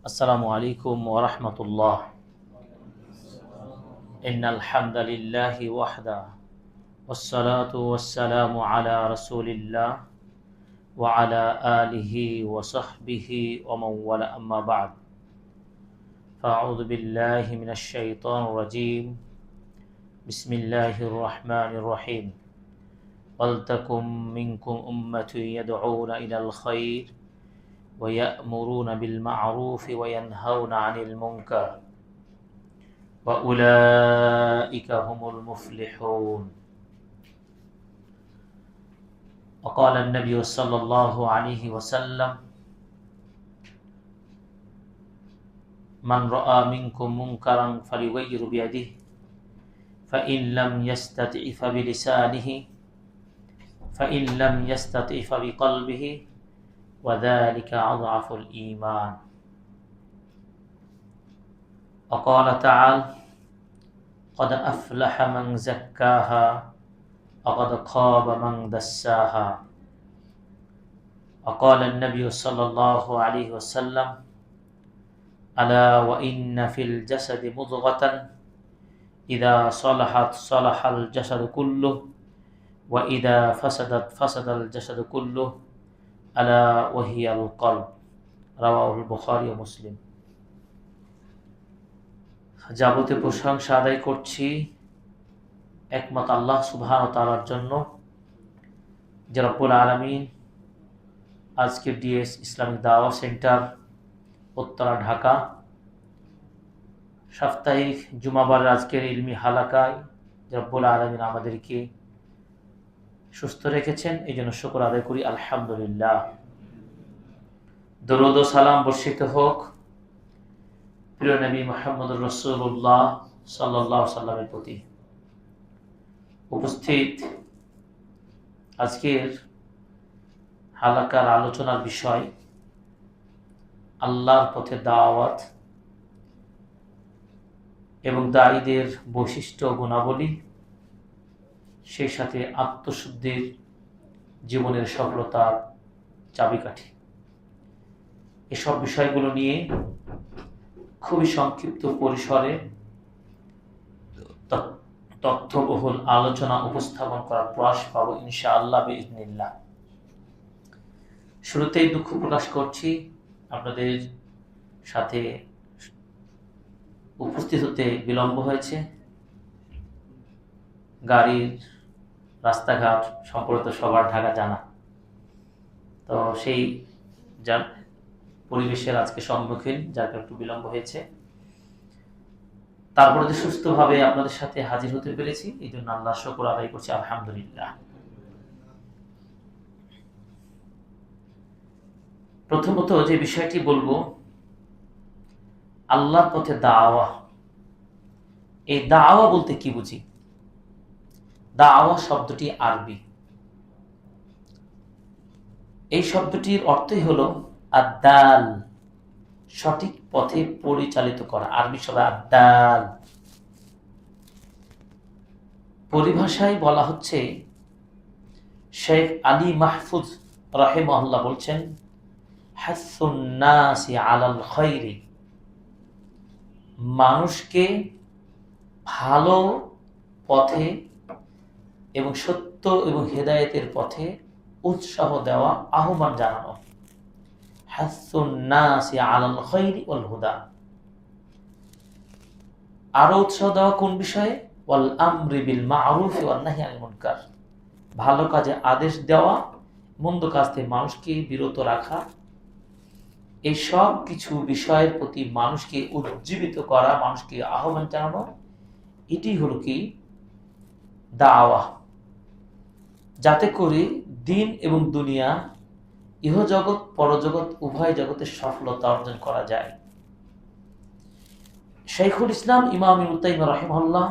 আসসালামু আলাইকুম ওয়া রাহমাতুল্লাহ। ইন্নাল হামদালিল্লাহি ওয়াহদা ওয়াসসালাতু ওয়াসসালামু আলা রাসূলিল্লাহ ওয়া আলা আলিহি ওয়া সাহবিহি ওয়া মান ওয়ালা, আম্মা বা'দ। ফাআউযু বিল্লাহি মিনাশ শাইতানির রাজীম। বিসমিল্লাহির রাহমানির রহিম। ওয়ালতাকুম মিনকুম উম্মাতুন ইয়াদউনা ইলাল খায়র ওয়া ইয়া'মুরুনা বিল মা'রুফি ওয়া ইয়ানহাউনা 'আনিল মুনকার وَأُولَئِكَ هُمُ الْمُفْلِحُونَ. وقال النبي صلى الله عليه وسلم: من رأى منكم منكرا فليغير بيده فإن لم يستطع فبلسانه فإن لم يستطع فبقلبه وذلك أضعف الإيمان. وقال تعالى: قد أفلح من زكاها وقد خاب من دساها. وقال النبي صلى الله عليه وسلم: ألا وإن في الجسد مضغة إذا صلحت صلح الجسد كله وإذا فسدت فسد الجسد كله ألا وهي القلب. رواه البخاري ومسلم. যাবতীয় প্রশংসা আদায় করছি একমাত্র আল্লাহ সুবহানাহু ওয়া তাআলার জন্য, যে রব্বুল আলামিন আজকের ডিএস ইসলামিক দাওয়া সেন্টার উত্তরা ঢাকা সাপ্তাহিক জুমাবার আজকের ইলমি হালাকায় যে রব্বুল আলামিন আমাদেরকে সুস্থ রেখেছেন, এই জন্য শুকর আদায় করি আলহামদুলিল্লাহ। দরুদ ও সালাম বর্ষিত হোক প্রিয় নবী মুহাম্মদুর রাসূলুল্লাহ সাল্লাল্লাহু আলাইহি সাল্লামের প্রতি। উপস্থিত আজকের হালাকার আলোচনার বিষয় আল্লাহর পথে দাওয়াত এবং দায়ীদের বৈশিষ্ট্য ও গুণাবলী, সেই সাথে আত্মশুদ্ধির জীবনের সফলতার চাবিকাঠি। এসব বিষয়গুলো নিয়ে খুবই সংক্ষিপ্ত পরিসরে তথ্যবহুল আলোচনা উপস্থাপন করার প্রয়াস পাবো ইনশাআল্লাহ বিইজনিল্লাহ। শুরুতেই দুঃখ প্রকাশ করছি আপনাদের সাথে উপস্থিত হতে বিলম্ব হয়েছে। গাড়ির রাস্তাঘাট সম্পর্কে তো সবার ঢাকা জানা, তো সেই পরিবেশের আজকে সম্মুখীন, যার কারণে একটু বিলম্ব হয়েছে। তারপরে যে সুস্থভাবে আপনাদের সাথে হাজির হতে পেরেছি, এই জন্য আল্লাহ শুকর আদায় করছি আলহামদুলিল্লাহ। প্রথমত যে বিষয়টি বলবো, আল্লাহর পথে দাওয়া। এই দাওয়া বলতে কি বুঝি? দাওয়া শব্দটি আরবি। এই শব্দটির অর্থই হলো আদাল, সঠিক পথে পরিচালিত করা। আরবি শব্দ আদাল। পরিভাষায় বলা হচ্ছে, শেখ আলী মাহফুজ রাহিমাহুল্লাহ বলছেন, হাসুন নাসি আলাল খায়রি, মানুষকে ভালো পথে এবং সত্য এবং হেদায়েতের পথে উৎসাহ দেওয়া, আহ্বান জানানো। হাসুন নাসি আলাল খায়রি ওয়াল হুদা। আরো উৎসাহ দেওয়া কোন বিষয়ে? ওয়াল আমরি বিল মা'রুফ ওয়ান নাহি আনিল মুনকার, ভালো কাজে আদেশ দেওয়া, মন্দ কাজ থেকে মানুষকে বিরত রাখা। এই সব কিছু বিষয়ের প্রতি মানুষকে উজ্জীবিত করা, মানুষকে আহ্বান জানানো, এটি হলো কি দাওয়া। যাতে করে দিন এবং দুনিয়া, ইহজগৎ পরজগৎ উভয় জগতের সফলতা অর্জন করা যায়। শাইখুল ইসলাম ইমাম ইবনে তাইমিয়া রাহিমাহুল্লাহ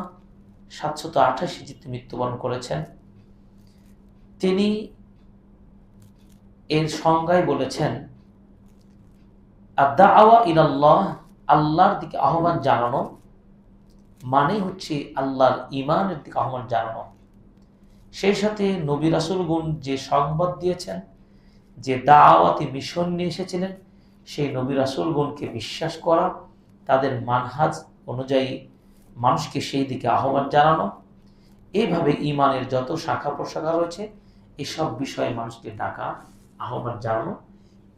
788 হিজরিতে মৃত্যুবরণ করেছেন। তিনি এর সংজ্ঞায় বলেছেন, আদ-দাওয়া ইলাল্লাহ, আল্লাহর দিকে আহ্বান জানানো মানে হচ্ছে আল্লাহর ঈমানের দিকে আহ্বান জানানো। সেই সাথে নবী রাসূলগণ যে সংবাদ দিয়েছেন, যে দাওয়াতি মিশন নিয়ে এসেছিলেন, সেই নবী রাসূলগণকে বিশ্বাস করা, তাদের মানহাজ অনুযায়ী মানুষকে সেই দিকে আহ্বান জানানো, এইভাবে ঈমানের যত শাখা প্রশাখা রয়েছে এসব বিষয়ে মানুষকে ডাকা, আহ্বান জানানো,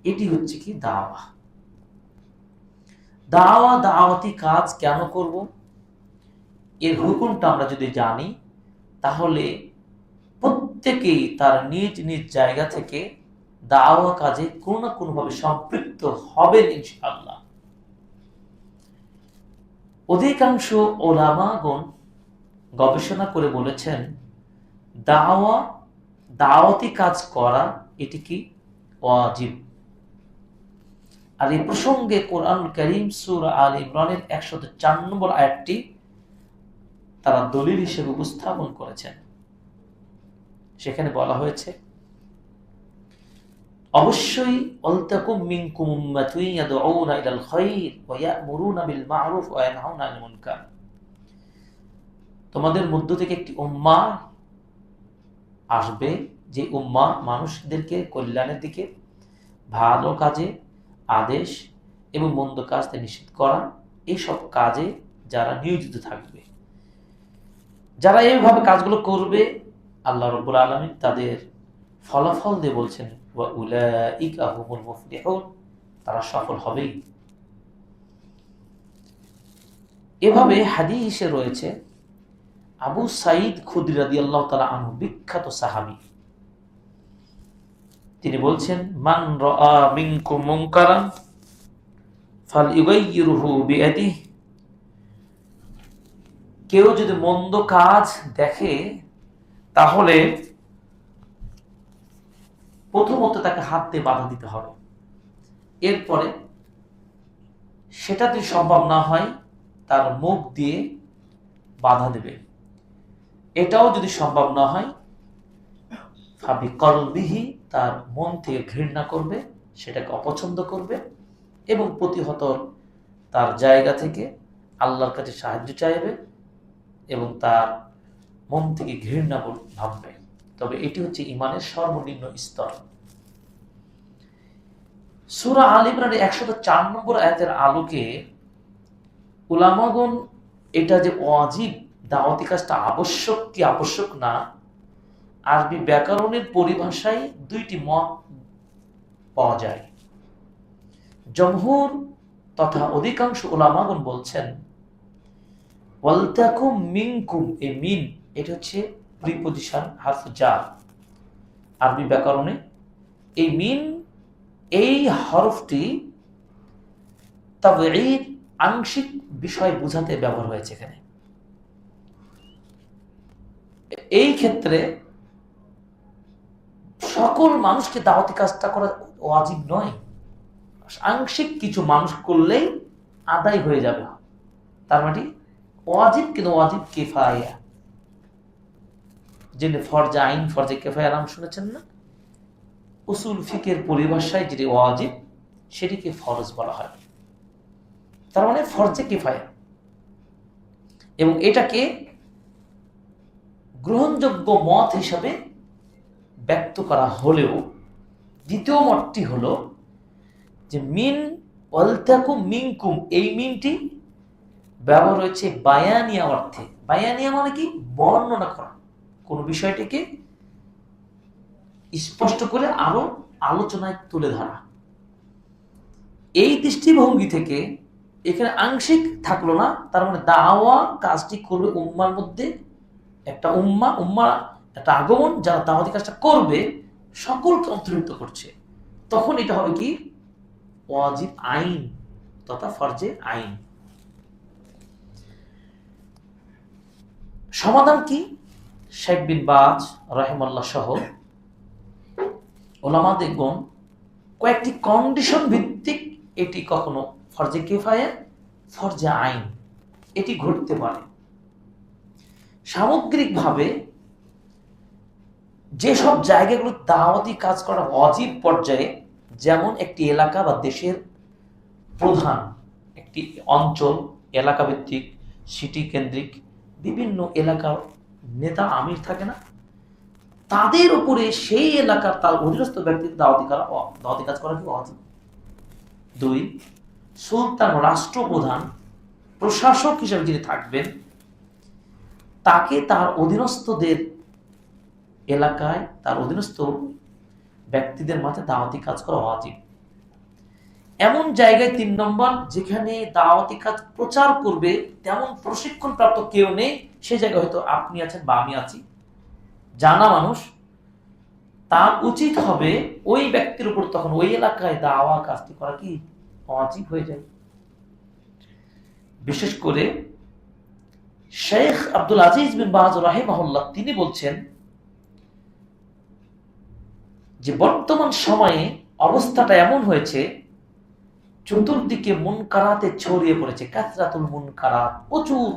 এটি হচ্ছে কি দাওয়া। দাওয়াতি কাজ কেন করব, এর হুকুমটা আমরা যদি জানি, তাহলে প্রত্যেকেই তার নিজ নিজ জায়গা থেকে দাওয়া কাজে কোনো না কোনোভাবে সম্পৃক্ত হবেন ইনশাআল্লাহ। অধিকাংশ ওলামাগণ গবেষণা করে বলেছেন দাওয়াতি কাজ করা এটি কি ওয়াজিব। আর এই প্রসঙ্গে কোরআনুল কারীম সূরা আল ইমরানের 104 নম্বর আয়াতটি তারা দলিল হিসেবে উপস্থাপন করেছেন। সেখানে বলা হয়েছে, অবশ্যই ওয়ালতাকুম মিনকুম উম্মাতুন ইয়াদউনা ইলাল খায়র ওয়া ইয়া'মুরুনা বিল মা'রুফ ওয়া ইয়ানহাউনা আনিল মুনকার। তোমাদের মধ্য থেকে একটি উম্মাহ আসবে, যে উম্মাহ মানুষদেরকে কল্যাণের দিকে, ভালো কাজে আদেশ এবং মন্দ কাজ থেকে নিষেধ করা, এইসব কাজে যারা নিয়োজিত থাকবে। যারা এইভাবে কাজগুলো করবে আল্লাহ রাব্বুল আলামিন তাদের ফলাফল দিয়ে বলছেন ওয়া উলাইকা হুমুল মুফলিহুন, তারা সফল হবেই। এভাবে হাদিসে রয়েছে, আবু সাঈদ খুদরি রাদিয়াল্লাহু তাআলা আনহু, বিখ্যাত সাহাবী, তিনি বলছেন, মান রাআ মিনকুম মুনকারান ফালইউগাইয়িরহু বিয়াদিহি, কেউ যদি মন্দ কাজ দেখে তাহলে প্রথমত তাকে হাত দিয়ে বাধা দিতে হবে, এরপরে সেটা যদি সম্ভব না হয় তার মুখ দিয়ে বাধা দেবে, এটাও যদি সম্ভব না হয় ফাবি কলবিহি, তার মন থেকে ঘৃণা করবে, সেটাকে অপছন্দ করবে এবং প্রতিহত তার জায়গা থেকে আল্লাহর কাছে সাহায্য চাইবে এবং তার মন থেকে ঘৃণা ভাববে। তবে এটি হচ্ছে ঈমানের সর্বনিম্ন স্তর। সূরা আল ইমরানের 104 নম্বর আয়াতের আলোকে উলামাগণ এটা যে ওয়াজিব, দাওয়াতি কাজটা আবশ্যক কি আবশ্যক না, আরবি ব্যাকরণের পরিভাষায় দুইটি মত পাওয়া যায়। জমহুর তথা অধিকাংশ উলামাগণ বলছেন ওয়ালতাকুম মিনকুম, এ মিন এটা হচ্ছে প্রিপজিশন হারফ জার। আরবি ব্যাকরণে এই মিন, এই হরফটি তাবঈদ, আংশিক বিষয় বোঝাতে ব্যবহার হয়েছে এখানে। এই ক্ষেত্রে সকল মানুষকে দাওয়াতি কাজটা করা ওয়াজিব নয়, আংশিক কিছু মানুষ করলেই আদায় হয়ে যাবে। তার মানে ওয়াজিব, কিন্তু ওয়াজিব কিফায়া, যিনি ফরজে আইন ফরজে কিফায়া নাম শুনেছেন না, উসুল ফিকের পরিভাষায় যেটি ওয়াজিব সেটিকে ফরজ বলা হয়। তার মানে ফরজে কিফায়া, এবং এটাকে গ্রহণযোগ্য মত হিসাবে ব্যক্ত করা হলেও দ্বিতীয় মতটি হলো যে মিন ওয়ালতাকুম মিনকুম, এই মিনটি ব্যবহার হয়েছে বায়ানিয়া অর্থে। বায়ানিয়া মানে কি, বর্ণনা করা, কোন বিষয়টিকে স্পষ্ট করে আরো আলোচনায় তুলে ধরা। এই দৃষ্টিভঙ্গি থেকে এখানে আংশিক থাকলো না, তার মানে দাওয়া কাজটি করবে উম্মার মধ্যে, একটা উম্মা একটা আগমন, যারা দাওয়াতি কাজটা করবে সকলকে অন্তর্ভুক্ত করছে। তখন এটা হবে কি ওয়াজিব আইন তথা ফরজে আইন। সমাধান কি? শেখ বিন বাজ রাহিমাহুল্লাহ সহ উলামাদিগণ কয়েকটি কন্ডিশন ভিত্তিক এটি কখনো ফরজে কিফায়া, ফরজে আইন এটি ঘটতে পারে। সামগ্রিকভাবে যেসব জায়গাগুলো দাওয়াতি কাজ করা ওয়াজিব পর্যায়ে, যেমন একটি এলাকা বা দেশের প্রধান, একটি অঞ্চল এলাকা ভিত্তিক, সিটি কেন্দ্রিক বিভিন্ন এলাকার নেতা আমির থাকে না, তাদের উপরে সেই এলাকার তার অধীনস্থ ব্যক্তির দাওয়াতি কাজ করা কি ওয়াজিব। 2, সুলতান রাষ্ট্রপ্রধান প্রশাসক হিসেবে যিনি থাকবেন তাকে তার অধীনস্থদের এলাকায় তার অধীনস্থ ব্যক্তিদের মাঝে দাওয়াতি কাজ করা ওয়াজিব। এমন জায়গায় 3 নম্বর, যেখানে দাওয়াতি কাজ প্রচার করবে তেমন প্রশিক্ষণ প্রাপ্ত কেউ নেই, সে জায়গায় হয়তো আপনি আছেন বা আমি আছি, জানা মানুষ, তার উচিত হবে ওই ব্যক্তির উপর তখন ওই এলাকায় দাওয়া কাজটি করা কি ওয়াজিব হয়ে যায়। বিশেষ করে শেখ আব্দুল আজিজ বিন বাজ রাহিমাহুল্লাহ তিনি বলছেন যে বর্তমান সময়ে অবস্থাটা এমন হয়েছে, চতুর্দিকে মুনকারাতে ছড়িয়ে পড়েছে, কাসরাতুল মুনকারাত, প্রচুর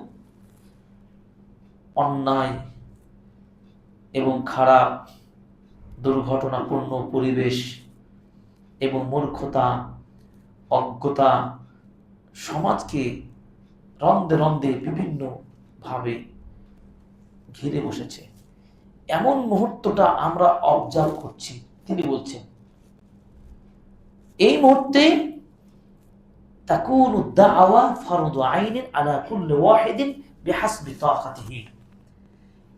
অন্যায় এবং খারাপ দুর্ঘটনাপূর্ণ পরিবেশ এবং মূর্খতা, অজ্ঞতা সমাজকে রন্দে রন্দে বিভিন্ন ভাবে ঘিরে বসেছে। এমন মুহূর্তটা আমরা অবজার্ভ করছি। তিনি বলছেন এই মুহূর্তে তাকুনু দাওয়া ফরদু আইনিন আলা কুল্লি ওয়াহিদিন বিহাসবি তাকাতিহি।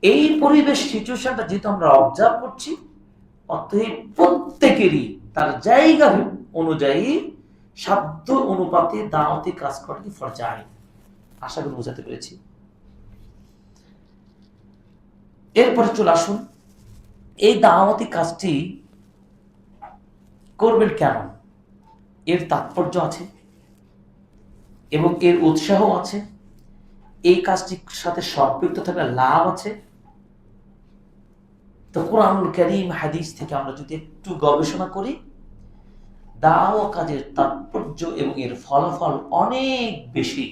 এই পরিবেশ সিচুয়েশনটা যেহেতু আমরা অবজার্ভ করছি, অতএব প্রত্যেকেরই তার জায়গা অনুযায়ী সাধ্য অনুপাতে দাওয়াতি কাজ করা কি ফরজ আইন। আশা করি বোঝাতে পেরেছি। এরপরে চলে আসুন, এই দাওয়াতি কাজটি করবেন কেন, এর তাৎপর্য আছে এবং এর উৎসাহ আছে, এই কাজটির সাথে সম্পৃক্ত থাকলে লাভ আছে। তো কোরআনুল কারীম হাদিস থেকে আমরা যদি একটু গবেষণা করি, দাওয়া কাজের তাৎপর্য এবং এর ফলাফল অনেক বেশি।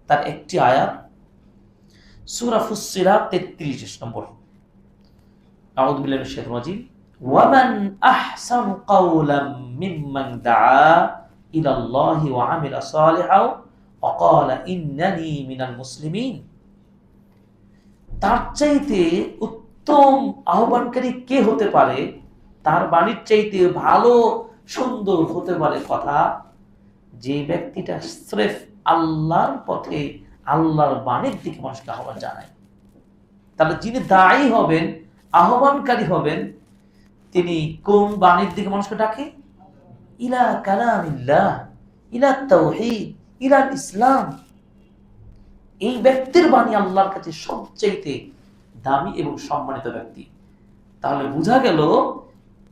তার একটি আয়াত সূরা ফুসসিলাত 33 নম্বর, আউযু বিল্লাহি মিনাশ শাইতানির রাজিম, ওয়া মান আহসানু কাওলাম মিম্মান দাআ ইলাল্লাহি ওয়া আমিলা সালিহাও ওয়া ক্বালা ইন্নানি মিনাল মুসলিমিন। তার চাইতে উত্তম আহ্বানকারী কে হতে পারে, তার বাণীর চাইতে ভালো সুন্দর হতে পারে কথা, যে ব্যক্তিটা স্রেফ আল্লাহর পথে আল্লাহর বাণীর দিকে মানুষকে আহ্বান জানায়। তাহলে যিনি দায়ী হবেন, আহ্বানকারী হবেন, তিনি কোন বাণীর দিকে মানুষকে ডাকে? ইলা কালামিল্লাহ, ইলা তাওহীদ, ইলা ইসলাম। এই ব্যক্তির বাণী আল্লাহর কাছে সবচেয়ে দামি এবং সম্মানিত ব্যক্তি। তাহলে বোঝা গেল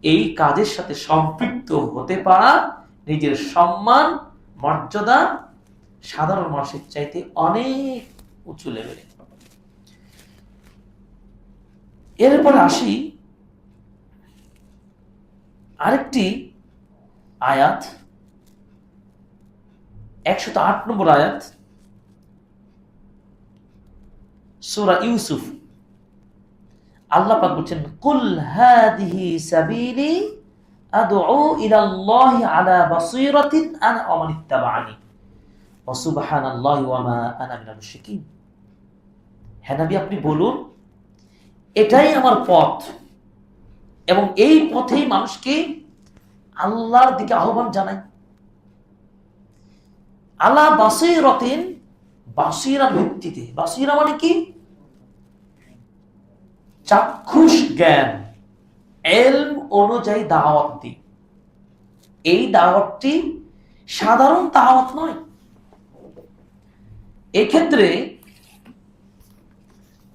এই কাজের সাথে সম্পৃক্ত হতে পারা নিজের সম্মান মর্যাদা সাধারণ মানুষের চাইতে অনেক উঁচু লেভেলে। এরপর আসি আরেকটি আয়াত, 108 নম্বর আয়াত সূরা ইউসুফ। আল্লাহ পাক বলেন, কুল হাদিহি সাবিলি আদউ ইলাল্লাহি আলা বাসীরাতিন আনা ওয়া মান ইত্তাবা'আনি ওয়া সুবহানাল্লাহি ওয়া মা আনা মিনাল মুশরিকিন। হে নবী, আপনি বলুন এটাই আমার পথ এবং এই পথেই মানুষকে আল্লাহর দিকে আহ্বান জানাই। আলা বাসীরাতিন, বাসীরা ভিত্তিতে, বাসীরা মানে কি? চাক্ষুষ জ্ঞান, ইলম অনুযায়ী দাওয়াত দিই। এই দাওয়াতটি সাধারণ দাওয়াত নয়। এক্ষেত্রে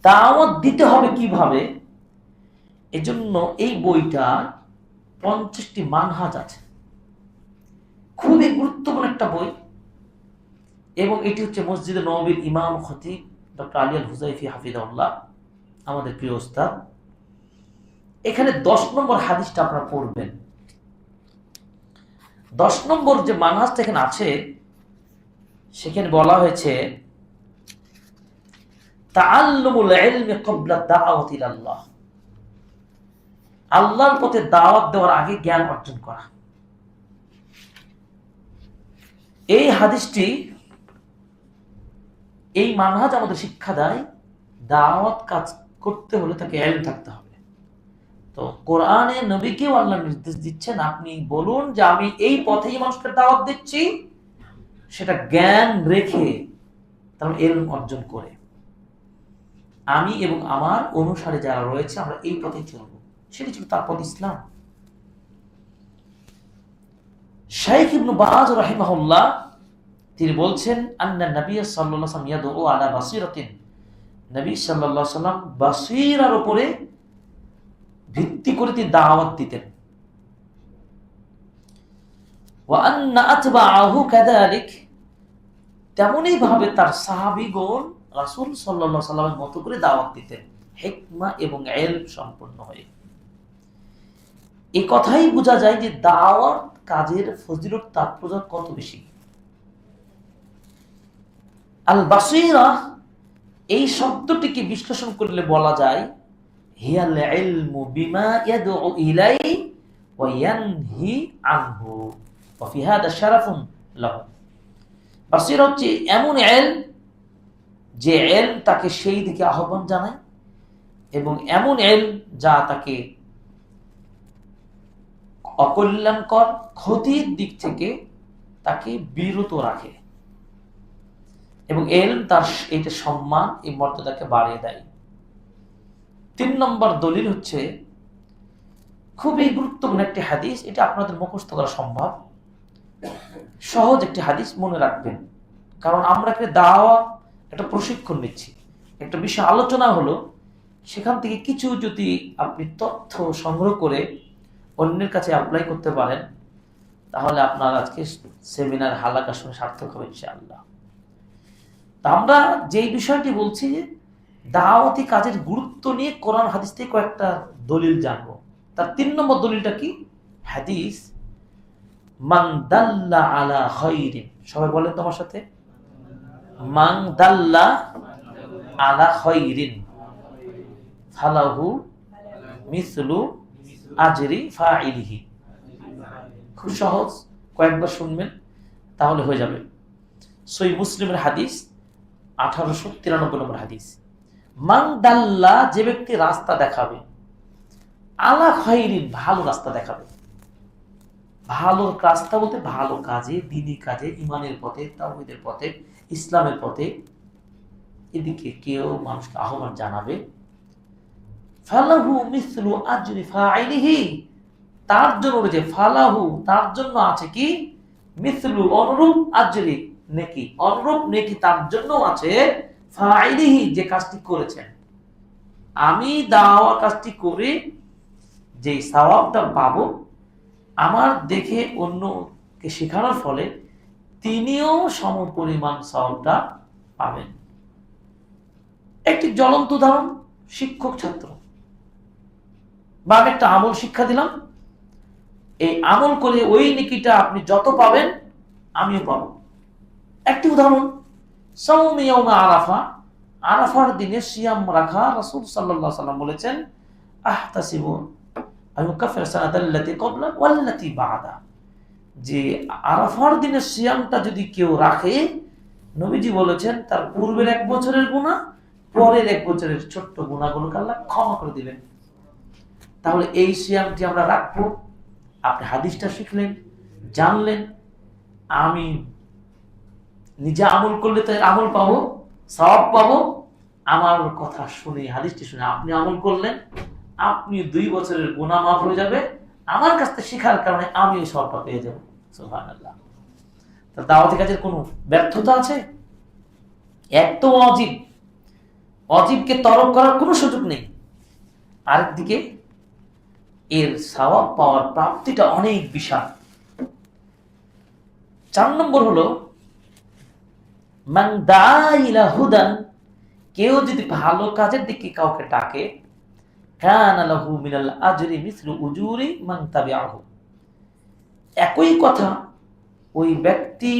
দাওয়াত দিতে হবে কিভাবে, এজন্য এই বইটা 50টি মানহাজ আছে। খুবই গুরুত্বপূর্ণ একটা বই এবং এটি হচ্ছে মসজিদে নববীর ইমাম খতিব ডক্টর আলী আল হুযাইফি হাফিজাহুল্লাহ, আমাদের প্রিয় ওস্তাদ। এখানে 10 নম্বর হাদিসটা আপনারা পড়বেন। 10 নম্বর যে মানহাজটা এখানে আছে, সেখানে বলা হয়েছে তাআল্লুমুল ইলমি ক্বাবলা দাওয়াতি ইলাল্লাহ, আল্লাহর পথে দাওয়াত দেওয়ার আগে জ্ঞান অর্জন করা। এই হাদিসটি, এই মানহাজ আমাদের শিক্ষা দেয় দাওয়াত কাজ করতে হলে তাকে ইলম থাকতে হবে। তো কোরআনে নবীকেও আল্লাহ নির্দেশ দিচ্ছেন, আপনি বলুন যে আমি এই পথেই মানুষকে দাওয়াত দিচ্ছি, সেটা জ্ঞান রেখে, তার ইলম অর্জন করে, আমি এবং আমার অনুসারী যারা রয়েছে আমরা এই পথেই চলব। সেটি ছিল তার পথ ইসলাম। শাইখ ইবনে বাজ রাহিমাহুল্লাহ তিনি বলছেন, আন্না নবী সাল্লাল্লাহু আলাইহি ওয়াসাল্লাম ইয়াদউ আলা বাসীরাতিন, নবী সাল্লাল্লাহু আলাইহি ওয়াসাল্লাম বাসীরার উপরে ভিত্তি করে তিনি দাওয়াত দিতেন। ওয়া আন্না আতবাআহু কাযালিক, তেমনি ভাবে তার সাহাবীগণ রাসূল সাল্লাল্লাহু আলাইহি ওয়াসাল্লামের মতো করে দাওয়াত দিতেন, হিকমা এবং ইলম সম্পন্ন হয়ে। এই কথাই বোঝা যায় যে দাওয়াত কাজের ফজিলত তাৎপর্য কত বেশি। আল বাসীরা এই শব্দটিকে বিশ্লেষণ করলে বলা যায় হিয়াল ইলমু বিমা ইয়াদউ ইলাইহি ওয়া ইয়ানহি আনহু ওয়া ফি হাদা শারাফুন লাহু। বাসীরা হচ্ছে এমন ইলম যে ইলম তাকে সেই দিকে আহ্বান জানায়, এবং এমন ইলম যা তাকে অকল্যাণকর ক্ষতির দিক থেকে তাকে বিরত রাখে, এবং ইলম তার এইটা সম্মান, এই মর্যাদাকে বাড়িয়ে দেয়। 3 নম্বর দলিল হচ্ছে খুবই গুরুত্বপূর্ণ একটি হাদিস, এটা আপনাদের মুখস্থ করা সম্ভব, সহজ একটি হাদিস, মনে রাখবেন। কারণ আমরা একটা দাওয়া, একটা প্রশিক্ষণ নিচ্ছি, একটা বিষয় আলোচনা হলো, সেখান থেকে কিছু যদি আপনি তথ্য সংগ্রহ করে অন্যের কাছে অ্যাপ্লাই করতে পারেন, তাহলে আপনার আজকে সেমিনার হালাকা শুনে সার্থক হবে ইনশাআল্লাহ। তা আমরা যেই বিষয়টি বলছি যে দাওয়াতি কাজের গুরুত্ব নিয়ে কোরআন হাদিস থেকে কয়েকটা দলিল জানবো। তার 3 নম্বর দলিলটা কি? হাদিস মান দাল্লা আলা খায়রিন, সবাই বলেন তোমার সাথে, মান দাল্লা আলা খায়রিন ফালাহু মিসলু আজরি ফাইলিহি। খুব সহজ, কয়েকবার শুনবেন তাহলে হয়ে যাবে। সহিহ মুসলিমের হাদিস 1893 নম্বর হাদিস, মান দাল্লা, যে ব্যক্তি রাস্তা দেখাবে, আলা খায়রিন, ভালো রাস্তা দেখাবে। ভালো রাস্তা বলতে ভালো কাজে, দ্বীনি কাজে, ঈমানের পথে, তাওহীদের পথে, ইসলামের পথে, এদিকে কেউ মানুষকে আহ্বান জানাবে, ফালাহু মিসলু আজরি ফাইলিহি, তার জন্য যে ফালাহু, তার জন্য আছে কি, মিসলু, অনুরূপ, আজরি, নেকি, অনুরূপ নেকি তার জন্য আছে, ফাইলিহি, যে কাজটি করেছেন। আমি দাওয়া কাজটি করে যে সওয়াবটা পাবো, আমার দেখে অন্যকে শেখানোর ফলে তিনিও সমপরিমাণ সওয়াবটা পাবেন। একটি জ্বলন্ত উদাহরণ, শিক্ষক ছাত্র, বা আমি একটা আমল শিক্ষা দিলাম, এই আমল করে ওই নেকিটা আপনি যত পাবেন আমিও পাবো। একটি উদাহরণ, সাওম ইয়াউম আরাফা, আরাফার দিনে সিয়াম রাখা, রাসূল সাল্লাল্লাহু আলাইহি ওয়াসাল্লাম বলেছেন আহতাসিবু আইয়ুকাফিরা সানাতাল্লাতী ক্বাবলা ওয়াল্লাতী বা'দা, যে আরাফার দিনে সিয়ামটা যদি কেউ রাখে, নবীজি বলেছেন তার পূর্বের 1 বছরের গুনাহ, পরের 1 বছরের ছোট্ট গুনাহগুলোকে আল্লাহ ক্ষমা করে দিবেন। তাহলে এই সিয়ামটি আমরা রাখবো। আপনি হাদিসটা শিখলেন, জানলেন, আমি নিজে আমল করলে তো আমল পাবো, সওয়াব পাবো। আমার কথা শুনে, হাদিসটি শুনে আপনি আমল করলেন, আপনি 2 বছরের গুনাহ মাফ হয়ে যাবে, আমার কাছ থেকে শেখার কারণে আমি ওই সওয়াবটা পেয়ে যাব। সুবহানাল্লাহ। তো দাওয়াতি কাজের কোনো ব্যর্থতা আছে? একদম অজীব, অজীবকে তরক করার কোনো সুযোগ নেই। আরেকদিকে এর সওয়াব পাওয়ার প্রাপ্তিটা অনেক বিশাল। 4 নম্বর হলো মান দাআ ইলা হুদান, কেউ যদি ভালো কাজের দিকে কাউকে ডাকে, কানা লাহু মিনাল আজরি মিসলু উজুরি মান তাবিআহু, একই কথা ওই ব্যক্তি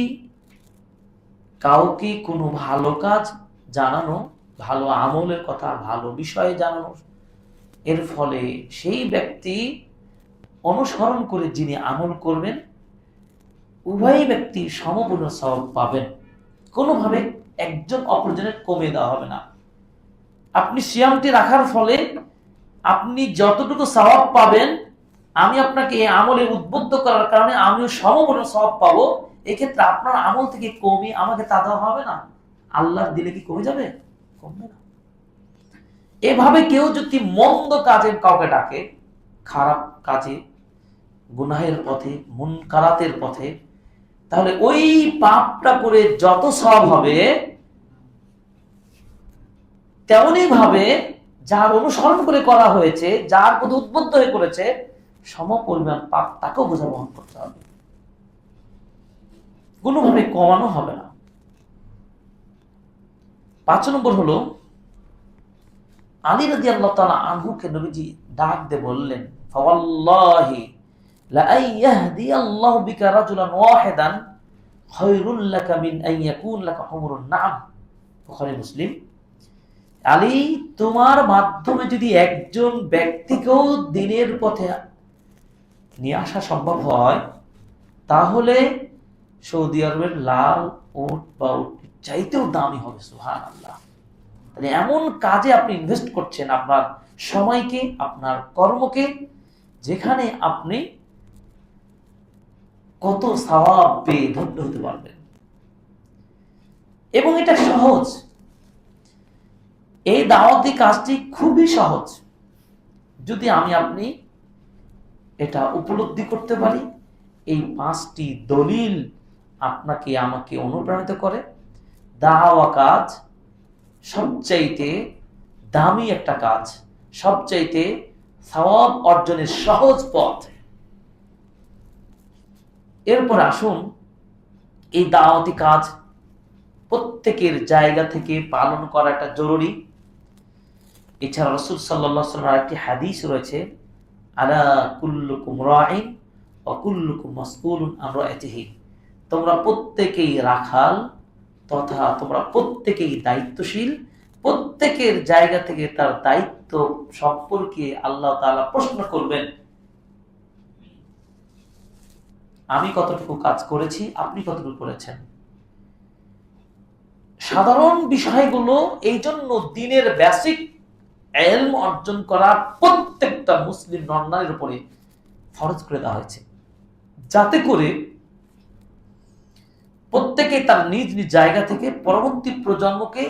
কাউকে কোনো ভালো কাজ জানানো, ভালো আমলের কথা, ভালো বিষয়ে জানানো, এর ফলে সেই ব্যক্তি অনুসরণ করে যিনি আমল করবেন, উভয় ব্যক্তি সমপূর্ণ সওয়াব পাবেন। কোনোভাবে একজন অপরজনের কমে দেওয়া হবে না। আপনি সিয়ামটি রাখার ফলে আপনি যতটুকু সওয়াব পাবেন, আমি আপনাকে এই আমলে উদ্বুদ্ধ করার কারণে আমিও সমপরিমাণ সওয়াব পাবো। এক্ষেত্রে আপনার আমল থেকে কমই আমাকে তা দেওয়া হবে না। আল্লাহর দিলে কি কমে যাবে? কমবে না। এভাবে কেউ যদি মন্দ কাজে কাউকে ডাকে, খারাপ কাজে, গুনাহের পথে, মুনকারাতের পথে, তাহলে ওই পাপটা করে যত সওয়াব হবে, তেমনি ভাবে যার অনুসরণ করে করা হয়েছে, যার প্রতি উদ্বুদ্ধ হয়ে করেছে, সমপরিমাণ পাপ তাকেও বোঝা বহন করতে হবে, কোনোভাবে কমানো হবে না। 5 নম্বর হলো, আলী রাদিয়াল্লাহু তাআলা আনহুকে নবীজি ডাক দিয়ে বললেন, ফাওয়াল্লাহি লা আইয়াহদিয়াল্লাহু বিকা রাজুলান ওয়াহিদান খায়রুল লাকা মিন আন ইয়াকুন লাকা হুমরুন নাম। বুখারী মুসলিম। আলী, তোমার মাধ্যমে যদি একজন ব্যক্তিকেও দ্বীনের পথে নিয়ে আসা সম্ভব হয়, তাহলে সৌদি আরবের লাল উট বা উট চাইতেও দামি হবে। সুবহানাল্লাহ। তাহলে এমন কাজে আপনি ইনভেস্ট করছেন আপনার সময়কে, আপনার কর্মকে, যেখানে আপনি কত সওয়াব পেয়ে ধন্য হতে পারবেন। এবং এটা সহজ, এই দাওয়াতি কাজটি খুবই সহজ যদি আমি আপনি এটা উপলব্ধি করতে পারি। এই 5টি দলিল আপনাকে আমাকে অনুপ্রাণিত করে। দাওয়া কাজ সবচাইতে দামি একটা কাজ, সবচাইতে সওয়াব অর্জনের সহজ পথ। এরপর আসুন, এই দাওয়াতি কাজ প্রত্যেকের জায়গা থেকে পালন করা একটা জরুরি। এছাড়া রাসূল সাল্লাল্লাহু আলাইহি ওয়াসাল্লামের একটি হাদিস রয়েছে, আলা কুল্লুকুম রাঈন ওয়া কুল্লুকুম মাসউলুন আন রাইয়াতিহি। তোমরা প্রত্যেকেই রাখাল তথা তোমরা প্রত্যেকেই দায়িত্বশীল। প্রত্যেকের জায়গা থেকে তার দায়িত্ব সম্পর্কে আল্লাহ তাআলা প্রশ্ন করবেন। আমি কতটুকু কাজ করেছি, আপনি কতটুকু করেছেন। সাধারণ বিষয়গুলো এই জন্য দ্বীনের বেসিক ইলম অর্জন করা প্রত্যেকটা মুসলিম নর-নারীর উপরে ফরজ করে দেওয়া হয়েছে, যাতে করে প্রত্যেকে তার নিজ নিজ জায়গা থেকে পরবর্তী প্রজন্মকে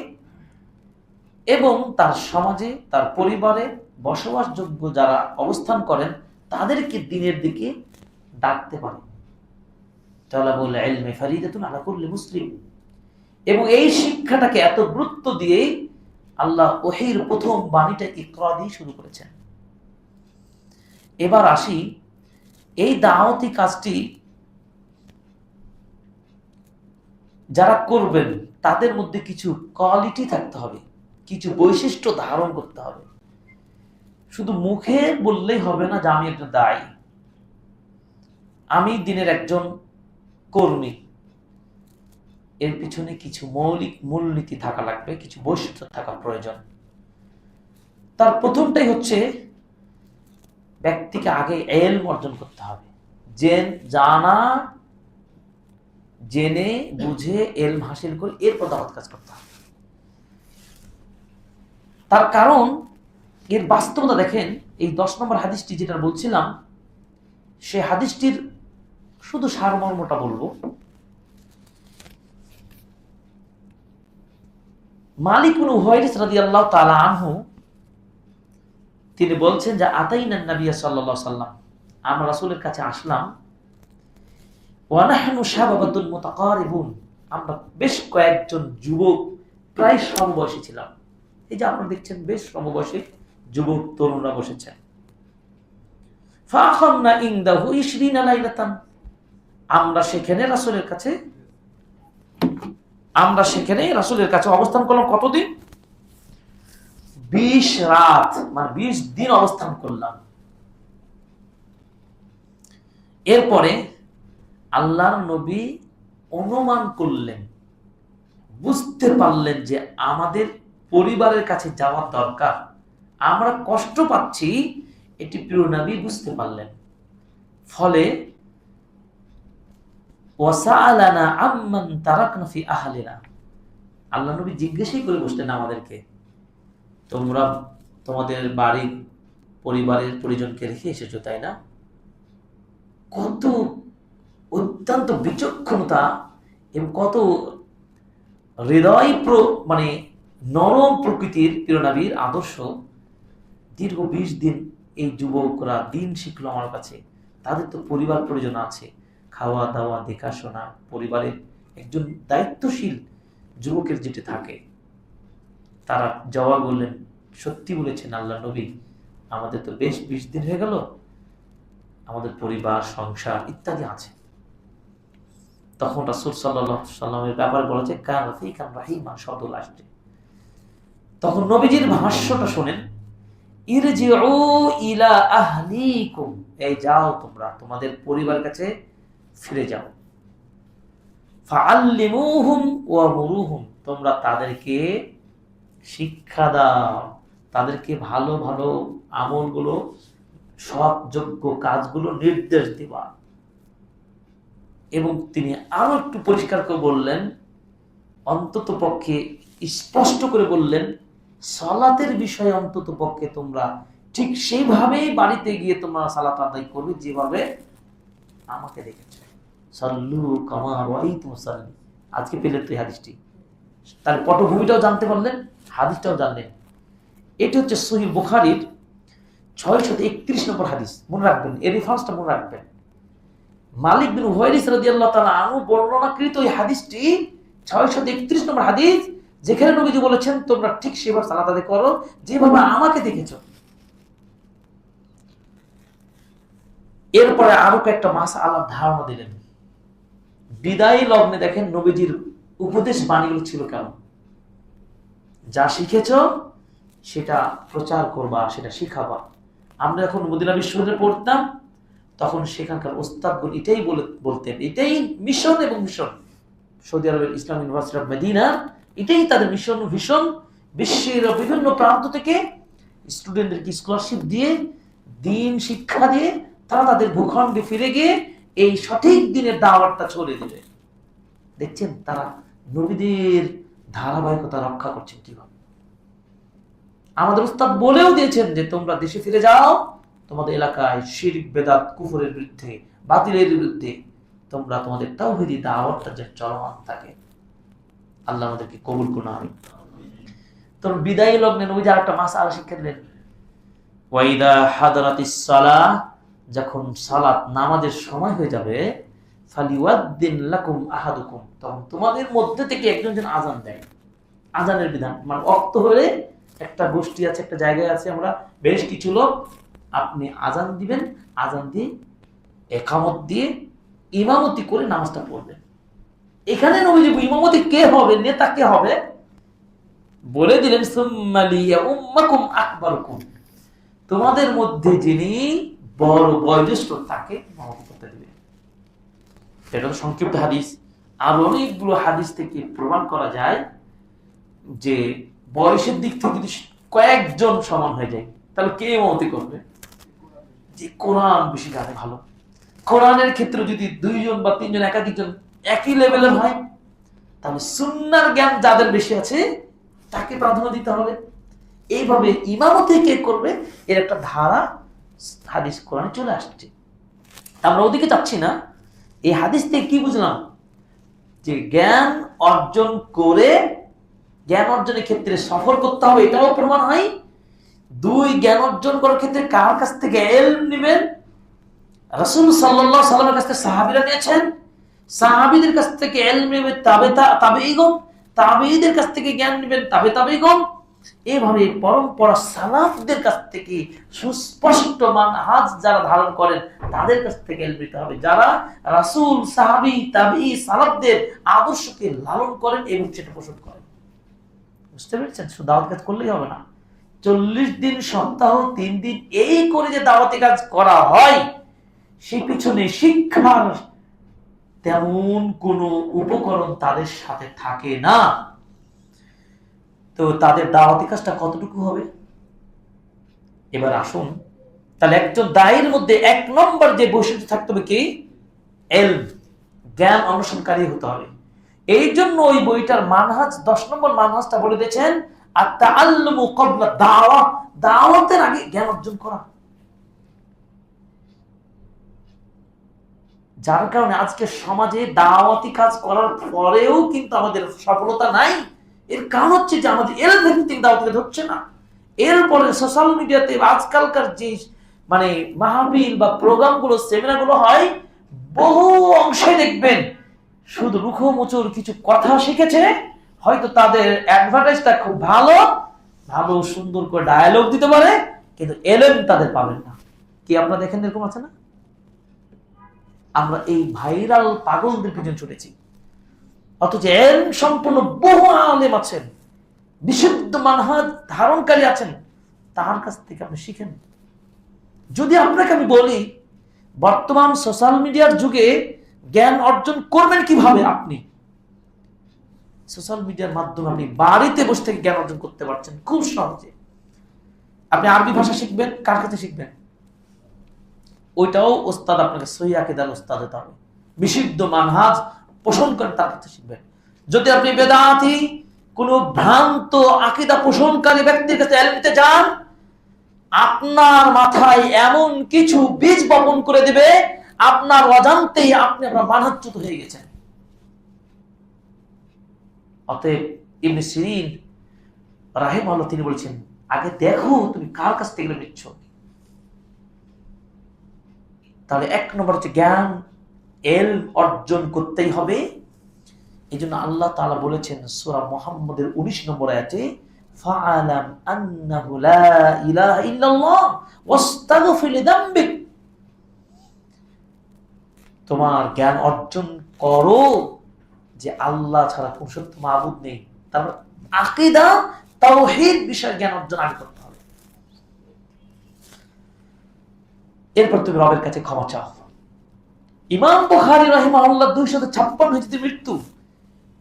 এবং তার সমাজে, তার পরিবারে বসবাসযোগ্য যারা অবস্থান করেন তাদেরকে দ্বীনের দিকে ডাকতে পারে। তালাবুল ইলমি ফারিদাতুন আলা কুল্লি মুসলিম। এবং এই শিক্ষাটাকে এত গুরুত্ব দিয়ে আল্লাহ ওহীর প্রথম বাণীটা ইকরা দিয়ে শুরু করেছেন। এবার আসি, এই দাওয়াতি কাজটি যারা করবেন তাদের মধ্যে কিছু কোয়ালিটি থাকতে হবে, কিছু বৈশিষ্ট্য ধারণ করতে হবে। শুধু মুখে বললেই হবে না যে আমি একজন দায়ী, আমি দ্বীনের একজন কর্মী। এর পিছনে কিছু মৌলিক মূলনীতি থাকা লাগবে, কিছু বৈশিষ্ট্য থাকা প্রয়োজন। তার প্রথমটাই হচ্ছে, ব্যক্তিকে আগে ইলম অর্জন করতে হবে। জেনে বুঝে ইলম হাসিল করে এরপর দাওয়াত কাজ করতে হবে। তার কারণ এর বাস্তবতা দেখেন, এই 10 নম্বর হাদিসটি যেটা বলছিলাম, সে হাদিসটির শুধু সারমর্মটা বলবো। মালিক ইবনে হুয়াইরিস রাদিয়াল্লাহু তাআলা আনহু তিনি বলছেন যে, আতাইনা নবী সাল্লাল্লাহু আলাইহি ওয়াসাল্লাম, আমরা রাসূলের কাছে আসলাম, ওয়া নাহনু শাবাবাতুন মুতাকারিবুন, আমরা বেশ কয়েকজন যুবক প্রায় সমবয়সী ছিলাম। এই যে আপনারা দেখছেন বেশ সমবয়সী যুবক তরুণরা বসেছেন। ফাখামনা ইনদাহু 20 লাইলাতান, আমরা সেখানে রাসূলের কাছে অবস্থান করলাম কতদিন? 20 রাত, মানে 20 দিন অবস্থান করলাম। এরপরে আল্লাহর নবী অনুমান করলেন, বুঝতে পারলেন যে আমাদের পরিবারের কাছে যাওয়ার দরকার, আমরা কষ্ট পাচ্ছি, এটি প্রিয় নবী বুঝতে পারলেন। ফলে ওয়াসাআলানা আম্মান তারাকনা ফি আহলিনা, আল্লাহর নবী জিজ্ঞাসাই করে বসলেন আমাদেরকে, তোমরা তোমাদের বাড়ির পরিবারের পরিজনকে রেখে এসেছো, তাই না? কত অত্যন্ত বিচক্ষণতা এবং কত হৃদয় মানে নরম প্রকৃতির প্রিয় নবীর আদর্শ। দীর্ঘ 20 দিন এই যুবকরা দিন শিখলো আমার কাছে। তাদের তো পরিবার পরিজন আছে, খাওয়া দাওয়া দেখাশোনা, পরিবারের একজন দায়িত্বশীল যুবকের যেটা থাকে। তারা জবাব বললেন, সত্যি বলেছেন আল্লাহ নবী, আমাদের তো বেশ 20 দিন হয়ে গেল, আমাদের পরিবার সংসার ইত্যাদি আছে। তখন রাসূল সাল্লাল্লাহু আলাইহি সাল্লামের ব্যাপারে বলেছে কানা ফীকুম রাহিমা শব্দ আসছে। তখন নবীজির ভাষ্যটা শুনেন, ইরজিউ ইলা আহলিকুম, এই যাও তোমরা তোমাদের পরিবারের কাছে ফিরে যাও। ফাআল্লিমুহুম ওয়া মুরুহুম, তোমরা তাদেরকে শিক্ষা দাও, তাদেরকে ভালো ভালো আমলগুলো, সৎ যোগ্য কাজগুলো নির্দেশ দিবা। এবং তিনি আরো একটু পরিষ্কার করে বললেন, অন্তত পক্ষে স্পষ্ট করে বললেন, সালাতের বিষয়ে অন্তত পক্ষে তোমরা ঠিক সেইভাবেই বাড়িতে গিয়ে তোমরা সালাত আদায় করবে যেভাবে আমাকে দেখেছো। সাল্লু কামা রাআইতুমুস সাল্লি। আজকে পেলেন তো এই হাদিসটি, তার পটভূমিটাও জানতে পারলেন, হাদিসটাও জানলেন। এটি হচ্ছে সহিহ বুখারীর 631 নম্বর হাদিস। মনে রাখবেন, এই রেফারেন্সটা মনে রাখবেন। মালিক বিন হুয়াইরিস রাদিয়াল্লাহু তাআলা আনহু বর্ণনাকৃত এই হাদিসটি 631 নম্বর হাদিস, যেখানে নবীজি বলেছেন তোমরা ঠিক সেভাবে সালাত আদায় করো যেভাবে আমাকে দেখেছো। এরপরে আরো কয়েকটা মাসআলার ধারণা দিলেন। বিদায়ী লগ্নে দেখেন নবীজির উপদেশ বাণীগুলো ছিল কেমন। যা শিখেছো সেটা প্রচার করবা, সেটা শিখাবা। আমরা যখন মদিনা বিশ্ববিদ্যালয়ে পড়তাম তখন সেখানকার ওস্তাদগণ এটাই বলতেন, এটাই মিশন এবং মিশন। সৌদি আরবের ইসলাম ইউনিভার্সিটি অফ মদিনা এটাই তাদের মিশন ভিশন। বিশ্বের বিভিন্ন প্রান্ত থেকে স্টুডেন্টদেরকে স্কলারশিপ দিয়ে, দিন শিক্ষা দিয়ে তারা তাদের ভূখণ্ডে ফিরে গিয়ে এই সঠিক দিনের দাওয়াতটা ছড়িয়ে দেবে। দেখছেন তারা নবীদের ধারাবাহিকতা রক্ষা করছেন কিভাবে। আমাদের উস্তাদ বলেও দিয়েছেন যে তোমরা দেশে ফিরে যাও, তোমাদের এলাকায় শিরক বেদাত কুফরের বিরুদ্ধে, বাতিলের বিরুদ্ধে তোমরা তোমাদের তাওহীদি দাওয়াতটা যে চলমান থাকে। আল্লাহ আমাদেরকে কবুল করুন, আমিন। তো বিদায়ী লগ্নে নবীজি আরেকটা মাসআলা শিক্ষা দিলেন, ওয়াইদা হাদারাতিস সালাহ, যখন সালাত নামাজের সময় হয়ে যাবে, ফালিওয়াদ্দিন লাকুম আহাদুকুম, তখন তোমাদের মধ্যে থেকে একজন যেন আযান দেয়। আযানের বিধান মানে ওয়াক্ত হলে একটা গোষ্ঠী আছে, একটা জায়গায় আছে, আমরা বেশ কিছু লোক, আপনি আযান দিবেন, আযান দিয়ে ইকামত দিয়ে ইমামতি করে নামাজটা পড়বেন। এখানে নবীজি ইমামতি কে হবে, নেতা কে হবে বলে দিলেন, সুম্মা লিয়াউম্মাকুম আকবারুকুম, তোমাদের মধ্যে যিনি বড় বয়োজ্যেষ্ঠ তাকে ইমামতি করতে দিবে। এটা তো সংক্ষিপ্ত হাদিস। আর অনেকগুলো হাদিস থেকে প্রমাণ করা যায় যে বয়সের দিক থেকে যদি কয়েকজন সমান হয়ে যায় তাহলে কে ইমামতি করবে? যে কোরআন বেশি জানে ভালো, কোরআনের ক্ষেত্রে যদি 2 জন বা 3 জন একাধিক জন একই লেভেলের হয়, তাহলে সুন্নাহর জ্ঞান যাদের বেশি আছে তাকে প্রাধান্য দিতে হবে। এইভাবে ইমামতি কে করবে এর একটা ধারা হাদিস কোরআনে চলে আসছে। আমরা ওদিকে যাচ্ছি না। এই হাদিস থেকে কি বুঝলাম? যে জ্ঞান অর্জন করে জ্ঞান অর্জনের ক্ষেত্রে সফর করতে হবে, এটাও প্রমাণ হয়। 2, জ্ঞান অর্জন করার ক্ষেত্রে কার কাছ থেকে ইলম নেবেন? রাসূল সাল্লাল্লাহু আলাইহি সাল্লামের কাছ থেকে সাহাবীরা নিয়েছেন, সাহাবীদের কাছ থেকে ইলম নেবেন তাবেঈগণ, তাবেঈদের কাছ থেকে জ্ঞান নেবেন তাবেঈগণ। এইভাবে পরম্পরা সালাফদের কাছ থেকে সুস্পষ্ট মানহাজ যারা ধারণ করেন তাদের কাছ থেকে ইলম নিতে হবে, যারা রাসূল, সাহাবী, তাবেঈ, সালাফদের আদর্শকে লালন করেন এবং সেটা পোষণ করেন। বুঝতে পেরেছেন? শুধু দাওয়াত কাজ করলেই হবে না। 40 দিন সপ্তাহ 3 দিন এই করে যে দাওয়াতি কাজ করা হয়, সেই পিছনে শিক্ষার তেমন কোনো উপকরণ তাদের সাথে থাকে না। তো তাদের দাওয়াতি কাজটা কতটুকু হবে? এবার আসুন, তাহলে একজন দায়ীর মধ্যে 1 নম্বর যে বৈশিষ্ট্য থাকতে হবে কি? ইলম, জ্ঞান অন্বেষণকারী হতে হবে। এই জন্য ওই বইটার মানহাজ 10 নম্বর মানহাজটা বলে দিয়েছেন, আত-তাআল্লুমু ক্বাবলা দাওয়া, দাওয়াতের আগে জ্ঞান অর্জন করা। যার কারণে আজকে সমাজে দাওয়াতি কাজ করার পরেও কিন্তু আমাদের সফলতা নাই। এর কারণ হচ্ছে যে আমাদের ভিত্তিক দাওয়াতি কাজ হচ্ছে না। এরপরে সোশ্যাল মিডিয়াতে আজকালকার যে মানে মাহফিল বা প্রোগ্রামগুলো, সেমিনারগুলো হয়, বহু অংশে দেখবেন শুধু রুখো মুচুর কিছু কথা শিখেছে, হয়তো তাদের অ্যাডভার্টাইজটা খুব ভালো ভালো সুন্দর করে ডায়ালগ দিতে পারে, কিন্তু এলেম তাদের পাবেন না। কি আপনারা দেখেন এরকম আছে না? আমরা এই ভাইরাল পাগলদের পিছনে ছুটেছি, অথচ এলম সম্পূর্ণ বহু আলেম আছেন, বিশুদ্ধ মানহাজ ধারণকারী আছেন, তার কাছ থেকে আপনি শিখেন। যদি আপনাকে আমি বলি বর্তমান সোশ্যাল মিডিয়ার যুগে জ্ঞান অর্জন করবেন কিভাবে, আপনি সোশ্যাল মিডিয়ার মাধ্যমে আপনি বাড়িতে বসে থেকে জ্ঞান অর্জন করতে পারছেন খুব সহজে। আপনি আরবি ভাষা শিখবেন, কার কাছে শিখবেন? ওইটাও ওস্তাদ আপনাকে সহি আকীদার ওস্তাদ হতে হবে, বিশুদ্ধ মানহাজ পোষণ করেন, তার কাছে শিখবেন। যদি আপনি বেদাতি কোন ভ্রান্ত আকীদা পোষণকারী ব্যক্তির কাছে ইলম নিতে যান, আপনার মাথায় এমন কিছু বীজ বপন করে দিবে, আপনার অজান্তেই আপনি আপনার মানহাজ্যুত হয়ে গেছেন। অতএব ইবনে সিরিন রাহিমাহুল্লাহ তিনি বলেছেন, আগে দেখো তুমি কার কাছ থেকে নিচ্ছ। তাহলে এক নম্বর হচ্ছে জ্ঞান, ইলম অর্জন করতেই হবে। এই জন্য আল্লাহ তাআলা বলেছেন সূরা মুহাম্মদের 19 নম্বর আয়াতে, ফাআলাম আন্নাহু লা ইলাহা ইল্লাল্লাহ ওয়াস্তাগফির লিযামবিক। তোমার জ্ঞান অর্জন করো যে আল্লাহ ছাড়া কোন সত্য মাবুদ নেই। তারপর আকীদা তাওহীদ বিষয়ে জ্ঞান অর্জন আগে করতে হবে। এরপর তুমি রবের কাছে ক্ষমা চাও। ইমাম বুখারী রাহিমাহুল্লাহ 256 হিজরি মৃত্যু,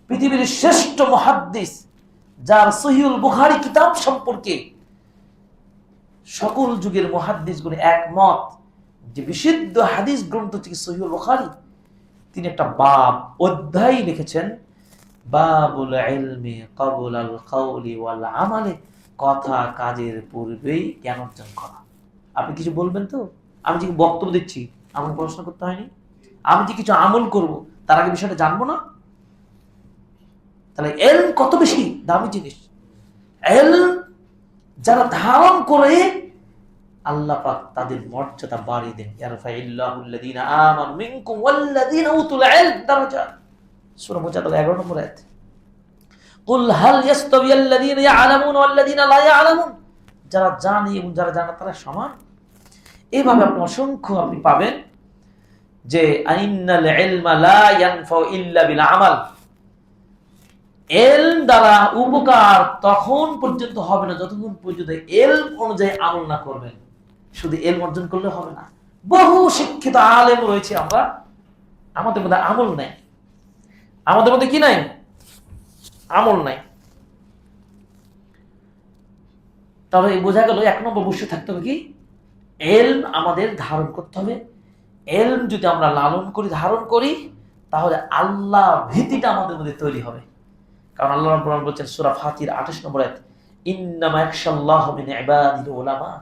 পৃথিবীর শ্রেষ্ঠ মুহাদ্দিস, যার সহিহুল বুখারী কিতাব সম্পর্কে সকল যুগের মুহাদ্দিসগণ একমত যে বিশুদ্ধ হাদিস গ্রন্থ থেকে সহিহুল বুখারী। তিনি একটা বাব অধ্যায় লিখেছেন, বাবুল ইলমি ক্বাবলাল কাওলি ওয়াল আমালি, কথা কাজের পূর্বেই জ্ঞান অর্জন করা। আপনি কিছু বলবেন তো? আমি যে বক্তব্য দিচ্ছি আমার পড়াশোনা করতে হয়নি? আমি যে কিছু আমল করব তার আগে বিষয়টা জানবো না? তাহলে ইলম কত বেশি দামি জিনিস। ইলম যারা ধারণ করে আল্লাহ পাক তাদের মর্যাদা বাড়িয়ে দেন। ইয়ারফাইল্লাহুল্লাযীনা আমানু মিনকুম ওয়াল্লাযীনা উতুল ইলম দারাজাত, সূরা মুজাদালা 11 নম্বর আয়াত। কুল হাল ইয়াস্তাবিয়াল্লাযীনা ইয়ালামুনা ওয়াল্লাযীনা লা ইয়ালামুন, যারা জানে এবং যারা জানে তারা সমান। এইভাবে আপনি অসংখ্য আপনি পাবেন যে আইন্নাল ইলমা লা ইয়ানফাউ ইল্লা বিল আমাল, ইলম দ্বারা উপকার তখন পর্যন্ত হবে না যতক্ষণ পর্যন্ত ইলম অনুযায়ী আমল না করবেন। শুধু ইলম অর্জন করলে হবে না। বহু শিক্ষিত আলেম রয়েছে, আমরা আমাদের মধ্যে আমল নাই। আমাদের মধ্যে কি নাই? আমল নাই। তবে বোঝা গেল এক নম্বর বসে থাকতে হবে কি, ইলম আমাদের ধারণ করতে হবে। ইলম যদি আমরা লালন করি, ধারণ করি, তাহলে আল্লাহ ভীতিটা আমাদের মধ্যে তৈরি হবে। কারণ আল্লাহ রাব্বুল আলামিন বলেছেন সূরা ফাতির 28 নম্বর আয়াত, ইন্নামা ইয়াখশাল্লাহু মিন ইবাদিল উলামা,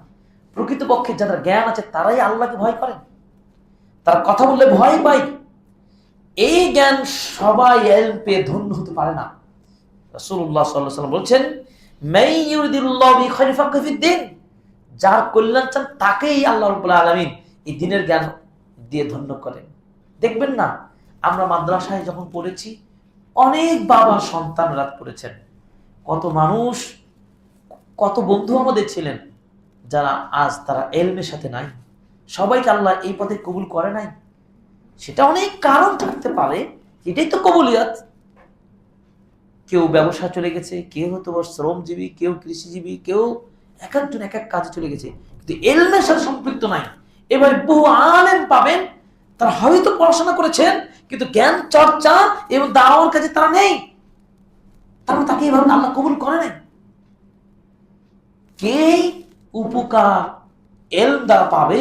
প্রকৃতপক্ষে যাদের জ্ঞান আছে তারাই আল্লাহকে ভয় করেন, তারা কথা বললে ভয় পায়। এই জ্ঞান সবাই ইলম পেয়ে ধন্য হতে পারে না। রাসূলুল্লাহ সাল্লাল্লাহু আলাইহি ওয়াসাল্লাম বলেছেন, মান ইউরিদিল্লাহু বিহি খায়রান ফাকাহু ফিদ-দীন, যার কল্যাণ চান তাকেই আল্লাহ রাব্বুল আলামিন এই দ্বীনের জ্ঞান দিয়ে ধন্য করেন। দেখবেন না, আমরা মাদ্রাসায় যখন পড়েছি অনেক বাবা সন্তানরা পড়েছেন, কত মানুষ, কত বন্ধু আমাদের ছিলেন যারা আজ তারা ইলমের সাথে নাই। সবাইকে আল্লাহ এই পথে কবুল করে নাই। সেটা অনেক কারণ থাকতে পারে, এটাই তো কবুলিয়াত। কেউ ব্যবসা চলে গেছে, কেউ হয়তো শ্রমজীবী, কেউ কৃষিজীবী, কেউ এক একজন এক এক কাজে চলে গেছে, কিন্তু ইলমের সাথে সম্পৃক্ত নাই। এবারে বহু আলেম পাবেন, তারা হয়তো পড়াশোনা করেছেন কিন্তু জ্ঞান চর্চা এবং দাওয়ার কাজে তারা নেই। তারা তাকে এভাবে আল্লাহ কবুল করে নাই। কে উপকার ইলম দ্বারা পাবে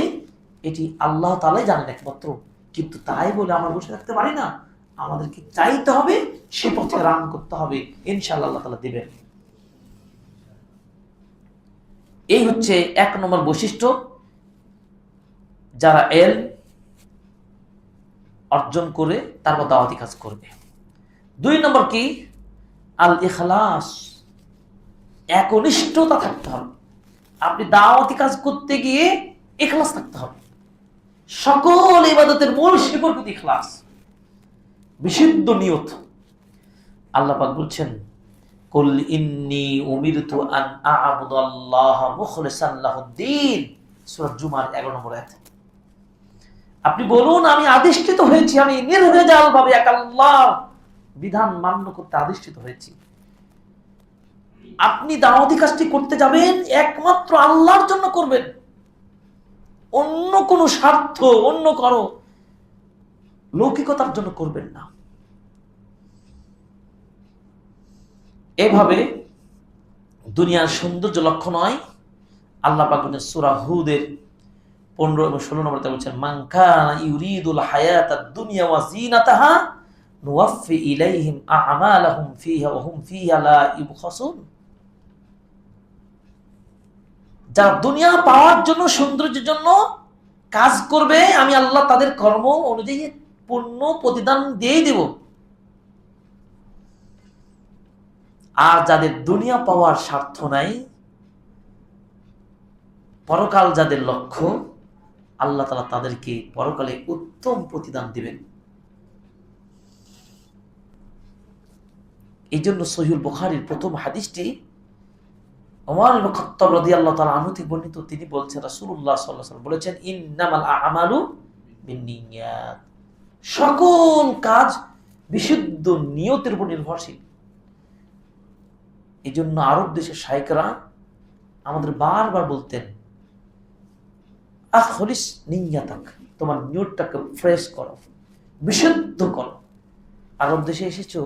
এটি আল্লাহ তাআলাই জানেন একমাত্র। কিন্তু তাই বলে আমরা বসে থাকতে পারি না, আমাদেরকে চাইতে হবে, সে পথে রান করতে হবে, ইনশাআল্লাহ আল্লাহ তাআলা দিবেন। এই হচ্ছে এক নম্বর বৈশিষ্ট্য, যারা ইলম অর্জন করে তারপর দাওয়াতি কাজ করবে। 2 নম্বর কি? আল ইখলাস, একনিষ্ঠতা থাকতে হবে। আপনি দাওয়াতি কাজ করতে গিয়ে ইখলাস থাকতে হবে। সকল ইবাদতের মূল শিকড় কিন্তু ইখলাস, বিশুদ্ধ নিয়ত। আল্লাহ পাক বলছেন, কুল ইন্নী উমিরতু আন আ'বুদাল্লাহা মুখলিসান লাহুদ্দিন, সূরা জুমার 11 নম্বর আয়াত। আপনি বলুন, আমি আদিষ্ঠিত হয়েছি, আমি নির্ভেজাল ভাবে এক আল্লাহর বিধান মান্য করতে আদিষ্ঠিত হয়েছি। আপনি দাওয়াতি কাজটি করতে যাবেন একমাত্র আল্লাহর জন্য করবেন, অন্য কোনো স্বার্থ, অন্য কারো লৌকিকতার জন্য করবেন না। এভাবে দুনিয়ার সৌন্দর্য লক্ষ্য নয়। আল্লাহ পাক সূরা হুদের 15 এবং 16 নম্বরে বলছেন, মান কানা ইউরিদুল হায়াতাদ দুনিয়া ওয়া যিনাতাহা নুওয়াফি ইলাইহিম আ'মালাহুম ফিহা ওয়া হুম ফিহা লা ইউবখাসুন। যারা দুনিয়া পাওয়ার জন্য, সৌন্দর্যের জন্য কাজ করবে, আমি আল্লাহ তাদের কর্ম অনুযায়ী পূর্ণ প্রতিদান দিয়ে দেব। আর যাদের দুনিয়া পাওয়ার স্বার্থ নাই, পরকাল যাদের লক্ষ্য, আল্লাহ তাআলা তাদেরকে পরকালে উত্তম প্রতিদান দিবেন। এই জন্য সহিহুল বুখারীর প্রথম হাদিসটি ওমর ইবনে খাত্তাব রাদিয়াল্লাহু তাআলা আনহু থেকে বর্ণিত। তিনি বলছেন, রাসূলুল্লাহ সাল্লাল্লাহু আলাইহি ওয়াসাল্লাম বলেছেন, ইন্নামাল আ'মালু বিন্নিয়াত, সকল কাজ বিশুদ্ধ নিয়তের উপর নির্ভরশীল। এই জন্য আরব দেশের শাইখরা আমাদের বারবার বলতেন, আখলিস নিয়াতাক, তোমার নিয়তটাকে ফ্রেশ করো, বিশুদ্ধ করো। আরব দেশে এসেছো,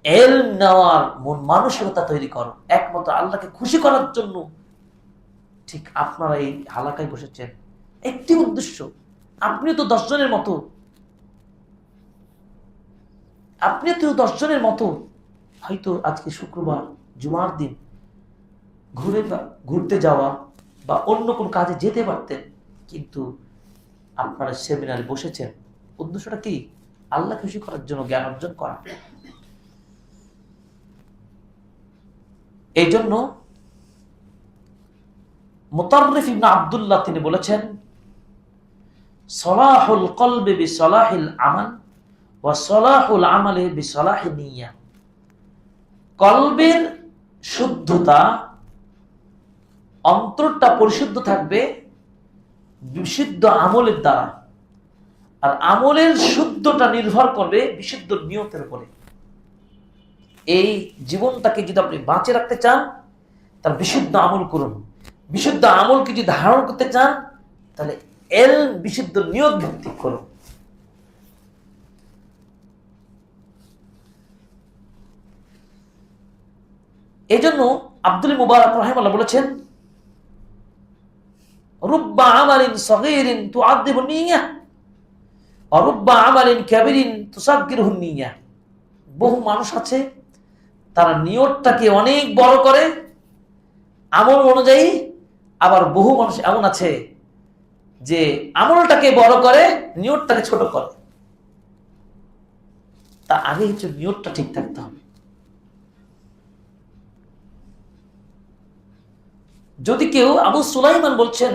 ইলম নেওয়ার মন মানসিকতা তৈরি করো একমাত্র আল্লাহকে খুশি করার জন্য। ঠিক আপনারা এই হালাকায় বসেছেন একটি উদ্দেশ্য, আপনিও তো 10 জনের মতো, হয়তো আজকে শুক্রবার, জুমার দিন ঘুরতে যাওয়া বা অন্য কোন কাজে যেতে পারতেন, কিন্তু আপনারা সেমিনারে বসেছেন, উদ্দেশ্যটা কি? আল্লাহ খুশি করার জন্য, জ্ঞান অর্জন করা। এই জন্য মুতাররিফ ইবনে আব্দুল্লাহ তিনি বলেছেন, সলাহুল কলবি বিসলাহিল আমাল ওয়া সলাহুল আমালি বিসলাহিন নিয়্যা। কলবের শুদ্ধতা, অন্তরটা পরিশুদ্ধ থাকবে বিশুদ্ধ আমলের দ্বারা, আর আমলের শুদ্ধটা নির্ভর করবে বিশুদ্ধ নিয়তের উপরে। এই জীবনটাকে যদি আপনি বাঁচে রাখতে চান, তার বিশুদ্ধ আমল করুন। বিশুদ্ধ আমলকে যদি ধারণ করতে চান, তাহলে বিশুদ্ধ নিয়ত ভিত্তিক করুন। এই জন্য আব্দুল মুবারক রাহিমাহুল্লাহ বলেছেন, রুব্বা আমালিন সগীরিন তুআদ্দিবুন নিয়্যা ওয়া রুব্বা আমালিন কাবীরিন তুসাগ্গিরুন নিয়্যা। বহু মানুষ আছে, তারা নিয়তটাকে অনেক বড় করে আমল অনুযায়ী, আবার বহু মানুষ এমন আছে যে আমলটাকে বড় করে, নিয়তটাকে ছোট করে। তা আগে হচ্ছে নিয়তটা ঠিক থাকতে হবে। যদি কেউ, আবু সুলাইমান বলছেন,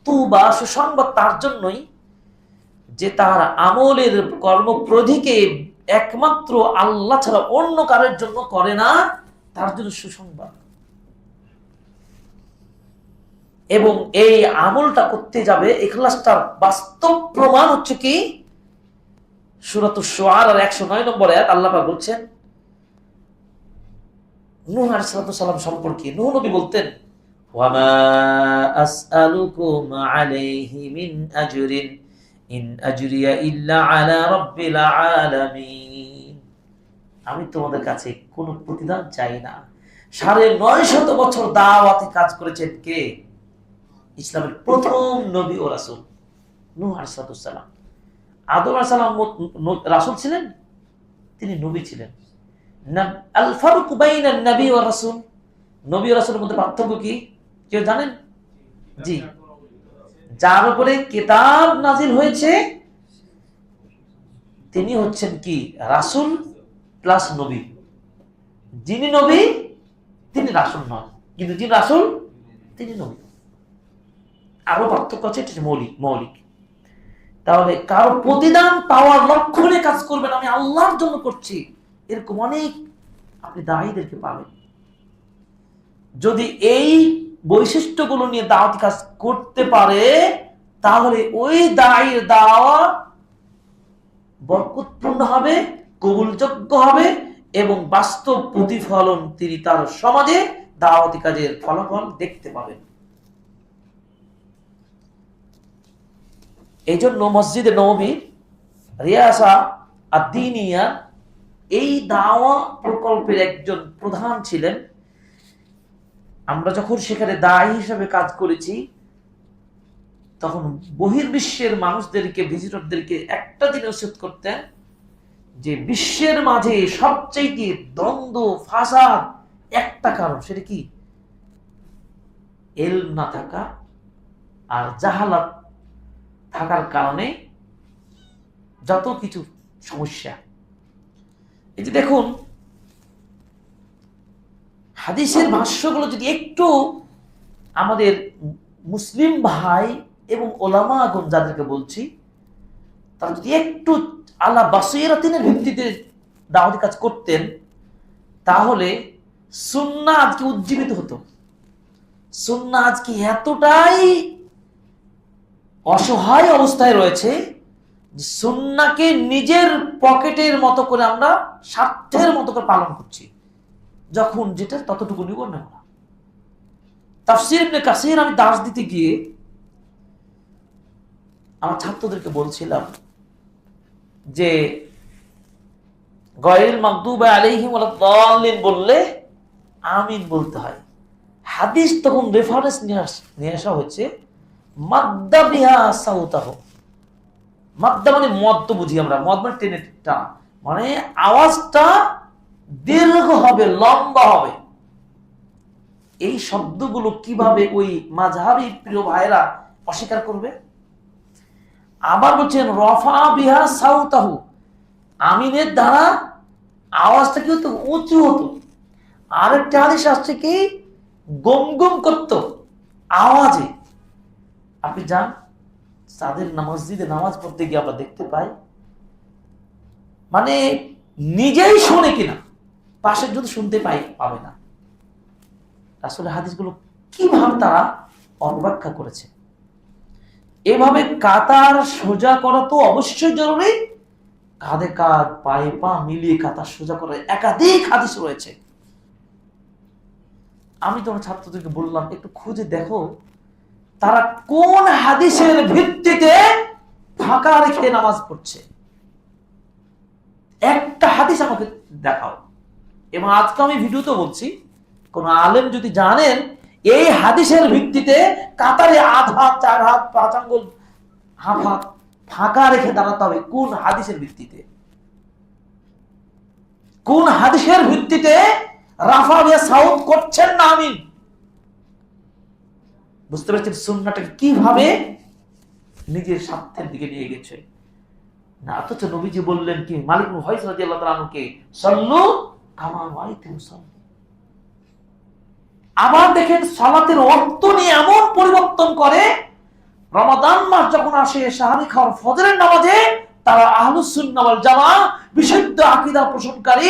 তুবা, সুসংবাদ তার জন্যই যে তার আমলের কর্মপ্রধিকে একমাত্র আল্লাহ ছাড়া অন্য কারোর জন্য করে না, তার জন্য সুসংবাদ। এবং এই আমলটা করতে যাবে, ইখলাসটার বাস্তব প্রমাণ হচ্ছে কি? সূরাতুশ শুআরার 109 নম্বর আয়াত আল্লাহ পাক বলছেন নূহ আলাইহিস সালাম সম্পর্কে। নূহ নবী বলতেন, ওয়ামা আসআলুকুম আলাইহি মিন আজরিন ইন আজরিয়া ইল্লা আলা রাব্বিল আলামিন। আমি তোমাদের কাছে কোনো প্রতিদান চাই না। 950 বছর দাওয়াতি কাজ করেছেন কে? ইসলামের প্রথম নবী ও রাসূল নূহ আলাইহিস সালাম। আদম আলাইহিস সালাম রাসূল ছিলেন, তিনি নবী ছিলেন। আল ফারকু বাইনান নবী ওয়া রাসূল, নবী ও রাসূলের মধ্যে পার্থক্য কি কেউ জানেন? জি, যার উপরে কিতাব নাজিল হয়েছে তিনি হচ্ছেন কি রাসূল প্লাস নবী। যিনি নবী তিনি রাসূল নন, কিন্তু যিনি রাসূল তিনি নবী। আরো পার্থক্য আছে, এটা মৌলিক। তাহলে কারো প্রতিদান পাওয়ার লক্ষ্যে কাজ করবেন, আমি আল্লাহর জন্য করছি, এরকম অনেক আপনি দায়ীদেরকে পাবেন। যদি এই বৈশিষ্ট্যগুলো নিয়ে দাওয়াতি কাজ করতে পারে, তাহলে ওই দায়ীর দাওয়া বরকতপূর্ণ হবে, কবুলযোগ্য হবে এবং বাস্তব প্রতিফলন তিনি তার সমাজে দাওয়াতি কাজের ফলাফল দেখতে পাবেন। এই জন্য মসজিদে নববী রিয়াসা আদ-দীনিয়া এই দাওয়া প্রকল্পের একজন প্রধান ছিলেন। আমরা যখন সেখানে দায়ী হিসেবে কাজ করেছি, তখন বহির্বিশ্বের মানুষদেরকে, ভিজিটরদেরকে একটা জিনিস নিশ্চিত করতেন যে বিশ্বের মাঝে সবচেয়ে দ্বন্দ্ব ফাসাদ একটা কারণ, সেটা কি? ইলম না থাকা আর জাহালাত থাকার কারণে যত কিছু সমস্যা। এই যে দেখুন, হাদিসের ভাষ্যগুলো যদি একটু আমাদের মুসলিম ভাই এবং ওলামাগণ যাদেরকে বলছি, তারা যদি একটু আলা বাসীরাতিনের ভিত্তিতে দাওয়াতি কাজ করতেন, তাহলে সুন্নাহ আজকে উজ্জীবিত হতো। সুন্নাহ আজকে এতটাই অসহায় অবস্থায় রয়েছে যে সুন্নাহকে নিজের পকেটের মতো করে আমরা স্বার্থের মতো করে পালন করছি, যখন যেটা ততটুকু নিব না। তাফসীর ইবনে কাসির আমি দাস দিতে গিয়ে আমার ছাত্রদেরকে বলছিলাম যে গায়রিল মাগদুবি আলাইহিম ওয়ালাদ-দাল্লিন বললে আমিন বলতে হয়। হাদিস তখন রেফারেন্স নিয়ে আসা হচ্ছে মাদ্দা বিহা সাউতাহু। মাদ্দা মানে মদ বুঝি আমরা, মদ মানে টেনে টানা, মানে আওয়াজটা দীর্ঘ হবে, লম্বা হবে। এই শব্দগুলো কিভাবে ওই মাযহাবী প্রিয় ভাইরা অস্বীকার করবে? আবার বলছেন রফা বিহা সাউতাহু, আমিনের দ্বারা আওয়াজটা কি হতো? উঁচু হতো। আরেকটা হাদিস আসছে কি গম গম করতো আওয়াজে। আপনি যান তাদের মসজিদে নামাজ পড়তে গিয়ে আমরা দেখতে পাই, মানে নিজেই শোনে কিনা, পাশের যদি শুনতে পাবে না। আসলে হাদিসগুলো কিভাবে তারা অব্যাখ্যা করেছে। এভাবে কাতার সোজা করা তো অবশ্যই জরুরি, কাঁধে কাঁধ পায়ে পা মিলিয়ে কাতার সোজা করার একাধিক হাদিস রয়েছে। আমি তোমার ছাত্রদেরকে বললাম একটু খুঁজে দেখো তারা কোন হাদিসের ভিত্তিতে ফাঁকা রেখে নামাজ পড়ছে, একটা হাদিস আমাকে দেখাও। এবং আজকে আমি ভিডিওতে বলছি, কোন আলেম যদি জানেন এই হাদিসের ভিত্তিতে কাতারে আধ হাত, 4 হাত, 5 আঙ্গুল, হাফ হাত ফাঁকা রেখে দাঁড়াতে হবে, কোন হাদিসের ভিত্তিতে? কোন হাদিসের ভিত্তিতে রাফা বিয়া সাউত করছেন না আমিন? বুঝতে পারছেন সুন্নাহটাকে কিভাবে নিজের স্বার্থের দিকে নিয়ে গেছে না। অথচ নবীজি বললেন কি, মালিক ইবনে হুয়াইরিস রাদিয়াল্লাহু তাআলা আনহুকে সাল্লু কামা রাআইতুমুনি উসাল্লি। আবার দেখেন সালাতের অর্থ নিয়ে এমন পরিবর্তন করে, রমাদান মাস যখন আসে সাহারি খাওয়ার ফজরের নামাজে তারা আহলুস সুন্নাহ ওয়াল জামাআহ বিশুদ্ধ আকীদা পোষণকারী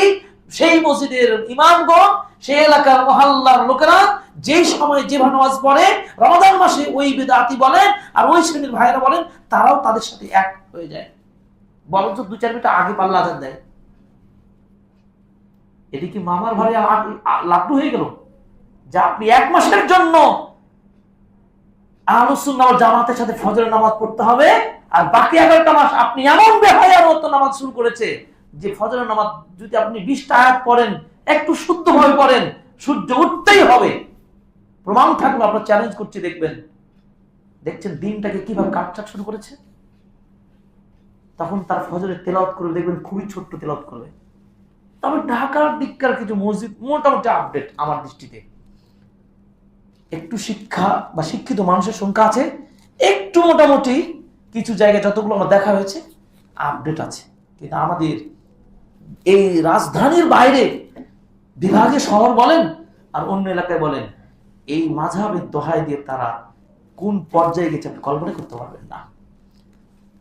সেই মসজিদের ইমামগণ, সেই এলাকার মহল্লার লোকেরা যেই সময় যেভাবে নামাজ পড়ে রমাদান মাসে ওই বিদআতি বলেন আর ওই শ্রেণীর ভাইরা বলেন, তারাও তাদের সাথে এক হয়ে যায়, বরঞ্চ 2-4 মিনিট আগে পাল্লা আজান দেয়। এটি কি মামার ভাই লাড্ডু হয়ে গেল যে আপনি 1 মাসের জন্য আহলুস সুন্নাহ ওয়াল জামাতের সাথে ফজরের নামাজ পড়তে হবে, আর বাকি 11টা মাস আপনি এমন বেহায়ার মতো নামাজ শুরু করেছে যে ফজরের নামাজ যদি আপনি 20টা আয়াত পড়েন, একটু শুদ্ধভাবে পড়েন, সূর্য উঠতেই হবে। প্রমাণ থাকলে আপনারা চ্যালেঞ্জ করছি, দেখছেন দিনটাকে কিভাবে কাটছাট শুরু করেছে। তখন তার ফজরের তেলাওয়াত করে দেখবেন খুবই ছোট্ট তেলাওয়াত করবে। তবে ঢাকার দিককার কিছু মসজিদ মোটামুটি আপডেট আমার দৃষ্টিতে, একটু শিক্ষা বা শিক্ষিত মানুষের সংখ্যা আছে, একটু মোটামুটি কিছু জায়গায় যতগুলো আমার দেখা হয়েছে আপডেট আছে। কিন্তু আমাদের এই রাজধানীর বাইরে বিভাগে শহর বলেন আর অন্য এলাকায় বলেন, এই মাযহাবের দোহাই দিয়ে তারা কোন পর্যায়ে গেছে আপনি কল্পনা করতে পারবেন না।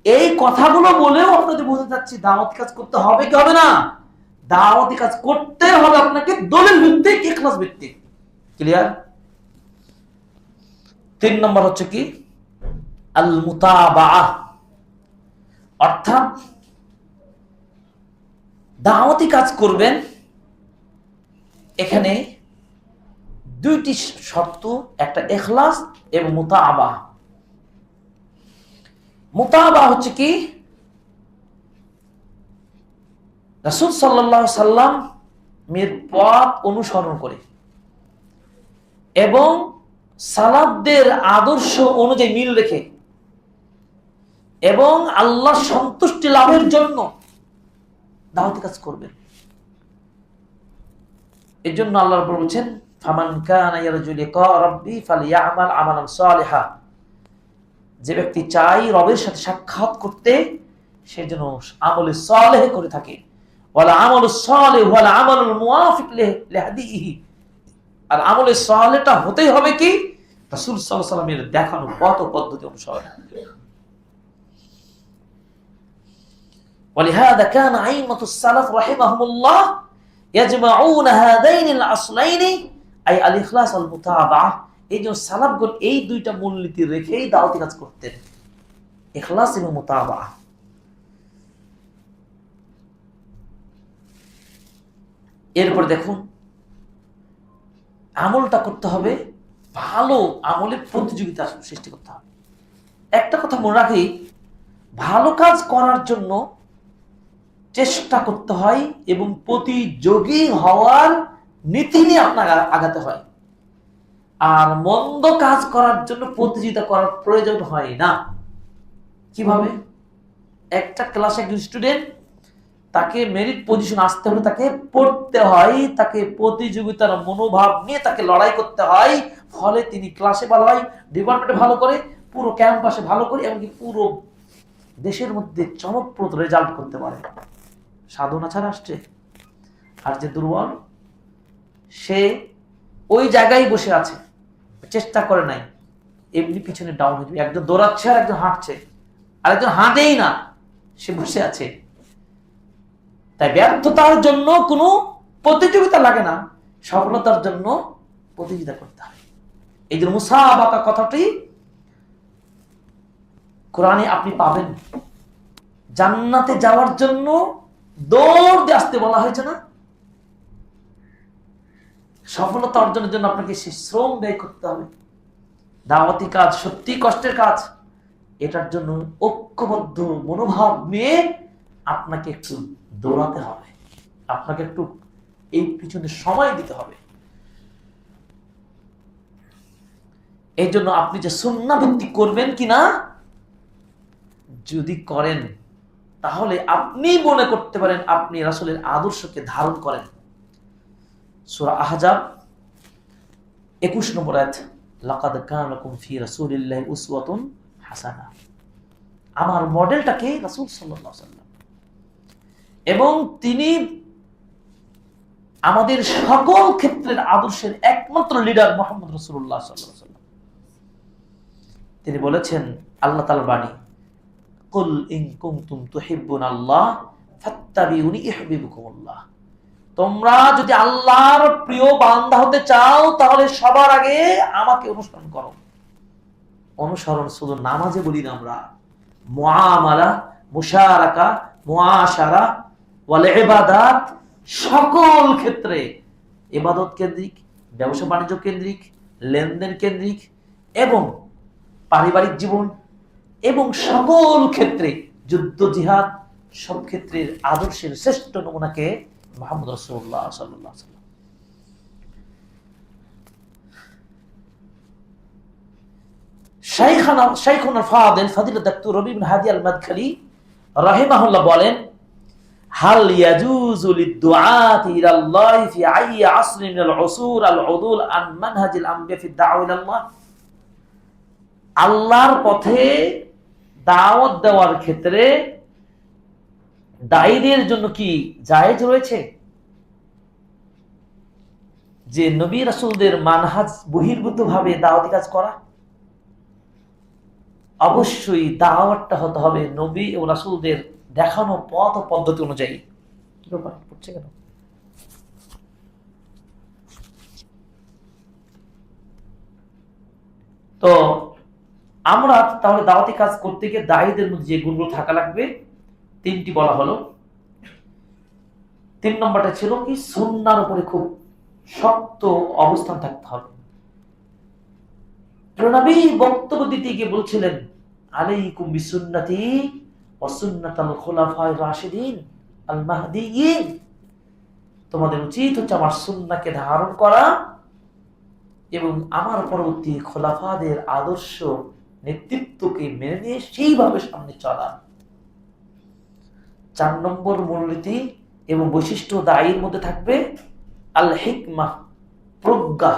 এই কথাগুলো বলেও আপনাদের বুঝতে চাচ্ছি দাওয়াতি কাজ করতে হবে কি হবে না? দাওয়াতি কাজ করতে হবে আপনাকে দলিল ভিত্তিক, ইখলাস ভিত্তিক। ক্লিয়ার? 3 নম্বর হচ্ছে কি আল মুতাবাআহ, অর্থাৎ দাওয়াতি কাজ করবেন, এখানে 2টি শর্ত, একটা ইখলাস এবং মুতাবাআহ। মুতাবাআহ হচ্ছে কি রাসূল সাল্লাল্লাহু আলাইহি সাল্লাম এর পথ অনুসরণ করে এবং সালাফদের আদর্শ অনুযায়ী মিল রেখে এবং আল্লাহ সন্তুষ্টি লাভের জন্য দাওয়াতি কাজ করবেন। এর জন্য আল্লাহ রাব্বুল বলেছেন, ফামান কানা ইয়ারজু লিকা রাব্বি ফালইয়ামাল আমালান সালিহা, যে ব্যক্তি চাই রবের সাথে সাক্ষাৎ করতে সে যেন আমলে সালেহ করে থাকে। ওয়ালা আমালুস সালিহ ওয়ালা আমালুল মুওয়াফিক লিহাদিহি, আর আমলে সালেহটা হতেই হবে কি রাসূল সাল্লাল্লাহু আলাইহি ওয়াসাল্লামের দেখানো পথ ও পদ্ধতি অনুসরণ। ولهذا كان أئمة السلف رحمهم الله يجمعون هذين الأصلين أي الإخلاص والمتابعة। এই যে সালাফগণ এই দুইটা মূলনীতি রেখেই দাওয়াতি কাজ করতেন, ইখলাস এবং মুতাবাআহ। এরপর দেখুন আমলটা করতে হবে, ভালো আমলে প্রতিযোগিতা সৃষ্টি করতে হবে। একটা কথা মনে রাখি, ভালো কাজ করার জন্য চেষ্টা করতে হয় এবং প্রতিযোগী হওয়ার নীতি নিয়ে আপনাকে আগাতে হয়। আর মন্দ কাজ করার জন্য প্রতিযোগিতা করার প্রয়োজন হয় না। কিভাবে? একটা ক্লাসে একজন স্টুডেন্ট, তাকে মেরিট পজিশন আসতে হলে তাকে পড়তে হয়, তাকে প্রতিযোগিতার মনোভাব নিয়ে তাকে লড়াই করতে হয়, ফলে তিনি ক্লাসে ভালো হয়, ডিপার্টমেন্টে ভালো করে, পুরো ক্যাম্পাসে ভালো করে, এমনকি পুরো দেশের মধ্যে চমকপ্রদ রেজাল্ট করতে পারে। সাধনা ছাড়া আসছে। আর যে দুর্বল, সে ওই জায়গায় বসে আছে, চেষ্টা করে নাই, এমনি পিছনে ডাউন হয়ে যাবে। একজন দৌড়াচ্ছে আর একজন হাঁটছে, আর একজন হাঁটেই না, সে বসে আছে। তাই ব্যর্থতার জন্য কোনো প্রতিযোগিতা লাগে না, সফলতার জন্য প্রতিযোগিতা করতে হয়। এই যে মুসাবাকা কথাটি কোরআনে আপনি পাবেন। জান্নাতে যাওয়ার জন্য দৌড় দিয়ে আসতে বলা হয়েছে না? সফলতা অর্জনের জন্য আপনাকে সে শ্রম ব্যয় করতে হবে। দাওয়াতি কাজ সত্যি কষ্টের কাজ, এটার জন্য ঐক্যবদ্ধ মনোভাব নিয়ে আপনাকে একটু দৌড়াতে হবে, আপনাকে একটু এই পিছনে সময় দিতে হবে। এই জন্য আপনি যে সুন্নাহ ভিত্তিক করবেন কিনা, যদি করেন তাহলে আপনি মনে করতে পারেন আপনি রাসূলের আদর্শকে ধারণ করেন। সূরা আহজাব 21 নম্বর আয়াত, লাকাদ কানা লাকুম ফি রাসূলিল্লাহি উসওয়াতুন হাসানাহ। আমার মডেলটাকে রাসূল সাল্লাল্লাহু আলাইহি ওয়াসাল্লাম, এবং তিনি আমাদের সকল ক্ষেত্রের আদর্শের একমাত্র লিডার মুহাম্মদ রাসূলুল্লাহ সাল্লাল্লাহু আলাইহি ওয়াসাল্লাম। তিনি বলেছেন, আল্লাহ তাআলার বাণী, কুল ইন কুনতুম তুহিব্বুনাল্লাহ ফাত্তাবিউনি ইউহিব্বুকুমুল্লাহ। তোমরা যদি আল্লাহর প্রিয় বান্দা হতে চাও তাহলে সবার আগে আমাকে অনুসরণ করো। অনুসরণ শুধু নামাজে বলি না আমরা, মুআমালা, মুশারাকা, মুআশারা ওয়াল ইবাদাত, সকল ক্ষেত্রে ইবাদত কেন্দ্রিক, ব্যবসা বাণিজ্য কেন্দ্রিক, লেনদেন কেন্দ্রিক এবং পারিবারিক জীবন এবং সকল ক্ষেত্রে যুদ্ধ জিহাদ, সব ক্ষেত্রের আদর্শের শ্রেষ্ঠ নমুনাকে মুহাম্মদ রাসূলুল্লাহ সাল্লাল্লাহু আলাইহি ওয়াসাল্লাম। শাইখুনা ফাদিল ফাদিলত ডক্টর রবি ইবনে হাদি আল মাদখালি রাহিমাহুল্লাহ বলেন, হাল ইয়াজুজু লিদ-দুআতি ইলাল্লাহি ফি আইয়ি আসরিন মিনাল উসুর আল-উদুল আন মানহাজিল আমবিয়া ফি দাওয়া ইলাল্লাহ। আল্লাহর পথে দাওয়াত দেওয়ার ক্ষেত্রে দায়ীদের জন্য কি জায়েজ রয়েছে যে নবী রাসূলদের মানহাজ বহির্ভূত ভাবে দাওয়াতি কাজ করা? অবশ্যই দাওয়াতটা হতে হবে নবী ও রাসূলদের দেখানো পথ ও পদ্ধতি অনুযায়ী। কি ব্যাপার পড়ছে কেন? তো আমরা তাহলে দাওয়াতি কাজ করতে গিয়ে দায়ীদের মধ্যে যে গুণগুলো থাকা লাগবে তিনটি বলা হলো। 3 নম্বরটা ছিল কি, সুন্নাহর উপরে খুব শক্ত অবস্থান থাকতে হবে। নবী বক্তব্য দিতে গিয়ে বলছিলেন, আলাইকুম বিসুন্নতি ওয়া সুন্নাতাল খুলাফায়ে রাশিদিন আল মাহদিয়িন, তোমাদের উচিত হচ্ছে আমার সুন্নাহকে ধারণ করা এবং আমার পরবর্তী খোলাফাদের আদর্শ নেতৃত্বকে মেনে নিয়ে সেইভাবে সামনে চলা। 4 নম্বর মূলনীতি এবং বৈশিষ্ট্য দায়ীর মধ্যে থাকবে আল হিকমা, প্রজ্ঞা।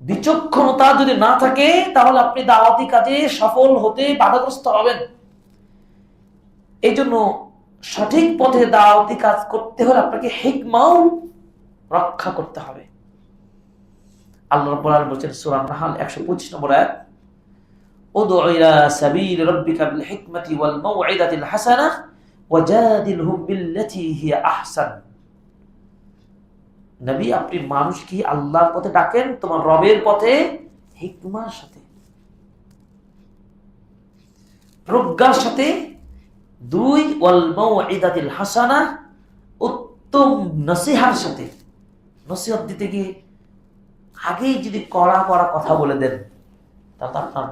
বিচক্ষণতা যদি না থাকে তাহলে আপনি দাওয়াতি কাজে সফল হতে বাধাগ্রস্ত হবেন। এই জন্য সঠিক পথে দাওয়াতি কাজ করতে হলে আপনাকে হিকমাও রক্ষা করতে হবে। আল্লাহ রাব্বুল আলামিন বলেছেন সূরা নাহল 125 নম্বর আয়াত, উদউ ইলা সাবিল রাব্বিকা বিল হিকমাতি ওয়াল মাউইদাতিল হাসানাহ ওয়াজাদিলহুম বিল্লাতী হিয়া আহসান। নবী আপনি মানুষকে আল্লাহর পথে ডাকেন, তোমার রবের পথে হিকমার সাথে, প্রজ্ঞার সাথে। 2 ওয়াল মাউইদাতিল হাসানাহ, উত্তম নসিহার সাথে। নসিহত দিতে গিয়ে আগেই যদি কড়া কড়া কথা বলে দেন তাহলে আপনার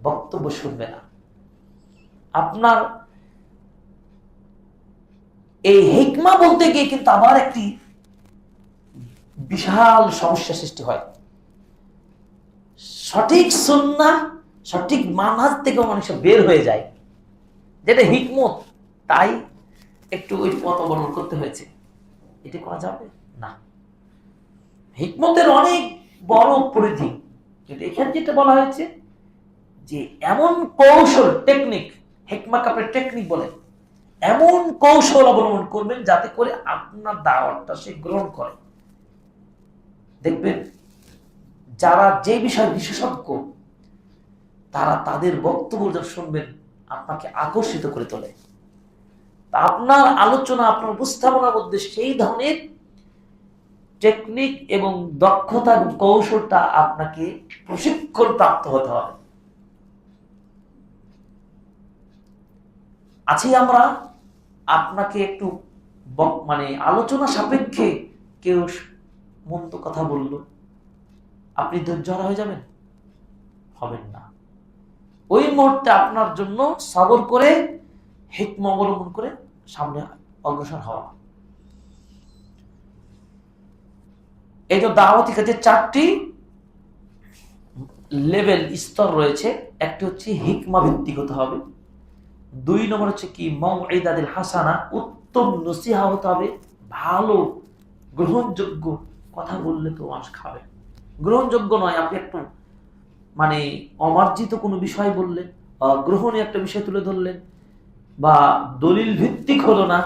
বক্তব্য শুনবে না। আপনার এই হিকমা বলতে গিয়ে কিন্তু আবার একটি বিশাল সমস্যা সৃষ্টি হয়। সঠিক সুন্নাহ, সঠিক মানহাজ থেকে মানুষ বের হয়ে যায়, যেটা হিকমত, তাই একটু ওই পথ অবলম্বন করতে হয়েছে। এটা করা যাবে না। হিকমতের অনেক বড় পরিধি, কিন্তু এখানে যেটা বলা হয়েছে যে এমন কৌশল, টেকনিক, হিকমা কাপের টেকনিক বলে, এমন কৌশল অবলম্বন করবেন যাতে করে আপনার দাওয়াতটা সে গ্রহণ করে। দেখবেন যারা যে বিষয় বিশেষজ্ঞ তারা তাদের বক্তব্য যখন শুনবেন আপনাকে আকর্ষিত করে তোলে। আপনার আলোচনা, আপনার উপস্থাপনার মধ্যে সেই ধরনের টেকনিক এবং দক্ষতা এবং কৌশলটা আপনাকে প্রশিক্ষণ প্রাপ্ত হতে হবে। আছি আমরা আপনাকে একটু মানে আলোচনা সাপেক্ষে কেউ মন্দ কথা বলল, আপনি ধৈর্য হারা হয়ে যাবেন? হবেন না। ওই মুহূর্তে আপনার জন্য সবর করে হিকমা অবলম্বন করে সামনে অগ্রসর হওয়া। এই যে দাওয়াতি কাজে 4টি লেভেল, স্তর রয়েছে। একটি হচ্ছে হিকমা ভিত্তিক হতে হবে। 2 নম্বর হচ্ছে কি, মাউইদাতুল হাসানা, উত্তম নসিহা হতে হবে। ভালো গ্রহণযোগ্য কথা বললে তো মানুষ খাবে। গ্রহণযোগ্য নয়, আপনি একটু মানে অমার্জিত কোনো বিষয় বললেন, গ্রহণীয় একটা বিষয় তুলে ধরলেন, বা দলিল ভিত্তিক হলো না,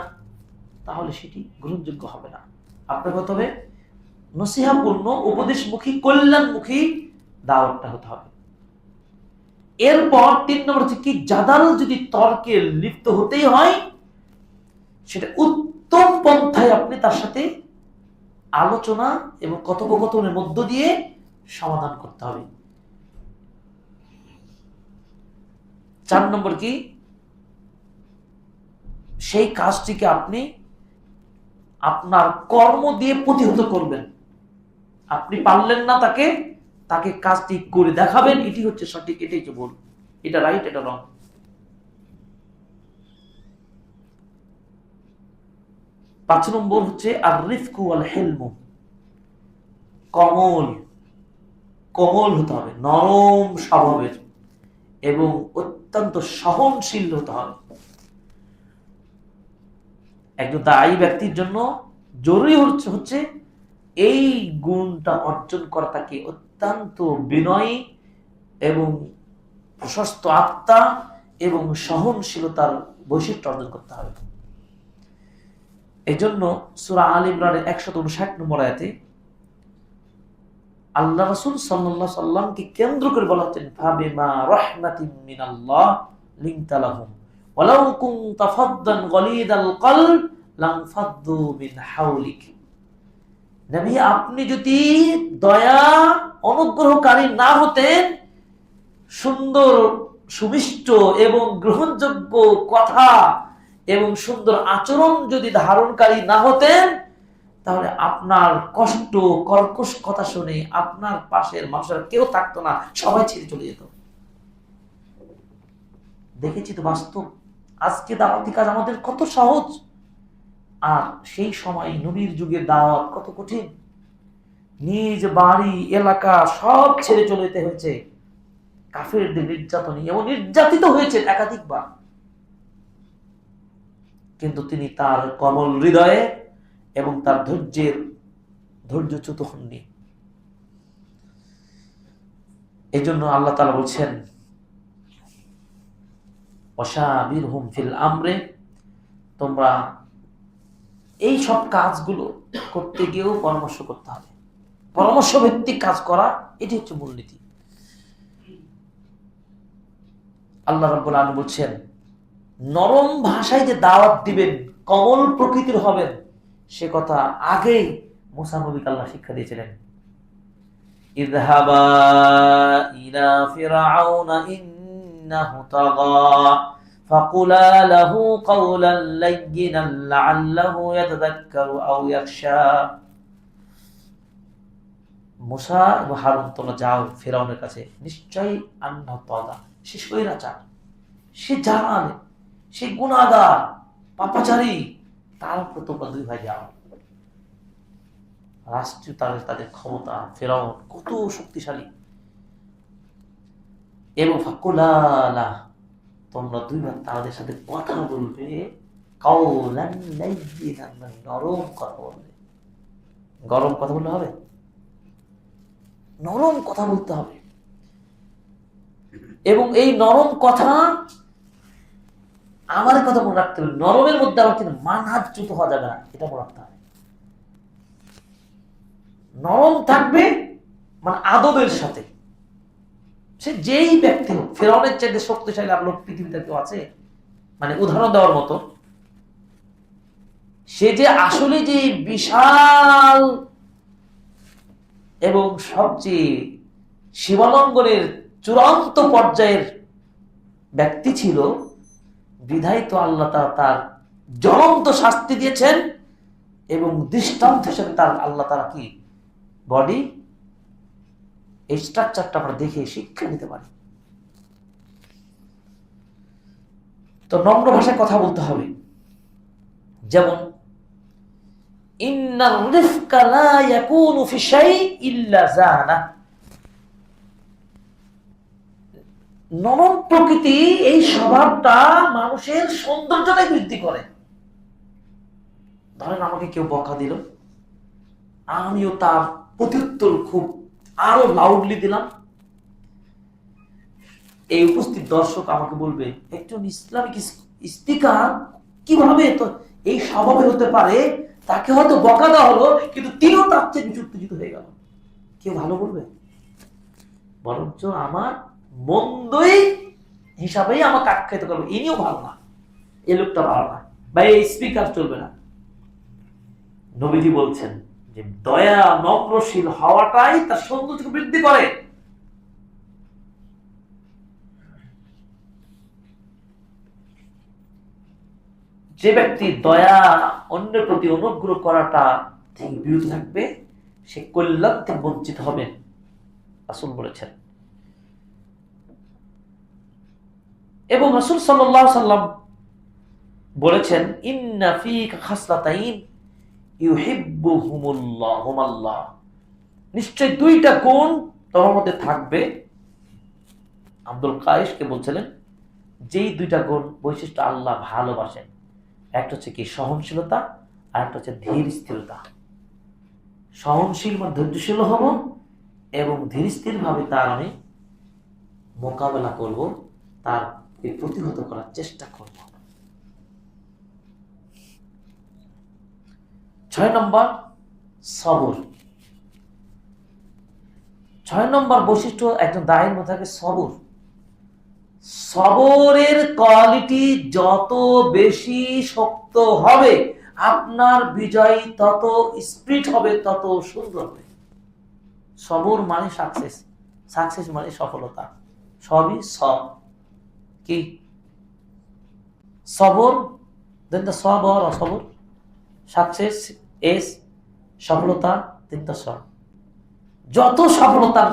তাহলে সেটি গ্রহণযোগ্য হবে না। আপনার হতে হবে নসিহাপূর্ণ, উপদেশমুখী, কল্যাণমুখী দাওয়াতটা হতে হবে। এরপর 3 নম্বর হচ্ছে কি, জাদাল, যদি তর্কে লিপ্ত হতেই হয় সেটা উত্তম পন্থায় আপনি তার সাথে আলোচনা এবং কথোপকথনের মধ্য দিয়ে সমাধান করতে হবে। 4 নম্বর কি, সেই কাজটিকে আপনি আপনার কর্ম দিয়ে প্রতিহত করবেন। আপনি পারলেন না তাকে তাকে কাজটি করে দেখাবেন, এটি হচ্ছে সঠিক, এটাই হচ্ছে ভুল, এটা রাইট, এটা রং। 5 নম্বর হচ্ছে আর রিফকু ওয়াল হিলমু, কোমল হতে হবে, নরম স্বভাবের এবং অত্যন্ত সহনশীল হতে হবে। একজন দায়ী ব্যক্তির জন্য জরুরি হচ্ছে এই গুণটা অর্জন করা, তাকে অত্যন্ত বিনয়ী এবং প্রশস্ত আত্মা এবং সহনশীলতার বৈশিষ্ট্য অর্জন করতে হবে। এই জন্য সূরা আল ইমরানের 159 নম্বর আয়াতে আল্লাহ রাসূল সাল্লাল্লাহু আলাইহি সাল্লামকে কেন্দ্র করে বলা হচ্ছে, ফাবিমা রাহমাতিন মিনাল্লাহ লিনতা লাহুম ওয়ালাউ কুনতা ফাদ্দান গলিদাল কলব লানফাদ্দু মিন হাওলিক। নবী, আপনি যদি দয়া অনুগ্রহকারী না হতেন, সুন্দর সুমিষ্ট এবং গ্রহণযোগ্য কথা এবং সুন্দর আচরণ যদি ধারণকারী না হতেন, তাহলে আপনার কষ্ট কর্কশ কথা শুনে আপনার পাশের মানুষেরা কেউ থাকতো না, সবাই ছেড়ে চলে যেত। দেখেছি তো বাস্তব। আজকে দাওয়াতি কাজ আমাদের কত সহজ, আর সেই সময় নবীর যুগে দাওয়াত কত কঠিন। নিজ বাড়ি এলাকা সব ছেড়ে চলে যেতে হয়েছে কাফেরদের নির্যাতনে, এবং নির্যাতিত হয়েছে একাধিকবার। কিন্তু তিনি তার কোমল হৃদয়ে এবং তার ধৈর্যচ্যুত হননি। এই জন্য আল্লাহ তাআলা বলছেন, ওয়াশাবিরহুম ফিল আমরে, তোমরা এই সব কাজগুলো করতে গিয়েও পরামর্শ করতে হবে। পরামর্শ ভিত্তিক কাজ করা, এটি হচ্ছে মূলনীতি। আল্লাহ রাব্বুল আলামিন বলছেন, নরম ভাষায় যে দাওয়াত দিবেন, কোমল প্রকৃতির হবেন, সে কথা আগেই মুসা নবীকে আল্লাহ শিক্ষা দিয়েছিলেন। ইযহাবা ইলা ফিরআউনা ইন্নাহু তাগা ফাকুলা লাহু কাওলান লায়্যিনান লাআল্লাহু ইয়াতাযাক্কারু আও ইয়াখশা। মুসা এবং হারুন, তোমরা যাও ফিরআউনের কাছে, নিশ্চয়ই আন্নাহু তাগা, সে স্বৈরাচার, সে জালেম, সে গুনাহগার, পাপাচারী, তার উপর তোমরা দুই ভাই যাও। রাষ্ট্রীয় তাদের ক্ষমতা, ফেরাউন কত শক্তিশালী। এবং ফাকুলালা, তোমরা দুই ভাই তাদের সাথে কথা বলবে, কাওলান লায়্যিনান, নরম কথা বলবে। গরম কথা বললে হবে? নরম কথা বলতে হবে। এবং এই নরম কথা, আমার কথা মনে রাখতে হবে, নরমের মধ্যে আমার কিন্তু মানহাজ্যুত হওয়া যাবে না, এটা মনে রাখতে হবে। নরম থাকবে মানে আদবের সাথে। সে যেই ব্যক্তি হোক, ফেরাউনের চাইতে শক্তিশালী আর লোক পৃথিবীতে কেউ আছে? মানে উদাহরণ দেওয়ার মতো, সে যে আসলে যে বিশাল এবং সবচেয়ে সীমালঙ্ঘনের চূড়ান্ত পর্যায়ের ব্যক্তি ছিল, বিধায় তো আল্লাহ তার জ্বলন্ত শাস্তি দিয়েছেন, এবং দৃষ্টান্ত হিসেবে তার আল্লাহ তারা কি বডি, এই স্ট্রাকচারটা আমরা দেখে শিক্ষা নিতে পারি। তো নম্র ভাষায় কথা বলতে হবে। যেমন ইন্নার রিফকা লা ইয়াকুনু ফি শাই ইল্লা জানা, নরম প্রকৃতি এই স্বভাবটা মানুষের সৌন্দর্যটাই বৃদ্ধি করে। ধরেন আমাকে কেউ বকা দিল, আমিও তার প্রত্যুত্তর খুব আরো লাউডলি দিলাম। এই উপস্থিত দর্শক আমাকে বলবে, একজন ইসলামিক স্পিকার কিভাবে তো এই স্বভাবে হতে পারে? তাকে হয়তো বকা দেওয়া হলো, কিন্তু তিনিও তার চেয়ে বেশি উত্তেজিত হয়ে গেল। কেউ ভালো বলবে? বরঞ্চ আমার মন্দই হিসাবেই আমাকে আখ্যায়িত করবে, ইনিও ভালো না, এই লোকটা ভালো না, বা এই স্পিকার চলবে না। নবীজি বলছেন যে দয়া নম্রশীল হওয়াটাই তার সৌন্দর্যকে বৃদ্ধি করে। যে ব্যক্তি দয়া, অন্যের প্রতি অনুগ্রহ করাটা থেকে বিরত থাকবে, সে কল্যাণ থেকে বঞ্চিত হবে, রাসূল বলেছেন। এবং রাসূল সাল্লাল্লাহু আলাইহি সাল্লাম বলেছেন, ইন্না ফীকা খাসলাতাইন ইউহিব্বুহুমুল্লাহ, নিশ্চয় দুইটা গুণ তোমার মধ্যে থাকবে। আব্দুল কায়েসকে বলছিলেন, যেই দুইটা গুণ বৈশিষ্ট্য আল্লাহ ভালোবাসেন, একটা হচ্ছে কি সহনশীলতা, আর একটা হচ্ছে ধীর স্থিরতা। সহনশীল মানে ধৈর্যশীল হব, এবং ধীর স্থির ভাবে তার আমি মোকাবেলা করব, তার এই প্রতিহত করার চেষ্টা করব। 6 নম্বর সবর। 6 নম্বর বৈশিষ্ট্য একজন দায়ের মধ্যে থাকে সবর। সবরের কোয়ালিটি যত বেশি শক্ত হবে, আপনার বিজয় তত স্পিড হবে, তত সুন্দর হবে। সবর মানে সাকসেস, সাকসেস মানে সফলতা, সবই সব কি সবর, দেন দ্য সবর অসবর, সাকসেস এস, সফলতা দেন দ্য সব। যত সফলতার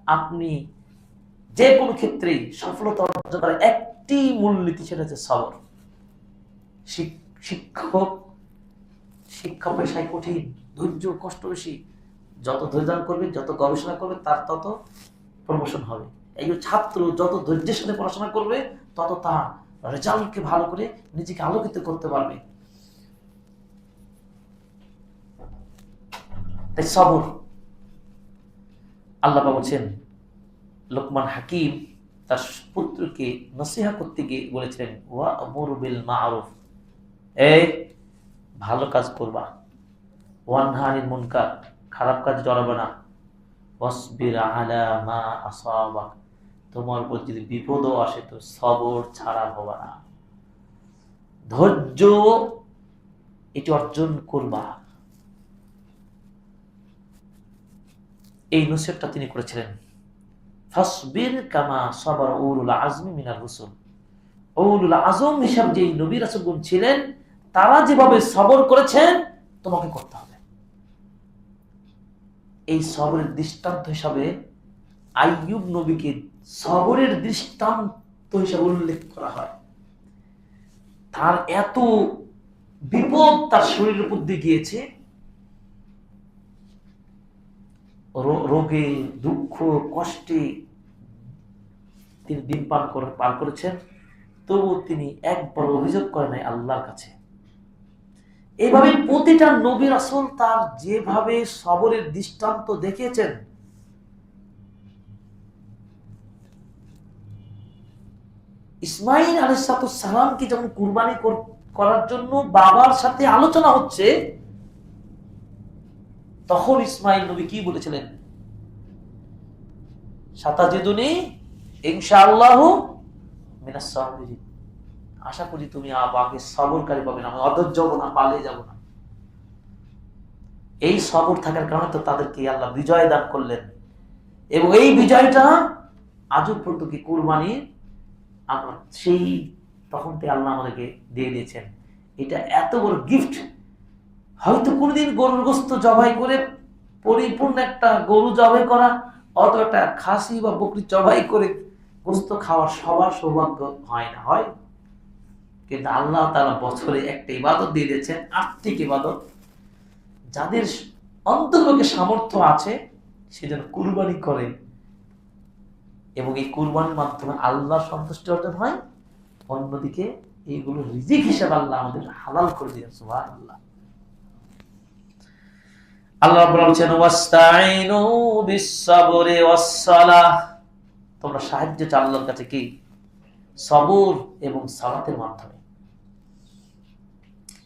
আপনি যে কোনো ক্ষেত্রেই সফলতা অর্জন করার একটি মূলনীতি, সেটা হচ্ছে সবর। শিক্ষা পেশায় কঠিন, ধৈর্য কষ্ট বেশি। যত ধৈর্য ধারণ করবে, যত গবেষণা করবে, তার তত প্রমোশন হবে। এই ছাত্র যত ধৈর্যের সাথে পড়াশোনা করবে, তত তার রেজাল্টকে ভালো করে নিজেকে আলোকিত করতে পারবে। তাই সবর। আল্লাহ বলছেন, লোকমান হাকিম তার পুত্রকে নসিহা করতে গিয়ে বলেছিলেন, ওয়া আমুরু বিল মারুফ, এই ভালো কাজ করবা, ওয়ানহা আনিল মুনকার, খারাপ কাজ জড়াবে না, ওয়াসবির আলা মা আসাবাক, তোমার উপর যদি বিপদও আসে তো সবর ছাড়া হবে না, ধৈর্য এটি অর্জন করবা। এই নসিহতটা তিনি করেছিলেন। ফাসবির কামা সাবার উলুল আজমি মিনার রাসূল, উলুল আজম হিসাবে যে নবী রাসূলগণ ছিলেন, তারা যেভাবে সবর করেছেন তোমাকে করতে হবে। এই সবরের দৃষ্টান্ত হিসাবে আইয়ুব নবীকে সবরের দৃষ্টান্ত হিসাবে উল্লেখ করা হয়। তার এত বিপদ তার শরীরের উপর দিয়ে গিয়েছে, রোগে দুঃখ কষ্টে তিনি দিন পার করেছেন, তবু তিনি একবার অভিযোগ করেন নাই আল্লাহর কাছে। এইভাবে প্রতিটা নবী রাসূল তার যেভাবে সবরের দৃষ্টান্ত দেখিয়েছেন, ইসমাইল আলাইহিস সালামকে যখন কুরবানি করার জন্য বাবার সাথে আলোচনা হচ্ছে, তখন ইসমাইল নবী কি বলেছিলেন? সাতাজিদুনি ইনশাআল্লাহু মিনাস সাবিরিন, আশা করি তুমি আমাকে সবরকারী পাবে না, আমি অধৈর্য হব না, পালিয়ে যাব না। এই সবর থাকার কারণে তো তাদেরকে আল্লাহ বিজয় দান করলেন, এবং এই বিজয়টা আজও পর্যন্ত কি কুরবানি আমরা সেই তখন থেকে আল্লাহ আমাদেরকে দিয়ে দিয়েছেন। এটা এত বড় গিফট। হয়তো কোনদিন গরুর গোশত জবাই করে পরিপূর্ণ একটা গরু জবাই করা, অত একটা খাসি বা বকরি জবাই করে গোশত খাওয়ার সবার সৌভাগ্য হয় না, হয়। কিন্তু আল্লাহ তাআলা বছরে একটা ইবাদত দিয়ে দিয়েছেন, আর্থিক ইবাদত। যাদের অন্তর্লোকে সামর্থ্য আছে, সে যেন কুরবানি করে, এবং এই কুরবানির মাধ্যমে আল্লাহর সন্তুষ্টি অর্জন হয়। অন্যদিকে এইগুলো রিজিক হিসেবে আল্লাহ আমাদের হালাল করে দিয়েছেন। সুবহানাল্লাহ। আল্লাহ বলেছেন, ওয়াস্তাইনু বিস-সাবরি ওয়াস-সালাহ, তোমরা সাহায্য চাও আল্লাহর কাছে কি? সবর এবং সালাতের মাধ্যমে।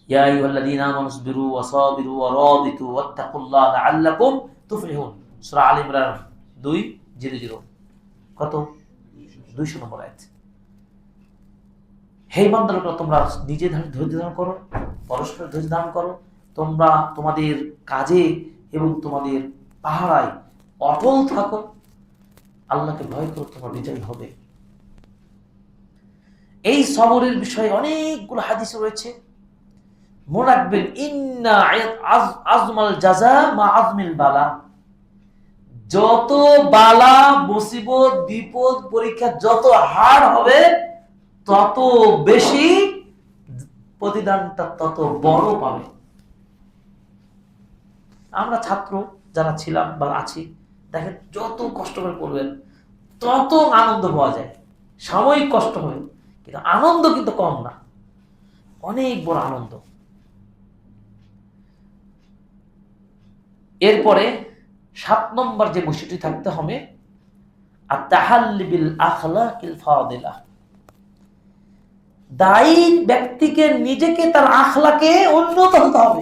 ইয়া আইয়ুহাল্লাযীনা আমানু ইসবিরু ওয়া সাবিরু ওয়া রাবিতু ওয়াত্তাকুল্লাহা লাআল্লাকুম তুফলিহুন। সূরা আলে ইমরান 2:00। কত? 200 নম্বর আয়াত। হে বান্দারা, তোমরা নিজে ধৈর্য ধারণ করো, পরস্পর ধৈর্য ধারণ করো, তোমরা তোমাদের কাজে এবং তোমাদের পাহারায় অটল থাকো, আল্লাহকে ভয় করো, তোমরা বিজয় হবে। এই সবরের বিষয়ে অনেকগুলো হাদিস রয়েছে। মনে রাখবেন, ইন্না আজমাল জাযা মা আজমিল বালা, যত বালা মুসিবত বিপদ পরীক্ষা যত হার্ড হবে, তত বেশি প্রতিদানটা তত বড় পাবে। আমরা ছাত্র যারা ছিলাম বা আছি, দেখেন যত কষ্ট করে পড়বেন তত আনন্দ পাওয়া যায়। সাময়িক কষ্ট হবে, কিন্তু আনন্দ কিন্তু কম না, অনেক বড় আনন্দ। এরপরে 7 নম্বর যে বৈশিষ্ট্য থাকতে হবে, আত-তাহাল্লি বিল আখলাকিল ফাদিলা, দায়ী ব্যক্তিকে নিজেকে তার আখলাকে উন্নত হতে হবে।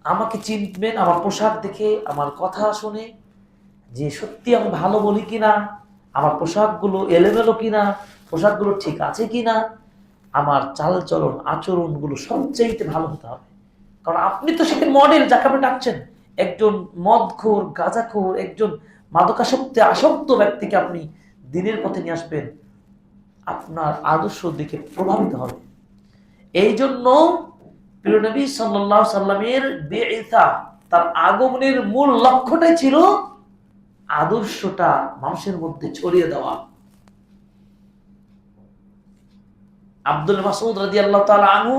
আমাকে চিনবেন আমার পোশাক দেখে, আমার কথা শুনে, যে সত্যি আমি ভালো বলি কিনা, আমার পোশাকগুলো এলোমেলো কিনা, পোশাকগুলো ঠিক আছে কিনা, আমার চালচলন আচরণগুলো সবচেয়ে ভালো হতে হবে। কারণ আপনি তো সেখানে মডেল, যাকে আপনি ডাকছেন, একজন মদখোর, গাঁজাখোর, একজন মাদকাসক্তি আসক্ত ব্যক্তিকে আপনি দিনের পথে নিয়ে আসবেন, আপনার আদর্শ দিকে প্রভাবিত হবে। এই জন্য প্রিয় নবী সাল্লাল্লাহু আলাইহি সাল্লামের বিইসা, তার আগমনের মূল লক্ষ্যটাই ছিল আদর্শটা মানুষের মধ্যে ছড়িয়ে দেওয়া। আব্দুল মাসউদ রাদিয়াল্লাহু তাআলা আনহু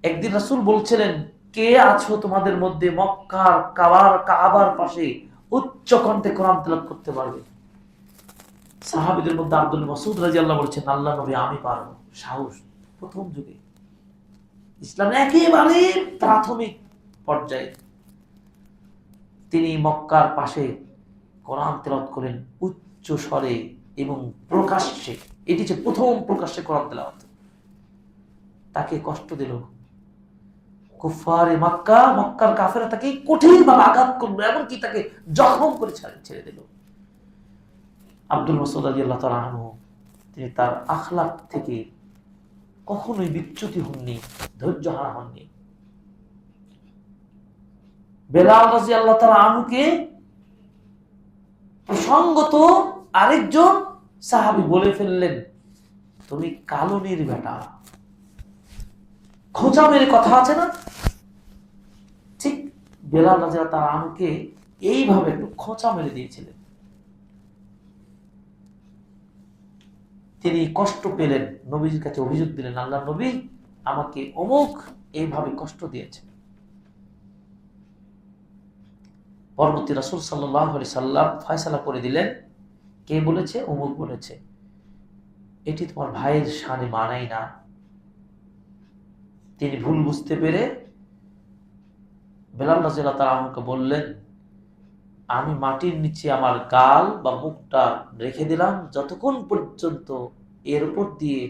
একদিন রাসূল বলছিলেন, কে আছো তোমাদের মধ্যে মক্কার কাবার পাশে উচ্চ কণ্ঠে কোরআন তেলাওয়াত করতে পারবে? সাহাবীদের মধ্যে আব্দুল মাসউদ রাদিয়াল্লাহু বলছেন, আল্লাহ নবী আমি পারবো। সাহস, প্রথম যুগে, ইসলাম একেবারে প্রাথমিক পর্যায়ে তিনি মক্কার পাশে কোরআন তেলাওয়াত করেন উচ্চ স্বরে এবং প্রকাশ্যে। এটি হচ্ছে প্রথম প্রকাশ্যে কোরআন তেলাওয়াত। তাকে কষ্ট দিল কুফারে মক্কা, মক্কার কাফেরা তাকে কঠিনভাবে আঘাত করলো, এমনকি তাকে জখম করে ছেড়ে দিল। আব্দুল মাসউদ রাদিয়াল্লাহু তাআলা আনহু তিনি তার আখলাক থেকে কখনোই বিচ্যুতি হননি, ধৈর্য হারা হননি। বেলাল রাদিয়াল্লাহু তাআলা আনহুকে প্রসঙ্গত আরেকজন সাহাবী বলে ফেললেন, তুমি কালুনির বেটা। খোঁচা মেরে কথা আছে না, ঠিক বেলাল রাদিয়াল্লাহু তাআলা আনহুকে এইভাবে একটু খোঁচা মেরে দিয়েছিলেন। তিনি কষ্ট পেলেন, নবীর কাছে অভিযোগ দিলেন, আল্লাহ নবী আমাকে অমুক এইভাবে কষ্ট দিয়েছে। পরবর্তী রাসূল সাল্লাল্লাহু আলাইহি সাল্লাম ফয়সালা করে দিলেন, কে বলেছে? অমুক বলেছে। এটি তোমার ভাইয়ের শানে মানাই না। তিনি ভুল বুঝতে পেরে বেলাল রাদিয়াল্লাহু তাআলা আনহুকে বললেন, আমি মাটির নিচে আমার গাল বা মুখটা রেখে দিলাম যতক্ষণ পর্যন্ত এর উপর দিয়ে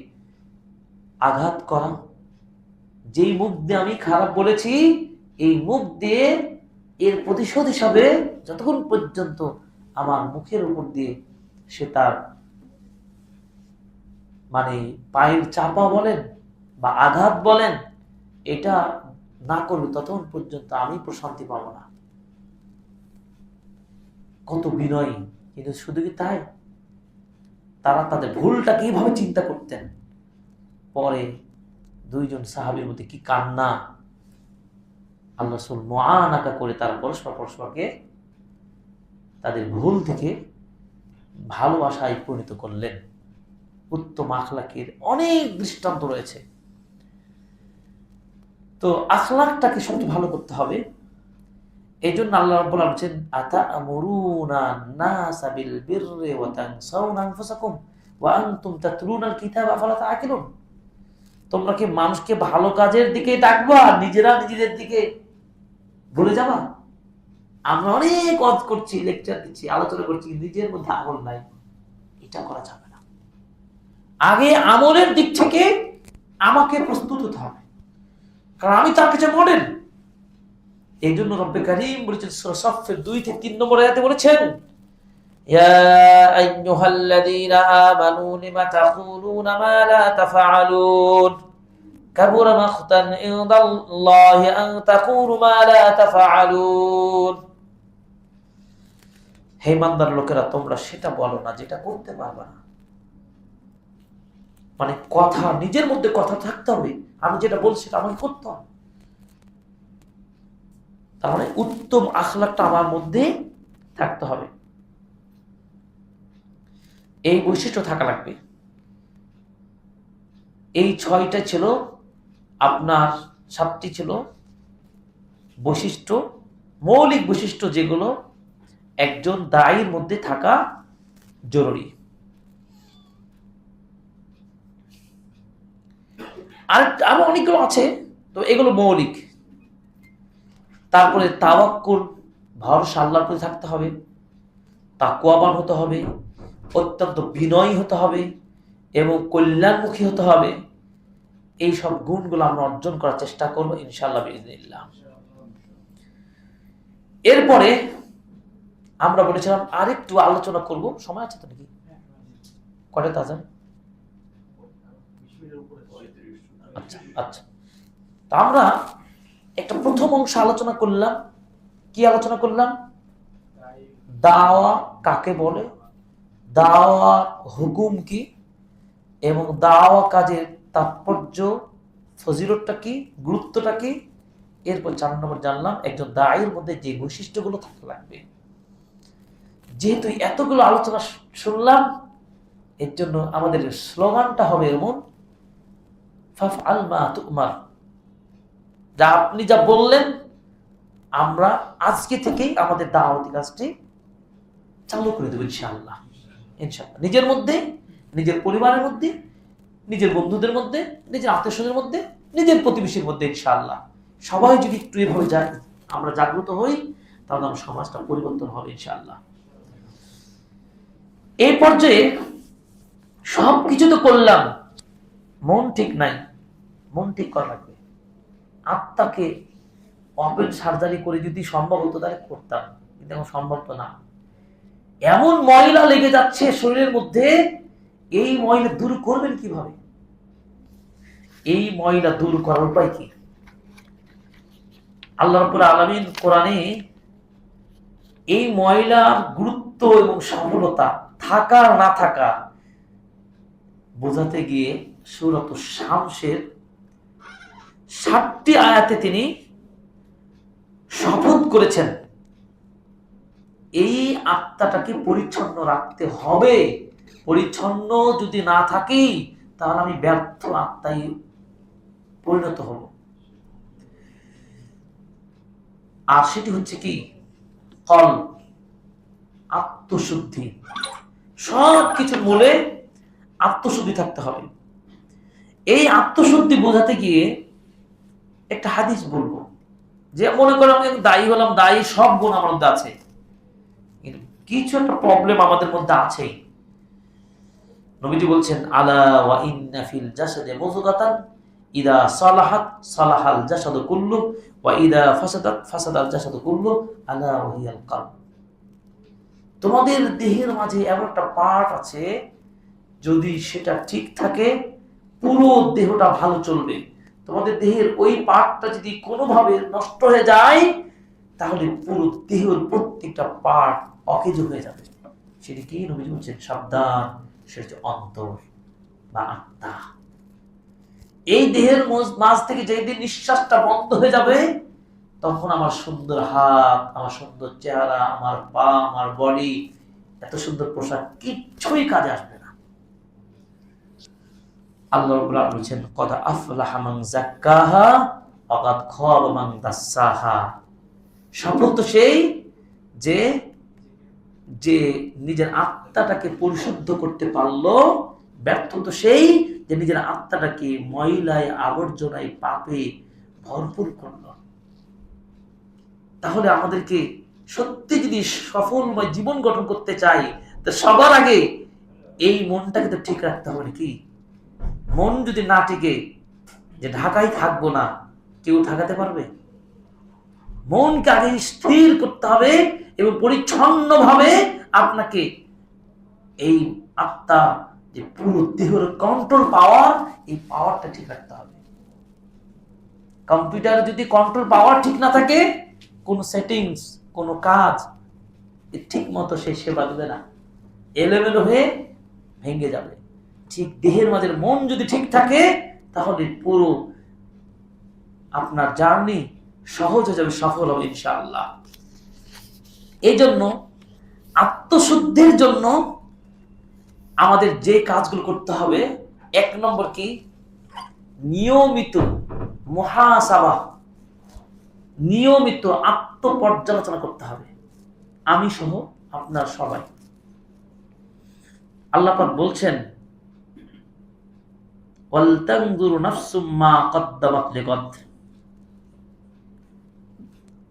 আঘাত করা, যেই মুখ দিয়ে আমি খারাপ বলেছি, এই মুখ দিয়ে এর প্রতিশোধ হিসাবে যতক্ষণ পর্যন্ত আমার মুখের উপর দিয়ে সে তার মানে পায়ের চাপা বলেন বা আঘাত বলেন, এটা না করবে ততক্ষণ পর্যন্ত আমি প্রশান্তি পাবো না। কত বিনয়ী! কিন্তু শুধু কি তাই, তারা তাদের ভুলটা কিভাবে চিন্তা করতেন। পরে দুইজন সাহাবীর মধ্যে কি কান্না! আল্লাহ রাসূল মুআনাকা করে তারা পরস্পরকে তাদের ভুল থেকে ভালোবাসায় পরিণত করলেন। উত্তম আখলাকের অনেক দৃষ্টান্ত রয়েছে। তো আখলাকটাকে সবচেয়ে ভালো করতে হবে। এই জন্য আল্লাহ রাব্বুল আলামিন বলেন, আতা'মুরুনা নাসা বিল বিররি ওয়া তানসাউনা আনফুসাকুম ওয়া আনতুম তাতলুনাল কিতাবা আফালা তা'কিলুন। তোমরা কি মানুষকে ভালো কাজের দিকে ডাকবা, নিজেরা নিজেদের দিকে ভুলে যাবা? আমরা অনেক ওয়াজ করছি, লেকচার দিচ্ছি, আলোচনা করছি, নিজের মধ্যে আমল নাই। এটা করা যাবে না। আগে আমলের দিক থেকে আমাকে প্রস্তুত হতে হবে, কারণ আমি তার কাছে মডেল। এই জন্য রব্বে কারীম বলেছেন সূরা সাফের 2 থেকে 3 নম্বর আয়াতে বলেছেন, ইয়া আইয়ুহাল্লাযীনা আমানু লিমা তাকুলুনা মা লা তাফআলুন কাবুরা মাকতান ইনদাল্লাহি আন তাকুলু মা লা তাফআলুন। হে ইমানদার লোকেরা, তোমরা সেটা বলো না যেটা করতে পারবে না। মানে কথা, নিজের মধ্যে কথা থাকতে হবে, আমি যেটা বলছি সেটা আমাকে করতে হবে। তার মানে উত্তম আখলাকটা আমার মধ্যে থাকতে হবে। এই বৈশিষ্ট্য থাকা লাগবে। এই 6টা ছিল আপনার, 7টি ছিল বৈশিষ্ট্য, মৌলিক বৈশিষ্ট্য যেগুলো একজন দায়ীর মধ্যে থাকা জরুরি। আরো অনেকগুলো আছে, তো এগুলো মৌলিক। তারপরে তাওয়াক্কুল, ভরসা আল্লাহর প্রতি থাকতে হবে, তাকওয়াবান হতে হবে, অত্যন্ত বিনয়ী হতে হবে এবং কল্যাণমুখী হতে হবে। এই সব গুণগুলো আমরা অর্জন করার চেষ্টা করবো ইনশাআল্লাহ বিইজনিল্লাহ। এরপরে আমরা বলেছিলাম আরেকটু আলোচনা করব, সময় আছে তো নাকি? কয়টা তাজান? আচ্ছা আচ্ছা, তো আমরা একটা প্রথম অংশ আলোচনা করলাম। কি আলোচনা করলাম? দাওয়া কাকে বলে, দাওয়া হুকুম কি, এবং দাওয়া কাজের তাৎপর্য, ফজিলতটা কি, গুরুত্বটা কি। এরপর 4 নম্বর জানলাম একজন দায়ীর মধ্যে যে বৈশিষ্ট্যগুলো থাকা লাগবে। যেহেতু এতগুলো আলোচনা শুনলাম, এর জন্য আমাদের স্লোগানটা হবে এমন, ফাফআল মা তুমার, যা আপনি যা বললেন আমরা আজকে থেকেই আমাদের দাওয়াতি কাজটি চালু করে দেব ইনশাআল্লাহ। ইনশাআল্লাহ নিজের মধ্যে, নিজের পরিবারের মধ্যে, নিজের বন্ধুদের মধ্যে, নিজের আত্মীয়স্বজনের মধ্যে, নিজের প্রতিবেশীর মধ্যে ইনশাআল্লাহ সবাই যদি একটু এভাবে আমরা জাগ্রত হই, তাহলে আমার সমাজটা পরিবর্তন হবে ইনশাআল্লাহ। এই পর্যায়ে সবকিছু তো করলাম, মন ঠিক নাই, মন ঠিক করা লাগবে। আত্মাকে ওপেন সার্জারি করে যদি সম্ভব হতো তাহলে করতাম, কিন্তু এখন সম্ভব তো না। এমন ময়লা লেগে যাচ্ছে শরীরের মধ্যে, এই ময়লা দূর করবেন কিভাবে? এই ময়লা দূর করার উপায় কি? আল্লাহ রাব্বুল আলামিন কোরআনে এই ময়লার গুরুত্ব এবং সফলতা থাকা না থাকা বোঝাতে গিয়ে সূরাত শামসের 7টি আয়াতে তিনি শপথ করেছেন এই আত্মাটাকে পরিচ্ছন্ন রাখতে হবে। পরিচ্ছন্ন যদি না থাকি তাহলে আমি ব্যর্থ আত্মায় পরিণত হব। আর সেটি হচ্ছে কি? কল, আত্মশুদ্ধি। সব কিছুর মূলে আত্মশুদ্ধি থাকতে হবে। এই আত্মশুদ্ধি বোঝাতে গিয়ে একটা হাদিস বলবো, যে মনে করো আমি দায়ী হলাম, দায়ী সব গুণ আমার মধ্যে আছে, কিন্তু কিছু একটা প্রবলেম আমাদের মধ্যে আছে। নবীজি বলছেন, আলা ওয়া ইন্না ফিল জাসাদি মুযগাতান ইদা সালাহাত সালাহাল জাসাদু কুল্লু ওয়া ইদা ফাসাদাত ফাসাদাল জাসাদু কুল্লু আলা ওয়া হিয়াল কলব। তোমাদের দেহের মাঝে এমন একটা পার্ট আছে, যদি সেটা ঠিক থাকে পুরো দেহটা ভালো চলবে। তোমাদের দেহের ওই পার্টটা যদি কোনোভাবে নষ্ট হয়ে যায় তাহলে পুরো দেহের প্রত্যেকটা পার্ট অকেজ হয়ে যাবে। সেটি কি? নবীজি বলছেন, সাবধান, সেটা হচ্ছে অন্তর বা আত্মা। এই দেহের মাঝ থেকে যেদিন নিঃশ্বাসটা বন্ধ হয়ে যাবে, তখন আমার সুন্দর হাত, আমার সুন্দর চেহারা, আমার পা, আমার বডি, এত সুন্দর পোশাক কিচ্ছুই কাজে আসবে না। আল্লাহ রাব্বুল আলামিন বলেছেন, কদ আফলাহা মান যাক্কাহা ওয়া কদ খাবা মান দাসসাহা। সফল তো সেই যে যে নিজের আত্মাটাকে পরিশুদ্ধ করতে পারলো, ব্যর্থ তো সেই যে নিজের আত্মাটাকে ময়লায়, আবর্জনায়, পাপে ভরপুর করলো। তাহলে আমাদেরকে সত্যি যদি সফলময় জীবন গঠন করতে চাই, তো সবার আগে এই মনটাকে তো ঠিক রাখতে হবে নাকি? মন যদি না টিকে, যে ঢাকায় থাকবো না, কেউ ঢাকাতে পারবে? মনকে আগে স্থির করতে হবে এবং পরিচ্ছন্ন ভাবে আপনাকে এই আত্মা, যে পুরো দেহের কন্ট্রোল পাওয়ার, এই পাওয়ারটা ঠিক রাখতে হবে। কম্পিউটারে যদি কন্ট্রোল পাওয়ার ঠিক না থাকে, কোন সেটিংস, কোন কাজ ঠিক মতো সে সেবা দেবে না, এলোমেলো হয়ে ভেঙে যাবে। ঠিক দেহের মাঝে মন যদি ঠিক থাকে, তাহলে পুরো আপনার জার্নি সহজ হয়ে যাবে, সফল হবে ইনশাআল্লাহ। এই জন্য আত্মশুদ্ধির জন্য আমাদের যে কাজগুলো করতে হবে, 1 নম্বর কি? নিয়মিত মুহাসাবা, নিয়মিত আত্মপর্যালোচনা করতে হবে, আমি সহ আপনার সবাই। আল্লাহ পাক বলছেন, ওয়াল তানজুরু নাফসুম মা কদ্দামাত লিগাদ।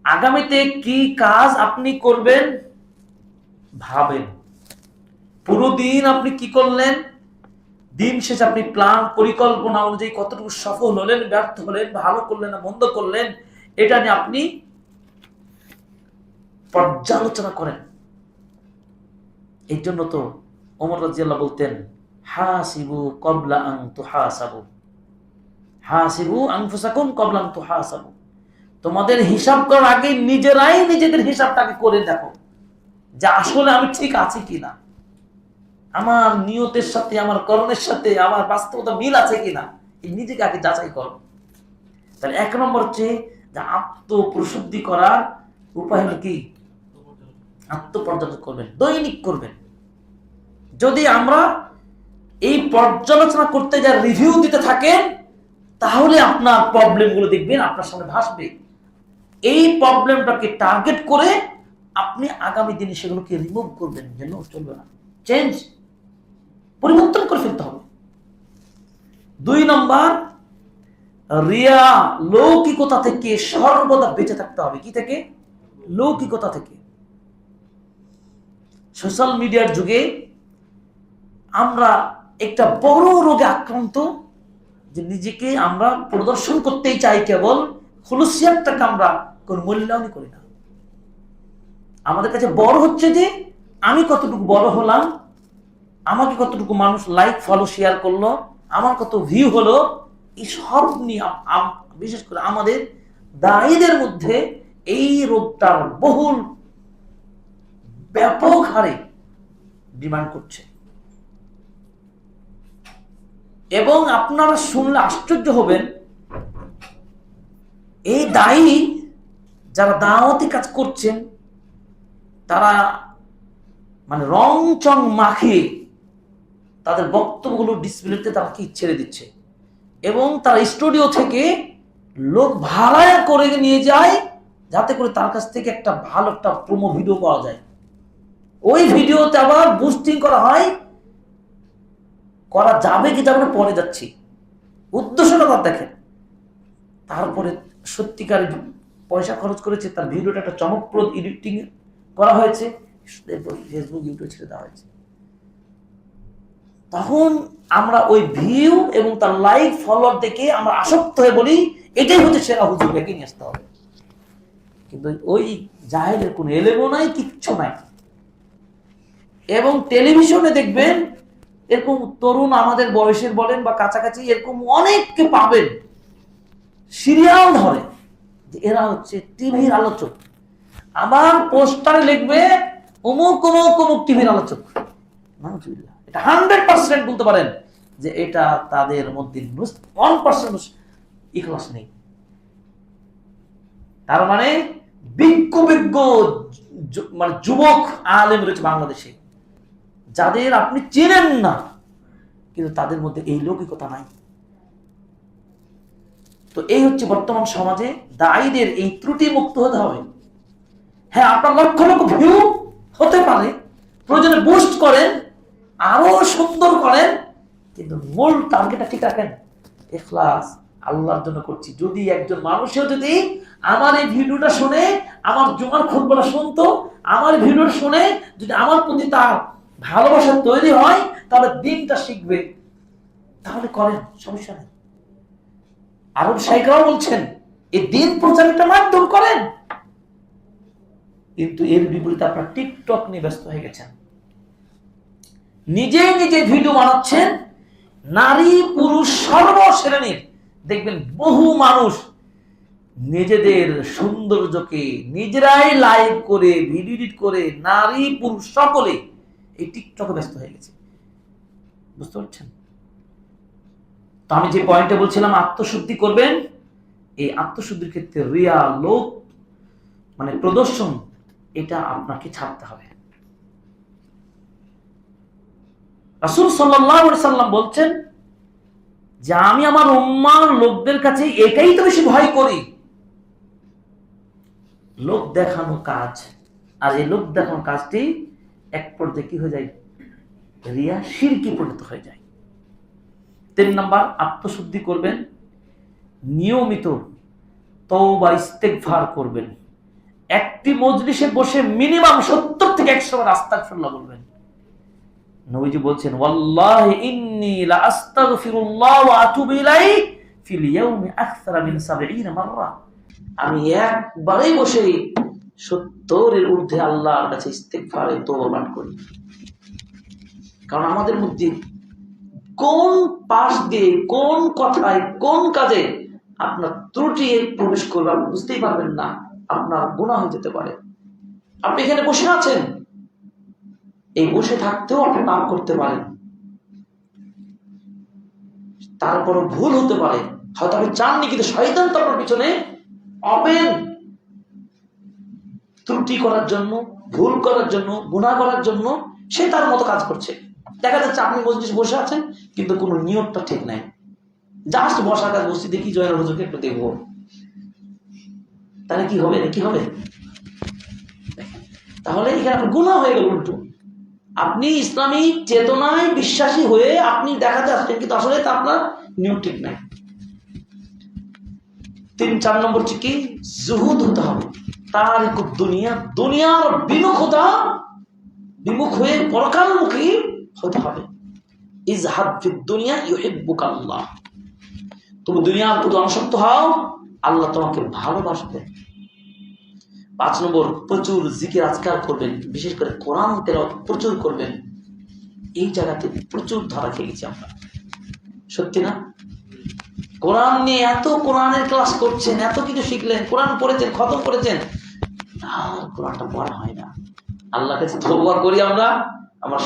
আগামীতে কি কাজ আপনি করবেন ভাবেন, পুরো দিন আপনি কি করলেন, দিন শেষে আপনি প্ল্যান পরিকল্পনা অনুযায়ী কতটুকু সফল হলেন, ব্যর্থ হলেন, ভালো করলেন না মন্দ করলেন, এটা নিয়ে আপনি পর্যালোচনা করেন। এই জন্য তো ওমর রাদিয়াল্লাহু বলতেন, হাসিবু ক্বাবলা আন তুহাসাবু, হাসিবু আনফুসাকুম ক্বাবলা আন তুহাসাবু। তোমাদের হিসাব করার আগে নিজেরাই নিজেদের হিসাবটাকে করে দেখো যে আসলে আমি ঠিক আছি কিনা, আমার নিয়তের সাথে আমার কর্মের সাথে আমার বাস্তবতা মিল আছে কিনা, এই নিজেকে আগে যাচাই করো। তাহলে এক নম্বর হচ্ছে যে আত্মপ্রশুদ্ধি করার উপায় হলো কি, আত্মপর্যালোচনা করবেন, দৈনিক করবেন। যদি আমরা এই পর্যালোচনা করতে যা রিভিউ দিতে থাকেন, তাহলে আপনার প্রবলেমগুলো দেখবেন আপনার সামনে ভাসবে। এই প্রবলেমটাকে টার্গেট করে আপনি আগামী দিনে সেগুলোকে রিমুভ করবেন, যেন চলবে না, চেঞ্জ, পরিবর্তন করে ফেলতে হবে। 2 নম্বর, রিয়া, লৌকিকতা থেকে সর্বদা বেঁচে থাকতে হবে। কি থেকে? লৌকিকতা থেকে। সোশ্যাল মিডিয়ার যুগে আমরা একটা বড় রোগে আক্রান্ত, যে নিজেকে আমরা প্রদর্শন করতেই চাই, কেবল খুলুসিয়াতটাকে আমরা কোন মূল্যায়ন করি না। আমাদের কাছে বড় হচ্ছে যে আমি কতটুকু বড় হলাম, আমাকে কতটুকু মানুষ লাইক ফলো শেয়ার করলো, আমার কত ভিউ হলো, এই সব নিয়ে বিশেষ করে আমাদের দায়ীদের মধ্যে এই রোগটার বহুল ব্যাপক হারে ডিমান্ড করছে। এবং আপনারা শুনলে আশ্চর্য হবেন, এই দায়ী যারা দাওয়াতি কাজ করছেন, তারা মানে রং চং মাখিয়ে তাদের বক্তব্যগুলো ডিসপ্লেতে তারা কি ছেড়ে দিচ্ছে, এবং তারা স্টুডিও থেকে লোক ভাড়া করে নিয়ে যায়, যাতে করে তার কাছ থেকে একটা ভালো একটা প্রোমো ভিডিও পাওয়া যায়। ওই ভিডিওতে আবার বুস্টিং করা হয়, করা যাবে কি যাবে না পরে যাচ্ছি, উদ্দেশ্যটা তার দেখেন। তারপরে সত্যিকার পয়সা খরচ করেছে, তার ভিডিওটা একটা চমকপ্রদ এডিটিং করা হয়েছে, ফেসবুক ইউটিউব ছেড়ে দেওয়া হয়েছে। তখন আমরা ওই ভিউ এবং তার লাইক ফলোয়ার দেখে আমরা আসক্ত হয়ে বলি এটাই হচ্ছে সেরা হুজুর, এগিয়ে নিয়ে আসতে হবে। কিন্তু ওই জাহেলের কোনো এলেমও নাই, কিচ্ছু নাই। এবং টেলিভিশনে দেখবেন এরকম তরুণ, আমাদের বয়সের বলেন বা কাছাকাছি, এরকম অনেককে পাবেন সিরিয়াল ধরে যে এরা হচ্ছে টিভির আলোচক। আবার পোস্টারে লিখবে অমুক অমুক অমুক টিভির আলোচক। নাউজুবিল্লাহ, এটা 100% বলতে পারেন যে এটা তাদের মধ্যে 1% ইখলাস নেই। তার মানে বিজ্ঞ বিজ্ঞ মানে যুবক আলেম রয়েছে বাংলাদেশে, যাদের আপনি চেনেন না, কিন্তু তাদের মধ্যে এই লৌকিকতা নাই। তো এই হচ্ছে বর্তমান সমাজে দায়ীদের এই ত্রুটি মুক্ত হতে হবে। হ্যাঁ, আপনার লক্ষ লক্ষ ভিউ হতে পারে, প্রয়োজনে বুস্ট করেন, আরো সুন্দর করেন, কিন্তু মূল টার্গেটটা ঠিক রাখেন, ইখলাস, আল্লাহর জন্য করছি। যদি একজন মানুষও যদি আমার এই ভিডিওটা শুনে, আমার জুমার খুতবাটা শুনতো, আমার ভিডিওটা শুনে যদি আমার প্রতি তার ভালোবাসা তৈরি হয়, তাহলে দিনটা শিখবে, তাহলে করেন, সমস্যা নেই। আরব শাইখরাও বলছেন এই দিন প্রচারের মাধ্যম করেন। কিন্তু এর বিপরীতে আপনারা টিকটক নিয়ে ব্যস্ত হয়ে গেছেন, নিজে নিজে ভিডিও বানাচ্ছেন, নারী পুরুষ সর্বশ্রেণীর দেখবেন বহু মানুষ নিজেদের সৌন্দর্যকে নিজেরাই লাইভ করে ভিডিও এডিট করে, নারী পুরুষ সকলে এই টিকটকে ব্যস্ত হয়ে গেছে। বুঝতে পারছেন? তো আমি যে পয়েন্টে বলছিলাম আত্মশুদ্ধি করবেন, এই আত্মশুদ্ধির ক্ষেত্রে রিয়া, লোক মানে প্রদর্শন, এটা আপনাকে ছাড়তে হবে। রাসূল সাল্লাল্লাহু আলাইহি সাল্লাম বলছেন যে আমি আমার উম্মার লোকদের কাছে এটাই তো বেশি ভয় করি, লোক দেখানো কাজ। আর এই লোক দেখানো কাজটি এক পর্যায়ে কি হয়ে যায়, রিয়া, শিরকি পরিণত হয়ে যায়। 3 নম্বর, আত্মশুদ্ধি করবেন, নিয়মিত তওবা ইস্তেগফার করবেন। একটি মজলিসে বসে মিনিমাম 70 থেকে 100 বার আস্তাগফিরুল্লাহ বলবেন। নবীজি বলছেন ওয়াল্লাহি ইন্নী লা আস্তাগফিরুল্লাহ ওয়া আতুবু ইলাইহি ফিল ইয়াউমি আকসারা মিন 70 মাররা। আমি একবারেই বসে 70 এর ঊর্ধ্বে আল্লাহর কাছে ইস্তিগফারে তওবা পাঠ করি। কারণ আমাদের মধ্যে কোন পাশ দিয়ে, কোন কথায়, কোন কাজে আপনার ত্রুটি প্রবেশ করবে আপনি বুঝতেই পারবেন না, আপনার গুনাহ হয়ে যেতে পারে। আপনি এখানে বসে আছেন, এই বসে থাকতেও আপনি পাপ করতে পারেন, তারপরও ভুল হতে পারে। হয়তো আপনি চাননি, কিন্তু শয়তান তো আপনার পিছনে ওপেন ত্রুটি করার জন্য, ভুল করার জন্য, গুনাহ করার জন্য সে তার মতো কাজ করছে। দেখা যাচ্ছে আপনি মসজিদে বসে আছেন, কিন্তু কোনো নিয়তটা ঠিক নাই, জাস্ট বসার কাজ বসছি, দেখি জয়ের হুজুরকে একটু দেখবো, তাহলে কি হবে? কি হবে? তাহলে এখানে আপনার গুনাহ হয়ে গেল উল্টো। আপনি ইসলামী চেতনায় বিশ্বাসী হয়ে আপনি দেখাতে আসছেন, কিন্তু আসলে তা আপনার নিয়ম ঠিক নাই। 3-4 নম্বর হচ্ছে কি? জুহুদ হতে হবে। তারিকুদ দুনিয়া, দুনিয়ার বিমুখ হয়ে পরকালমুখী হতে হবে। ইজহাদ ফিদ দুনিয়া ইউহিব্বুকাল্লাহ। তুমি দুনিয়ার প্রতি অনুসক্ত হও, আল্লাহ তোমাকে ভালোবাসবে। 5 নম্বর, প্রচুর জিকির আজকার করবেন, বিশেষ করে কোরআন তেলাওয়াত প্রচুর করবেন। এই জায়গাতে প্রচুর ধরা খেয়ে গেছি আমরা, সত্যি না? কোরআন নিয়ে এত কোরআনের ক্লাস করছেন, এত কিছু শিখলেন, কোরআন পড়েছেন, খতম করেছেন, আর কোরআনটা পড়া হয় না। আল্লাহর কাছে তওবা করি আমরা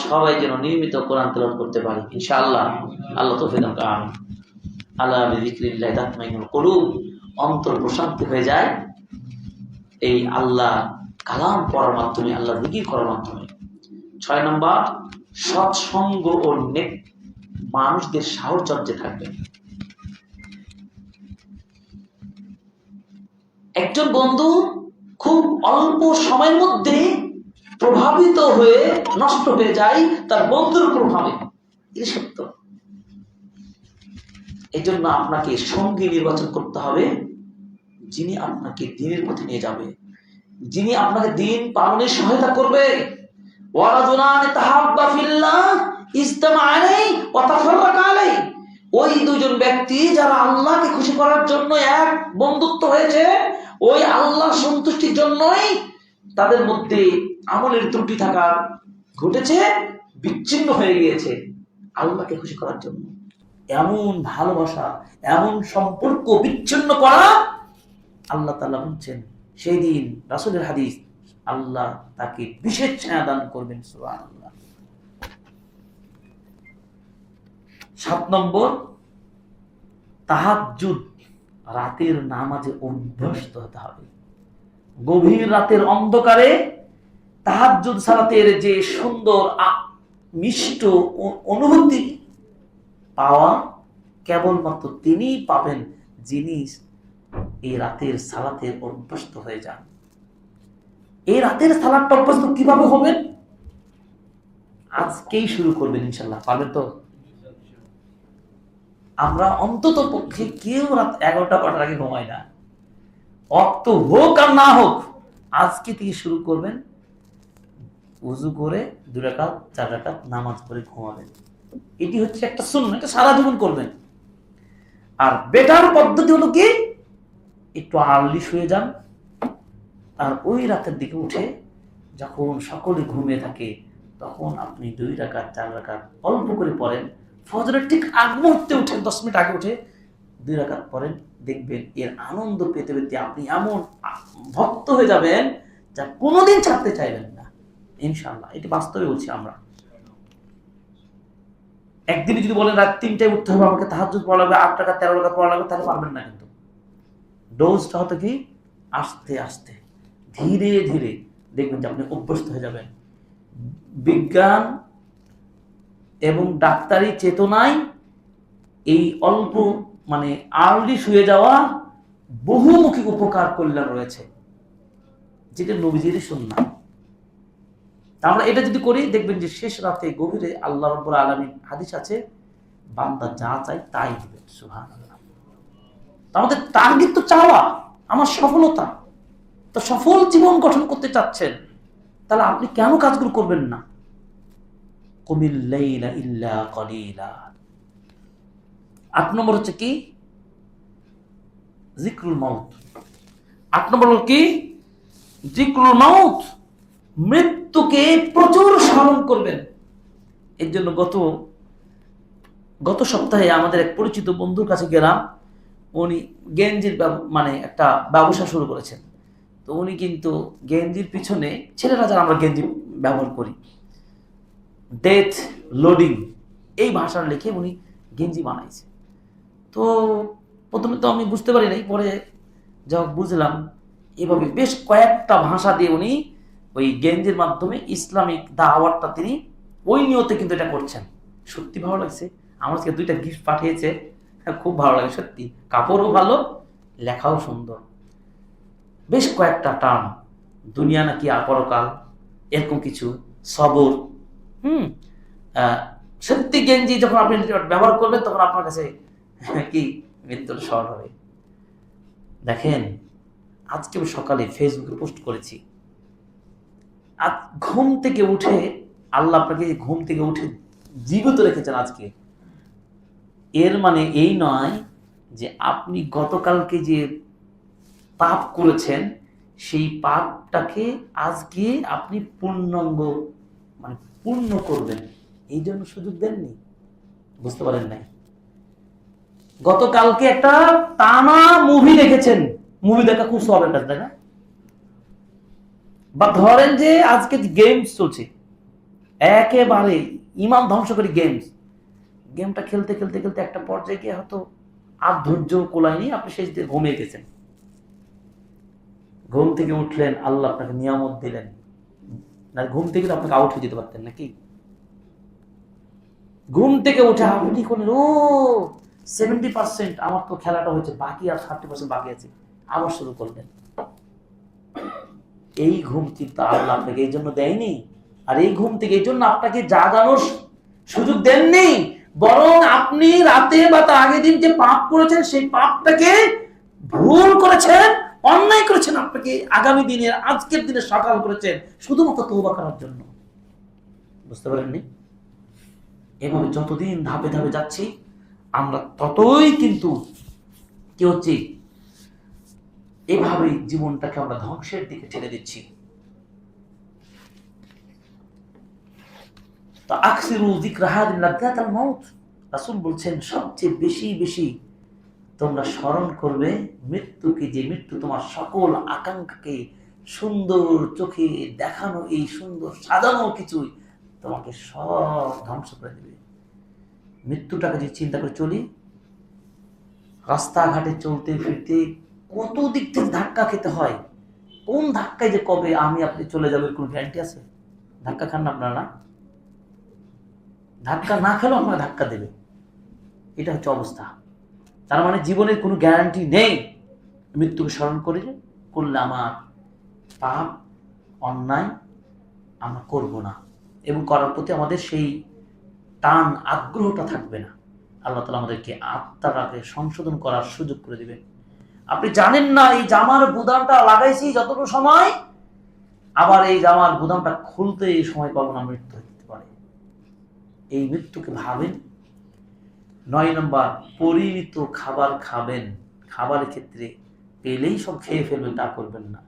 সবাই যেন নিয়মিত কোরআন তেলাওয়াত করতে পারি ইনশাআল্লাহ। আল্লাহ তৌফিক দান করুন। আলা বিযিকরিল্লাহ তাতমাইন্নুল কুলুব, অন্তর প্রশান্তি হয়ে যায় এই আল্লাহ কালাম পড়ার মাধ্যমে, আল্লাহ জিকির করার মাধ্যমে। 6 নম্বর, সৎসঙ্গ ও নেক মানুষদের সাহচর্যে থাকবে। একজন বন্ধু খুব অল্প সময়ের মধ্যে প্রভাবিত হয়ে নষ্ট হয়ে যায় তার বন্ধুর প্রভাবে, এটা সত্য। এই জন্য আপনাকে সঙ্গী নির্বাচন করতে হবে যিনি আপনাকে দ্বীনের পথে নিয়ে যাবে, যিনি আপনাকে দ্বীন পালনে সহায়তা করবে। ওয়ারাজুলানি তাহাব্বা ফিল্লাহ ইজতামা আলাইহি ওয়া তাফাররাকা আলাইহি, ওই দুজন ব্যক্তি যারা আল্লাহকে খুশি করার জন্য এক বন্ধুত্ব হয়েছে, ওই আল্লাহর সন্তুষ্টির জন্যই তাদের মধ্যে আমলের ত্রুটি থাকা ঘটেছে, বিচ্ছিন্ন হয়ে গিয়েছে আল্লাহকে খুশি করার জন্য। এমন ভালোবাসা, এমন সম্পর্ক বিচ্ছিন্ন করা, আল্লাহ তাআলা বলছেন সেই দিন, রাসূলের হাদিস, আল্লাহ তাকে বিশেষ ছায়া দান করবেন। সুবহানাল্লাহ। 7 নম্বর, তাহাজ্জুদ, রাতের নামাজে অভ্যস্ত হতে হবে। গভীর রাতের অন্ধকারে তাহাজ্জুদ সালাতের যে সুন্দর মিষ্ট অনুভূতি পাওয়া কেবলমাত্র তিনিই পাবেন যিনি এই রাতের সালাতের অভ্যস্ত হয়ে যান। এই রাতের সালাতটা অভ্যস্ত কিভাবে হবেন? আজকেই শুরু করবেন ইনশাআল্লাহ। পারবেন তো? আমরা অন্তত পক্ষে কেউ রাত 11টা-12টার আগে ঘুমাই না, অক্ত হোক আর না হোক, আজকে থেকে শুরু করবেন। ওযু করে 2 রাকাত 4 রাকাত নামাজ পড়ে ঘুমাবেন। এটি হচ্ছে একটা সুন্নাহ, এটা সারা জীবন করবেন। আর বেটার পদ্ধতি হলো কি, একটু আর্লি শুয়ে যান, আর ওই রাতের দিকে উঠে যখন সকলে ঘুমিয়ে থাকে তখন আপনি 2 রাকাত 4 রাকাত অল্প করে পড়েন। ফজরের ঠিক আগ মুহূর্তে উঠেন, 10 মিনিট আগে উঠে 2 রাকাত পড়েন। দেখবেন এর আনন্দ পেতে পেতে আপনি এমন ভক্ত হয়ে যাবেন যা কোনোদিন ছাড়তে চাইবেন না ইনশাআল্লাহ। এটি বাস্তবে বলছি আমরা। একদিনে যদি বলেন রাত 3টায় উঠতে হবে, আমাকে তাহাজ্জুদ পড়া লাগবে, 8 রাকাত 13 রাকাত পড়া লাগবে, তাহলে পারবেন না। কিন্তু ডোজটা হতো কি, আস্তে আস্তে ধীরে ধীরে দেখবেন যে আপনি অভ্যস্ত হয়ে যাবেন। বিজ্ঞান এবং ডাক্তারি চেতনায় এই অল্প আর্লি শুয়ে যাওয়া বহুমুখী উপকার কল্যাণ রয়েছে, যেটা নবীজির সুন্নাহ। আমরা এটা যদি করি দেখবেন যে শেষ রাতে গভীরে আল্লাহ রাব্বুল আলামিন, হাদিস আছে, বান্দা যা চায় তাই দিবেন। সুবহানাল্লাহ। আমাদের টার্গেট তো চাওয়া, আমার সফলতা। তো সফল জীবন গঠন করতে চাচ্ছেন, তাহলে আপনি কেন কাজগুলো করবেন না? কুমিল লাইলা ইল্লা কলিলা। 8 নম্বর হচ্ছে কি? যিকরুল মাউত। 8 নম্বর হলো কি? যিকরুল মাউত, মৃত্যুকে প্রচুর স্মরণ করবেন। এর জন্য গত সপ্তাহে আমাদের এক পরিচিত বন্ধুর কাছে গেলাম। উনি গেঞ্জির মানে একটা ব্যবসা শুরু করেছেন। তো উনি কিন্তু গেঞ্জির পিছনে, ছেলেরা যারা আমরা গেঞ্জি ব্যবহার করি, ডেথ লোডিং এই ভাষা লিখে উনি গেঞ্জি বানাইছে। তো প্রথমে তো আমি বুঝতে পারি নাই, পরে যখন বুঝলাম এভাবে বেশ কয়েকটা ভাষা দিয়ে উনি ওই গেঞ্জির মাধ্যমে ইসলামিক দাওয়াতটা তিনি ওই নিয়তে কিন্তু এটা করছেন। সত্যি ভালো লাগছে। আমার কাছে 2টা গিফট পাঠিয়েছে, খুব ভালো লাগে সত্যি। কাপড়ও ভালো, লেখাও সুন্দর। বেশ কয়েকটা টার্ম, দুনিয়া নাকি আর পরকাল, এরকম কিছু, সবর। সত্যি গেঞ্জি যখন আপনি ব্যবহার করবেন তখন আপনার কাছে কি মৃত্যুর স্মরণ হবে। দেখেন, আজকে আমি সকালে ফেসবুকে পোস্ট করেছি, ঘুম থেকে উঠে আল্লাহ আপনাকে ঘুম থেকে উঠে জীবিত রেখেছেন আজকে। এর মানে এই নয় যে আপনি গতকালকে যে পাপ করেছেন সেই পাপটাকে আজকে আপনি পূর্ণাঙ্গ মানে পূর্ণ করবেন, এই জন্য সুযোগ দেননি। বুঝতে পারেন নাই? গতকালকে একটা টানা মুভি দেখেছেন, মুভি দেখা খুব সবের কাজ, তাই না? বা ধরেন যে আজকে গেমস চলছে, একেবারে ইমান ধ্বংসকারী গেমটা খেলতে খেলতে খেলতে একটা পর্যায়ে গিয়ে হয়তো আর ধৈর্য কোলায়নি, আপনি শেষ দিয়ে ঘুমিয়ে গেছেন। ঘুম থেকে উঠলেন, আল্লাহ আপনাকে নিয়ামত দিলেন, না ঘুম থেকে তো আপনাকে আউট হয়ে যেতে পারতেন নাকি? ঘুম থেকে উঠে আপনি করলেন, ও 70% আমার তো খেলাটা হয়েছে, বাকি আর 30% বাকি আছে, আবার শুরু করলেন। এই ঘুম কিন্তু আল্লাহ আপনাকে এই জন্য দেয়নি, আর এই ঘুম থেকে এই জন্য আপনাকে জাগানোর সুযোগ দেননি, বরং আপনি রাতে বা তার আগের দিন যে পাপ করেছেন সেই পাপটাকে ভুল করেছেন, অন্যায় করেছেন, আপনাকে আগামী দিনের আজকের দিনে সকাল করেছেন শুধুমাত্র তওবা করার জন্য। বুঝতে পারেননি? এভাবে যতদিন ধাপে ধাপে যাচ্ছি আমরা ততই কিন্তু কি হচ্ছে, এভাবেই জীবনটাকে আমরা ধ্বংসের দিকে ঠেলে দিচ্ছি। তো আকসিরু যিকরা হাদিন লাযাতাল মাউত, রাসূল বলছেন সবচেয়ে বেশি বেশি তোমরা স্মরণ করবে মৃত্যুকে, যে মৃত্যু তোমার সকল আকাঙ্ক্ষাকে সুন্দর চোখে দেখানো এই সুন্দর সাজানো কিছুই তোমাকে সব ধ্বংস করে দেবে। মৃত্যুটাকে যে চিন্তা করে চলি, রাস্তাঘাটে চলতে ফিরতে কত দিক থেকে ধাক্কা খেতে হয়, কোন ধাক্কায় যে কবে আমি আপনি চলে যাবে কোন গ্যারান্টি আছে? ধাক্কা খান না আপনারা? না, ধাক্কা না খেলেও আপনার ধাক্কা দেবে, এটা হচ্ছে অবস্থা। তার মানে জীবনের কোনো গ্যারান্টি নেই। মৃত্যুকে স্মরণ করলে আমার পাপ অন্যায় আমরা করব না, এবং করার প্রতি আমাদের সেই টান আগ্রহটা থাকবে না। আল্লাহ তাআলা আমাদেরকে আত্মাটাকে সংশোধন করার সুযোগ করে দিবেন। আপনি জানেন না এই জামার বুদামটা লাগাইছি যতটুকু সময়, আবার এই জামার বুদামটা খুলতে এই সময় কখনো মৃত্যু হতে পারে। এই মৃত্যুকে ভাবেন। 9 নম্বর, পরিমিত খাবার খাবেন। খাবারের ক্ষেত্রে পেলেই সব খেয়ে ফেলবেন তা করবেন না,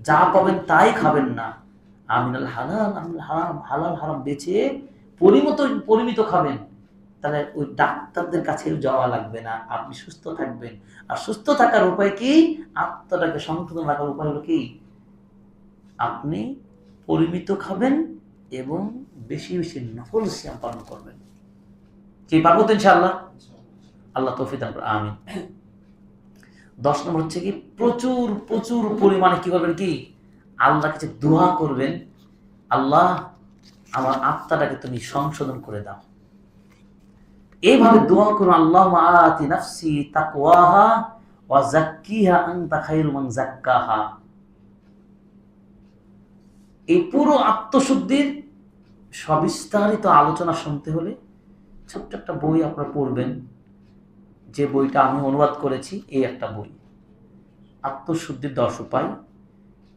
যা পাবেন তাই খাবেন না। আমিনাল হালাল আমিনাল হারাম, হালাল হারাম বেছে পরিমিত খাবেন। তাহলে ওই ডাক্তারদের কাছে যাওয়া লাগবে না, আপনি সুস্থ থাকবেন। আর সুস্থ থাকার উপায় কি? আত্মাটাকে সংশোধন রাখার উপায় হলো কি? আপনি পরিমিত খাবেন এবং বেশি বেশি নফল সিয়াম পালন করবেন। কি পারবো তো ইনশাআল্লাহ? আল্লাহ তৌফিক দান করুন, আমিন। 10 নম্বর হচ্ছে কি, প্রচুর প্রচুর পরিমাণে কি করবেন, কি আল্লাহর কাছে দোয়া করবেন, আল্লাহ আমার আত্মাটাকে তুমি সংশোধন করে দাও। এইভাবে দোয়া করুন, আল্লাহুম্মা আতি নাফসি তাকওয়াহা ওয়া যাক্কিহা আনতা খায়রু মান যাক্কাহা। এই পুরো আত্মশুদ্ধির সবিস্তারিত আলোচনা শুনতে হলে ছোট্ট একটা বই আপনারা পড়বেন, যে বইটা আমি অনুবাদ করেছি, এই একটা বই, আত্মশুদ্ধির 10 উপায়।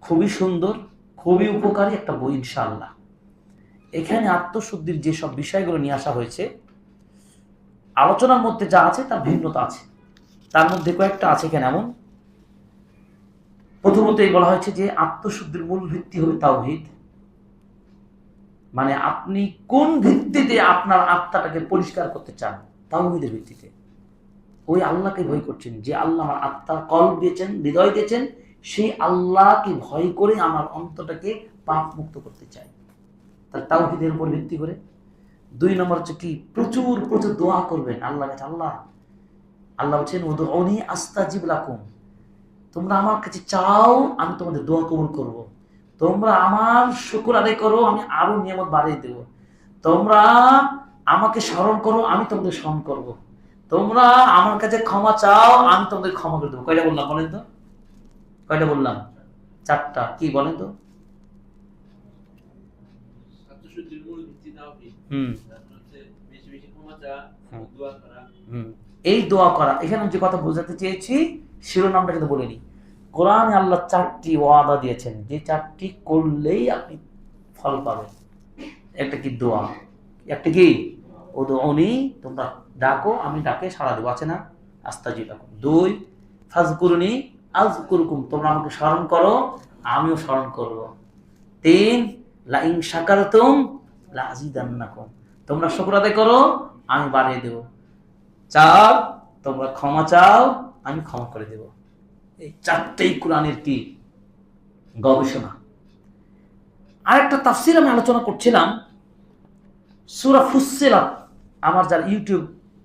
খুবই সুন্দর, খুবই উপকারী একটা বই ইনশাআল্লাহ। এখানে আত্মশুদ্ধির যেসব বিষয়গুলো নিয়ে আসা হয়েছে, আলোচনার মধ্যে যা আছে তার ভিন্নতা আছে। তার মধ্যে কয়েকটা আছে কেন এমন। প্রথমতই বলা হয়েছে যে আত্মশুদ্ধির মূল ভিত্তি হবে তাওহীদ। মানে আপনি কোন ভিত্তিতে আপনার আত্মাটাকে পরিষ্কার করতে চান? তাওহীদের ভিত্তিতে। ওই আল্লাহকে ভয় করছেন, যে আল্লাহ আমার আত্মার কল্প দিয়েছেন, হৃদয় দিয়েছেন, সেই আল্লাহকে ভয় করে আমার অন্তরটাকে পাপ মুক্ত করতে চাই, তার তাওহীদের উপর ভিত্তি করে। 2 নম্বর হচ্ছে কি, প্রচুর প্রচুর দোয়া করবেন আল্লাহর কাছে। আল্লাহ বলছেন উদউনি আস্তাজিব লাকুম, তোমরা আমার কাছে চাও, আমি তোমাদের দোয়া কবুল করব। তোমরা আমার শুকর আদায় করো, আমি আরো নিয়ামত বাড়িয়ে দেব। তোমরা আমাকে স্মরণ করো, আমি তোমাদের স্মরণ করব। তোমরা আমার কাছে ক্ষমা চাও, আমি তোমাদের ক্ষমা করে দেবো। কয়টা বললাম বলেন তো? কয়টা বললাম? 4টা। কি বলেন তো? এই দোয়া করা, এখানে যে কথা বোঝাতে চেয়েছি শিরোনামটা কিন্তু বলিনি। কোরআনে আল্লাহ 4টি ওয়াদা দিয়েছেন, যে 4টি করলেই আপনি ফল পাবেন। একটা কি? দোয়া। একটা কি? উদউনি, তোমরা ডাকো, আমি ডাকে সাড়া দেবো, আছে না? আস্তাজিব লাকুম। 2 ফাজকুরুনি আযকুরকুম, তোমরা আমাকে স্মরণ করো, আমিও স্মরণ করব। 3 লা ইন শাকারতুম লা আযীদান্নাকুম, তোমরা শুকর আদায় করো, আমি বাড়িয়ে দেব। 4 তোমরা ক্ষমা চাও, আমি ক্ষমা করে দেব। এই 4টেই কোরআনের কি? গবেষণা। আরেকটা তাফসীর আমি আলোচনা করছিলাম, সূরা ফুসসিলাত। আমার যারা ইউটিউব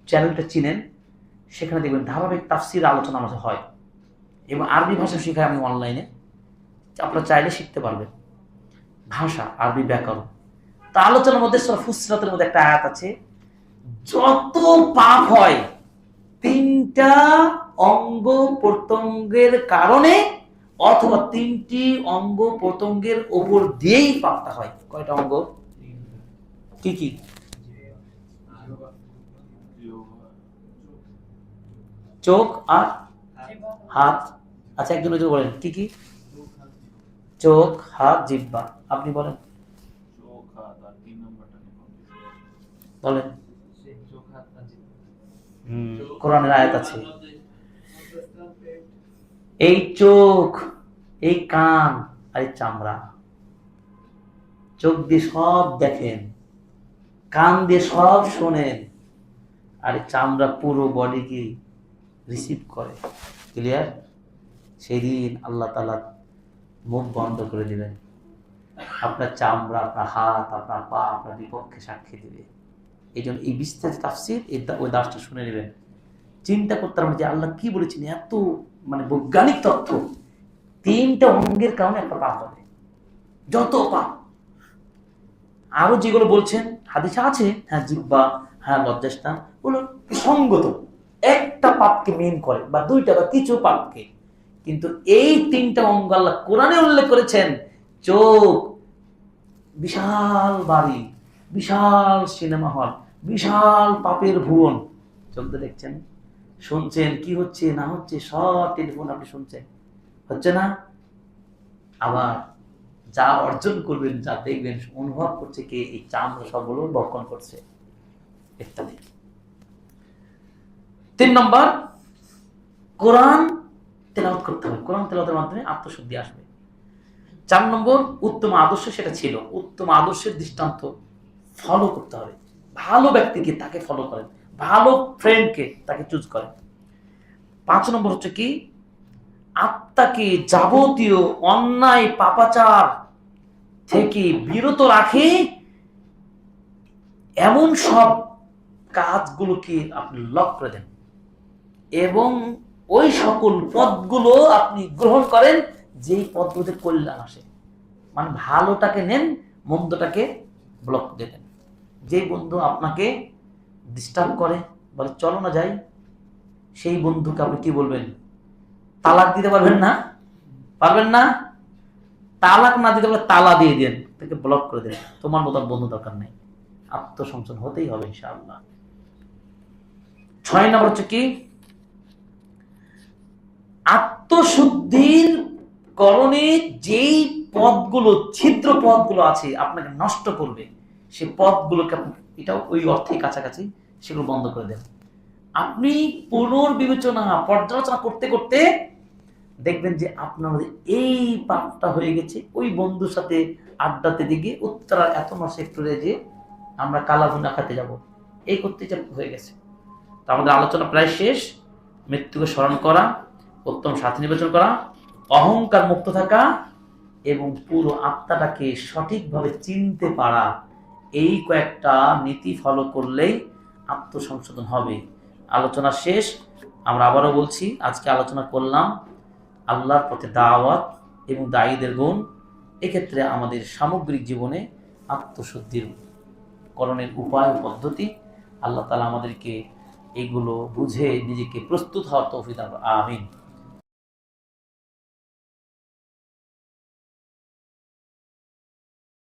চ্যানেলটা চিনেন, সেখানে দেখবেন ধারাবাহিক তাফসীর আলোচনা আমাদের হয়, এবং আরবি ভাষা শেখাই আমি অনলাইনে, আপনারা চাইলে শিখতে পারবেন ভাষা, আরবি ব্যাকরণ। তা আলোচনার মধ্যে সূরা ফুসসিলাতের মধ্যে একটা আয়াত আছে, যত পাপ হয় 3টা অঙ্গ প্রত্যঙ্গের কারণে অথবা 3টি অঙ্গ প্রত্যঙ্গের উপর দিয়েই পাপটা হয়। কয়টা অঙ্গ? কি কি? চোখ আর হাত। আচ্ছা, একজন বলেন কি কি? চোখ, হাত, জিহ্বা। আপনি বলেন, বলেন। কোরআনের আয়াত আছে, এই চোখ, এই কান আর এই চামড়া। চোখ দিয়ে সব দেখেন, কান দিয়ে সব শোনেন, আর এই চামড়া পুরো বডি কি রিসিভ করে। ক্লিয়ার? সেদিন আল্লাহ তাআলা মুখ বন্ধ করে দিবেন, আপনার চামড়া, আপনার হাত, আপনার পা আপনার বিপক্ষে সাক্ষী দিবে। এই জন্য এই বিস্তারিত তাফসীর ওই দাসটা শুনে নেবেন। চিন্তা করতে হবে যে আল্লাহ কি বলেছেন, এত মানে বৈজ্ঞানিক তথ্য। 3টা অঙ্গের কারণে একটা পাপ হবে, যত পাপ। আরো যেগুলো বলছেন হাদিসে আছে, হ্যাঁ জিহ্বা, হ্যাঁ লজ্জাস্থান, ওগুলো সঙ্গত, একটা পাপকে মেন করে, বা 2টা বা কিছু পাপকে। কিন্তু এই 3টা অঙ্গ আল্লাহ কোরআনে উল্লেখ করেছেন। চোখ বিশাল বাড়ি, বিশাল সিনেমা হল, বিশাল পাপের ভুবন। চোখতে দেখছেন, শুনছেন, কি হচ্ছে না হচ্ছে সব টেলিফোন আপনি শুনছেন, হচ্ছে না? আবার যা অর্জন করবেন, যা দেখবেন, অনুভব করছে কে? এই চামড়া সবগুলো বক্ষণ করছে, ইত্যাদি। 3 নম্বর, কোরআন তেলাওয়াত করতে হবে। কোরআন তেলাওয়াতের মাধ্যমে আত্মশুদ্ধি আসবে। 4 নম্বর, উত্তম আদর্শ, সেটা ছিল উত্তম আদর্শের দৃষ্টান্ত ফলো করতে হবে। ভালো ব্যক্তিকে তাকে ফলো করেন, ভালো ফ্রেন্ডকে তাকে চুজ করেন। 5 নম্বর হচ্ছে কি, আত্মাকে যাবতীয় অন্যায় পাপাচার থেকে বিরত রাখে এমন সব কাজগুলোকে আপনি লক করে দেন, এবং ওই সকল পথগুলো আপনি গ্রহণ করেন যেই পথগুলোতে কল্যাণ আসে। মানে ভালোটাকে নেন, মন্দটাকে ব্লক দিয়ে দেন। যে বন্ধু আপনাকে ডিস্টার্ব করে, বলে চলো না যাই, সেই বন্ধুকে আপনি কি বলবেন? তালাক দিতে পারবেন না? পারবেন না? তালাক না দিতে পারলে তালা দিয়ে দেন, তাকে ব্লক করে দেন। তোমার মতো বন্ধু দরকার নেই। আত্মসংশোধন হতেই হবে ইনশাআল্লাহ। 6 নম্বর হচ্ছে কি, আত্মশুদ্ধির করণে যেই পথগুলো, ছিদ্র পথগুলো আছে আপনাকে নষ্ট করবে, সে পথগুলোকে এটাও ওই অর্থেই কাছাকাছি, সেগুলো বন্ধ করে দেন। আপনি পুনর্বিবেচনা পর্যালোচনা করতে করতে দেখবেন যে আপনার মধ্যে এই পাপটা হয়ে গেছে, ওই বন্ধুর সাথে আড্ডাতে দিকে উত্তরার এত সেক্টরে যে আমরা কালাভুনা খাতে যাব, এই করতে হয়ে গেছে। তো আমাদের আলোচনা প্রায় শেষ। মৃত্যুকে স্মরণ করা, উত্তম সাথী নির্বাচন করা, অহংকার মুক্ত থাকা এবং পুরো আত্মাটাকে সঠিকভাবে চিনতে পারা, এই কয়েকটা নীতি ফলো করলেই আত্মসংশোধন হবে। আলোচনা শেষ। আমরা আবারও বলছি, আজকে আলোচনা করলাম আল্লাহর পথে দাওয়াত এবং দায়ীদের গুণ। এক্ষেত্রে আমাদের সামগ্রিক জীবনে আত্মশুদ্ধির করণের উপায় ও পদ্ধতি। আল্লাহ তাআলা আমাদেরকে এগুলো বুঝে নিজেকে প্রস্তুত হওয়ার তৌফিক দান করুন। আমিন।